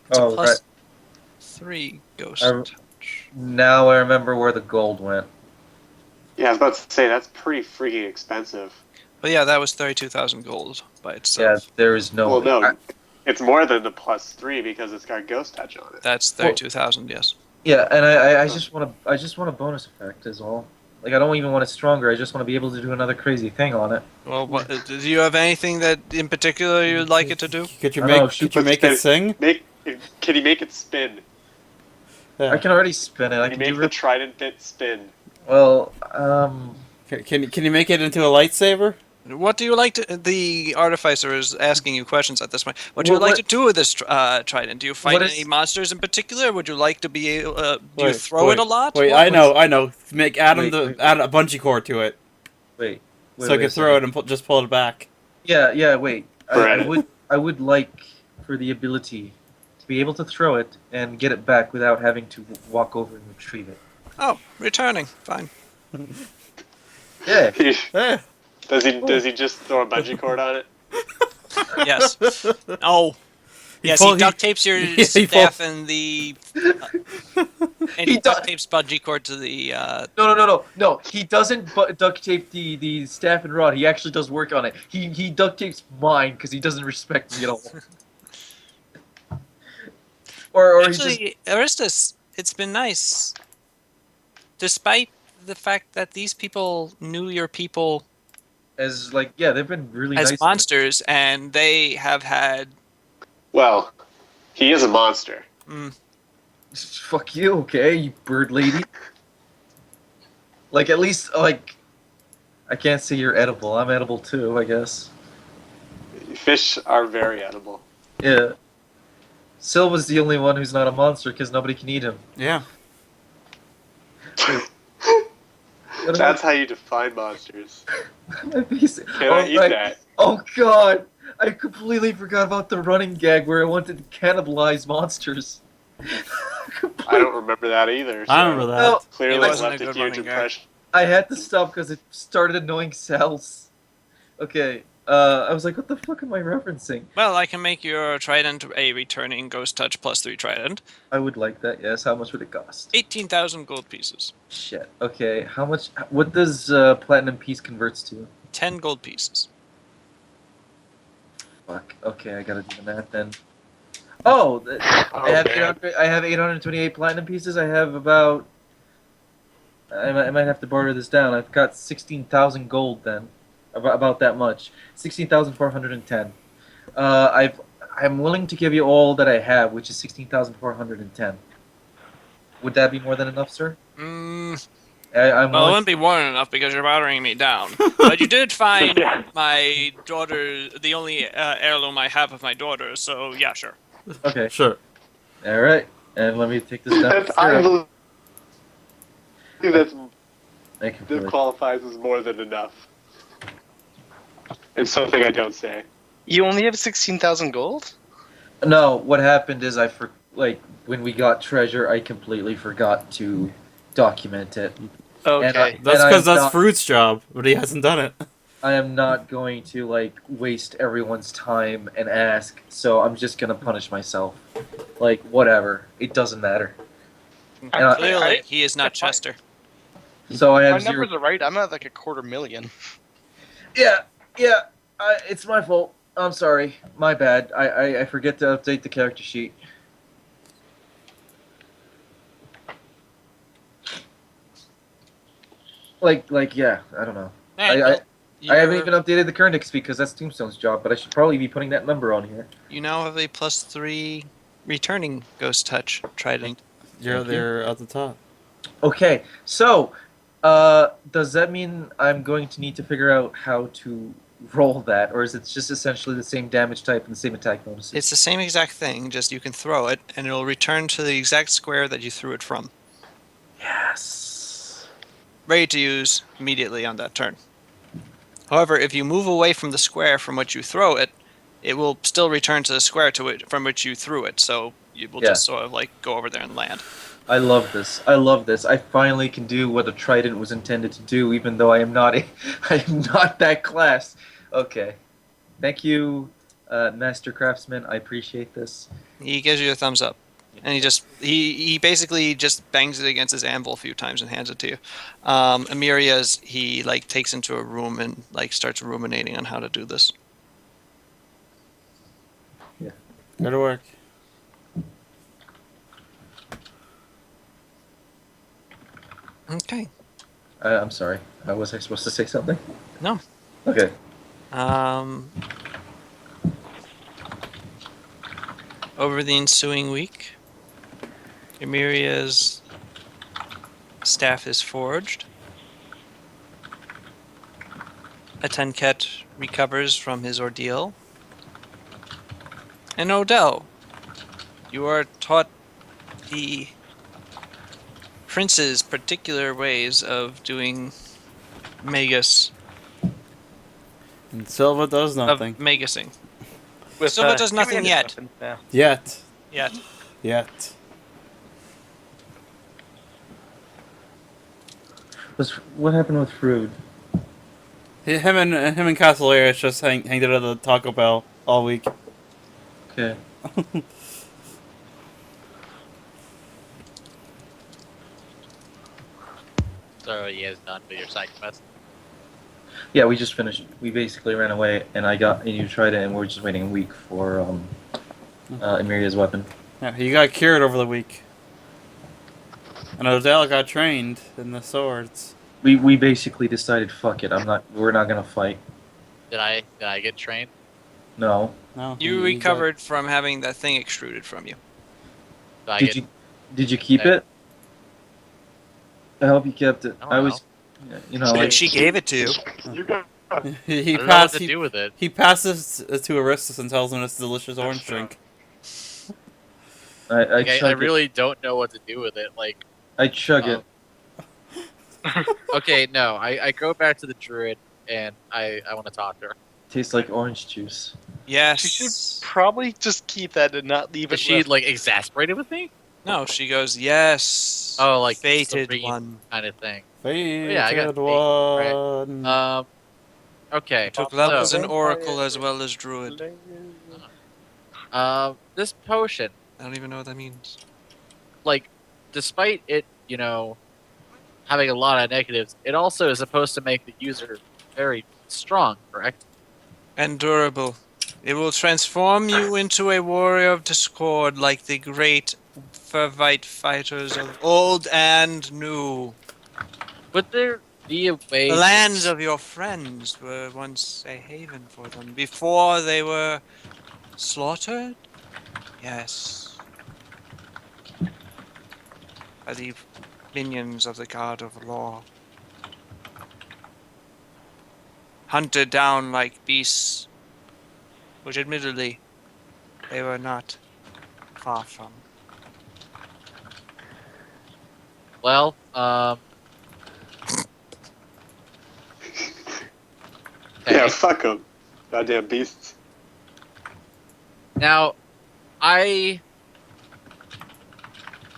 It's Oh, a right. +3 ghost Um, touch. Now I remember where the gold went. Yeah, I was about to say, that's pretty freaking expensive. But yeah, that was 32,000 gold by Yeah, itself. there is no. Well, no, I- it's more than the +3 because it's got Ghost Touch on it. That's 32,000, yes. yeah, and I just want a bonus effect is all. Like I don't even want it stronger. I just want to be able to do another crazy thing on it. Well, do you have anything that in particular you'd like it to do? Could you I don't know, could you make it sing? Can you make it spin? Yeah. I can already spin it. I Can can you do make the trident bit spin? well. Can you make it into a lightsaber? What do you like to... The artificer is asking you questions at this point. What do you Well, like what- to do with this trident? Do you fight What is- any monsters in particular? Would you like to be... do you Wait, throw it a lot? Wait, What- I know. Make add Wait. add a bungee cord to it, Wait. so I can throw it and just pull it back. Yeah. Wait. Right. I would like for the ability to be able to throw it and get it back without having to walk over and retrieve it. Oh, returning. Fine. Yeah. Eh. Does he just throw a bungee cord on it? Yes. Oh. Yes, pull- he duct tapes your he staff and the... and he He duct du- tapes bungee cord to the... No. He doesn't duct tape the staff and rod. He actually does work on it. He duct tapes mine because he doesn't respect me at all. or he's just Actually, Aristus, it's been nice. Despite the fact that these people knew your people as like they've been really as nice. to me. monsters, and they have had... Well, he is a monster. Fuck you, okay, you bird lady. Like at least like I can't say you're edible. I'm edible too, I guess. Fish are very edible. Yeah. Silva's the only one who's not a monster because nobody can eat him. Yeah. That's how you define monsters. My face. Can I eat right. that? Oh god! I completely forgot about the running gag where I wanted to cannibalize monsters. I don't remember that either. I remember that. No, Clearly It wasn't left a a good huge running gag. impression. I had to stop because it started annoying Sal's. Okay, I was like, what the fuck am I referencing? Well, I can make your trident a returning ghost touch +3 trident. I would like that, yes. How much would it cost? 18,000 gold pieces. Shit. Okay, how much? What does platinum piece converts to? 10 gold pieces. Fuck. Okay, I gotta do the math then. Oh, I have man. 828 platinum pieces. I have about. I might have to barter this down. I've got 16,000 gold then, about that much. 16,410. I'm willing to give you all that I have, which is 16,410. Would that be more than enough, sir? Mm, I'm well, it willing. wouldn't be more than enough because you're bothering me down. But you did find Yeah. my daughter, the only heirloom I have of my daughter. So yeah, sure. Okay. Sure. All right. And let me take this down. That's, I believe that's, I can this feel it. qualifies as more than enough. It's something I don't say. You only have 16,000 gold? No, what happened is when we got treasure, I completely forgot to document it. Okay. That's I am because that's not- Fruit's job, but he hasn't done it. I am not going to waste everyone's time and ask, so I'm just gonna punish myself. Like whatever, it doesn't matter. And I- Clearly, he is not Chester. So I My have zero. numbers are right. I'm at like 250,000. Yeah, it's my fault. I'm sorry. My bad. I forget to update the character sheet. Yeah, I don't know. Hey, I haven't You're- even updated the current XP because that's Tombstone's job, but I should probably be putting that number on here. You now have a +3 returning Ghost Touch Trident. You're Thank you. there at the top. Okay, so does that mean I'm going to need to figure out how to roll that, or is it just essentially the same damage type and the same attack bonuses? It's the same exact thing, just you can throw it, and it'll return to the exact square that you threw it from. Yes. Ready to use immediately on that turn. However, if you move away from the square from which you throw it, it will still return to the square from which you threw it, so you will Yeah. just sort of go over there and land. I love this. I love this. I finally can do what a trident was intended to do, even though I am not I am not that class. Okay. Thank you, Master Craftsman. I appreciate this. He gives you a thumbs up. And he basically just bangs it against his anvil a few times and hands it to you. Amiria's he takes into a room and starts ruminating on how to do this. Go to work. Okay. I'm sorry. Was I supposed to say something? No. Okay. Over the ensuing week, Amiria's staff is forged. Atenket recovers from his ordeal. And Odell, you are taught the prince's particular ways of doing magus. And Silva does nothing. Of magusing. With, Silva does nothing two-handed yet. weapons, yeah. Yet. What happened with Frood? Him and Castellarius just hanged out at the Taco Bell all week. Okay. So he has done with your side quest. Yeah, we just finished. We basically ran away, and you tried it, and we're just waiting a week for Amiria's weapon. Yeah, he got cured over the week. And Odell got trained in the swords. We basically decided, fuck it. We're not gonna fight. Did I get trained? No. No, You he recovered from having that thing extruded from you. Did you keep it? I hope you kept it. I don't But she gave it to you. You got He I don't know what passed. to do with it. He passes to Aristus and tells him it's delicious orange drink. I chug I it. really don't know what to do with it. Like, I chug it. okay, no, I go back to the druid and I want to talk to her. Tastes like orange juice. Yes. She should probably just keep that and not leave Is it. she left. like exasperated with me? No, she goes, yes. Oh, like fated serene one. kind of thing. Fated yeah, I got one. Okay. Took levels so, in Oracle as well as Druid. this potion, I don't even know what that means. like, despite it, having a lot of negatives, it also is supposed to make the user very strong, correct? And durable. It will transform you into a warrior of discord like the great Fervite fighters of old and new. Would there be a way? The lands of your friends were once a haven for them before they were Slaughtered? Yes. By the minions of the God of Law. Hunted down like beasts, which admittedly they were not far from. Well, Yeah, okay. fuck them. Goddamn beasts. Now, I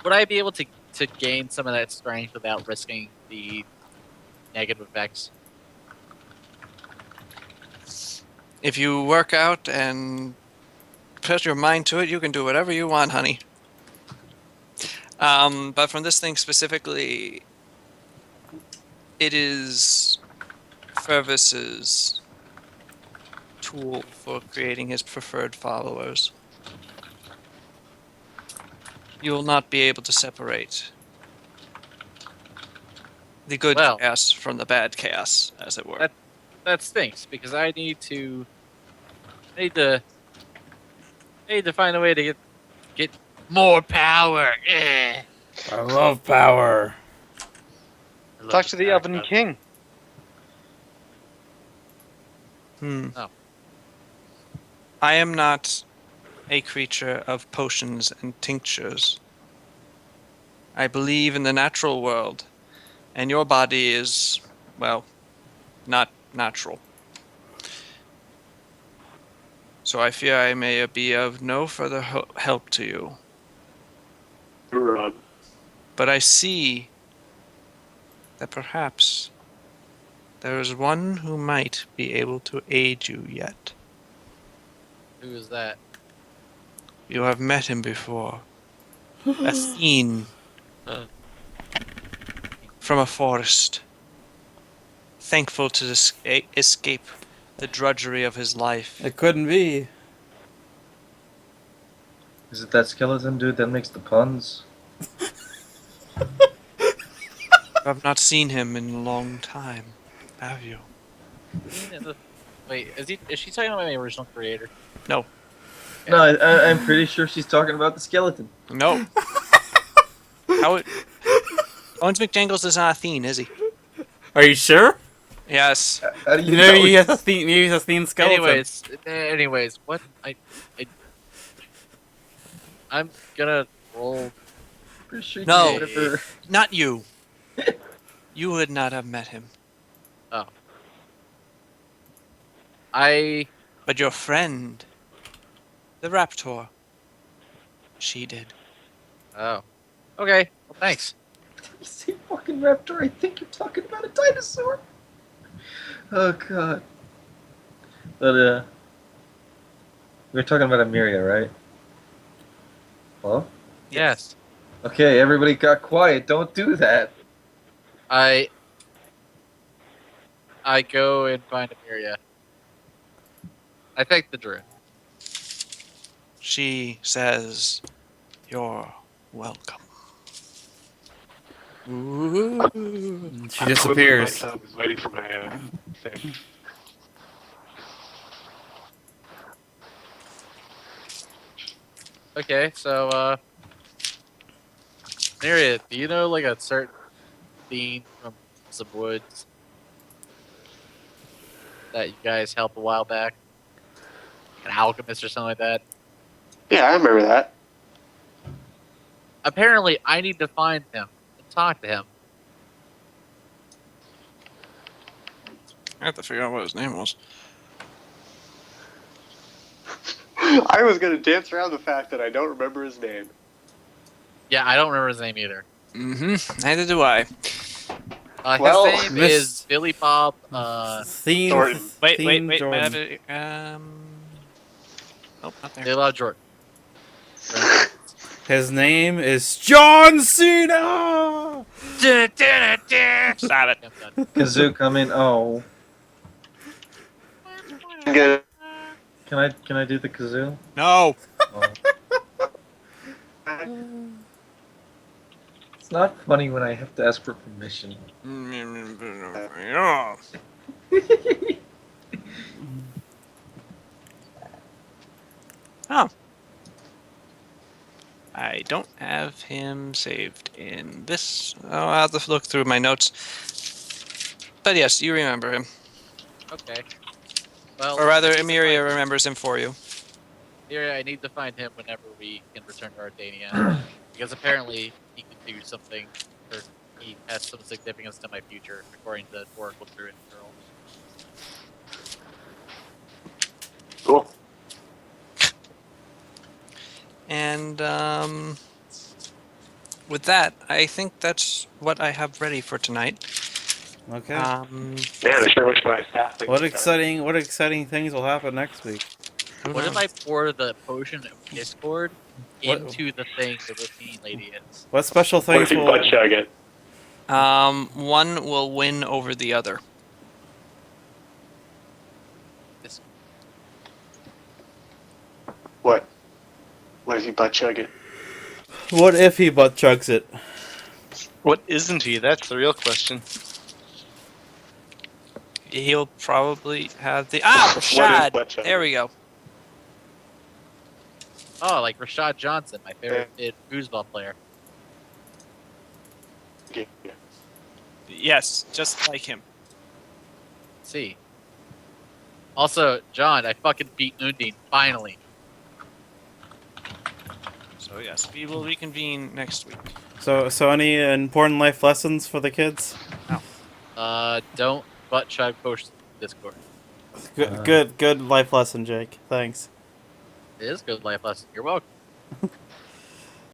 would I be able to gain some of that strength without risking the negative effects? If you work out and put your mind to it, you can do whatever you want, honey. But from this thing specifically, it is Fervis's tool for creating his preferred followers. You will not be able to separate the good Well, chaos from the bad chaos, as it were. that stinks because I need to find a way to get more power. Eh. I love power. I love Talk to the power. Elven King. Oh. I am not a creature of potions and tinctures. I believe in the natural world, and your body is, well, not natural. So I fear I may be of no further help to you. Run. But I see that perhaps there is one who might be able to aid you yet. Who is that? You have met him before. A fiend from a forest. Thankful to escape the drudgery of his life. It couldn't be. Is it that skeleton dude that makes the puns? You have not seen him in a long time, have you? Wait, is she talking about my original creator? No. No, I'm pretty sure she's talking about the skeleton. No. Owens McJangles is not a fiend, is he? Are you sure? Yes. How do you Maybe know? he has a theme. Maybe he has a theme skeleton. Anyways, what I'm gonna roll. Pretty sure No. you never- Not you. You would not have met him. But your friend, the Raptor, she did. Oh. Okay. Well, thanks. You say fucking raptor, I think you're talking about a dinosaur. Oh god. But we're talking about Emiria, right? Hello? Yes. Okay, everybody got quiet. Don't do that. I go and find Emiria. I thank the druid. She says, "You're welcome." She disappears. I was waiting for my thing. Okay, so Emiria, do you know like a certain fiend from some woods that you guys helped a while back? An alchemist or something like that? Yeah, I remember that. Apparently, I need to find him and talk to him. I have to figure out what his name was. I was gonna dance around the fact that I don't remember his name. Yeah, I don't remember his name either. Mm-hmm. Neither do I. Well, His name Miss- is Billy Bob. Theme. Thornton. Wait, Theme wait, Jordan. Nope, not there. Billy Bob Jordan. His name is John Cena. Stop it. Yeah, I'm done. Kazoo, come in. Oh, Good. can I do the kazoo? No. Oh. It's not funny when I have to ask for permission. Oh. I don't have him saved in this. Oh, I'll have to look through my notes. But yes, you remember him. Okay. Well, Or rather, I need to Emiria find- remembers him for you. Here, I need to find him whenever we can return to Ardania, because apparently he can do something, or he has some significance to my future, according to Oracle Druid Girl. Cool. And with that, I think that's what I have ready for tonight. Okay. Man, I sure wish my staff thing What was started. exciting things will happen next week? Who What if knows? I pour the potion of Discord What- into the thing where the fiend lady is? What special What if things you butt will? chug it? One will win over the other. This What? What if you butt chug it? What if he butt chugs it? What isn't he? That's the real question. He'll probably have the What is Rashad. butt chug? There we go. Oh, like Rashad Johnson, my favorite foosball player. Yeah. Yes, just like him. Let's see. Also, John, I fucking beat Undine, finally. So yes, we will reconvene next week. So any important life lessons for the kids? Don't butt chug post Discord. Good life lesson, Jake. Thanks. It is good life lesson. You're welcome.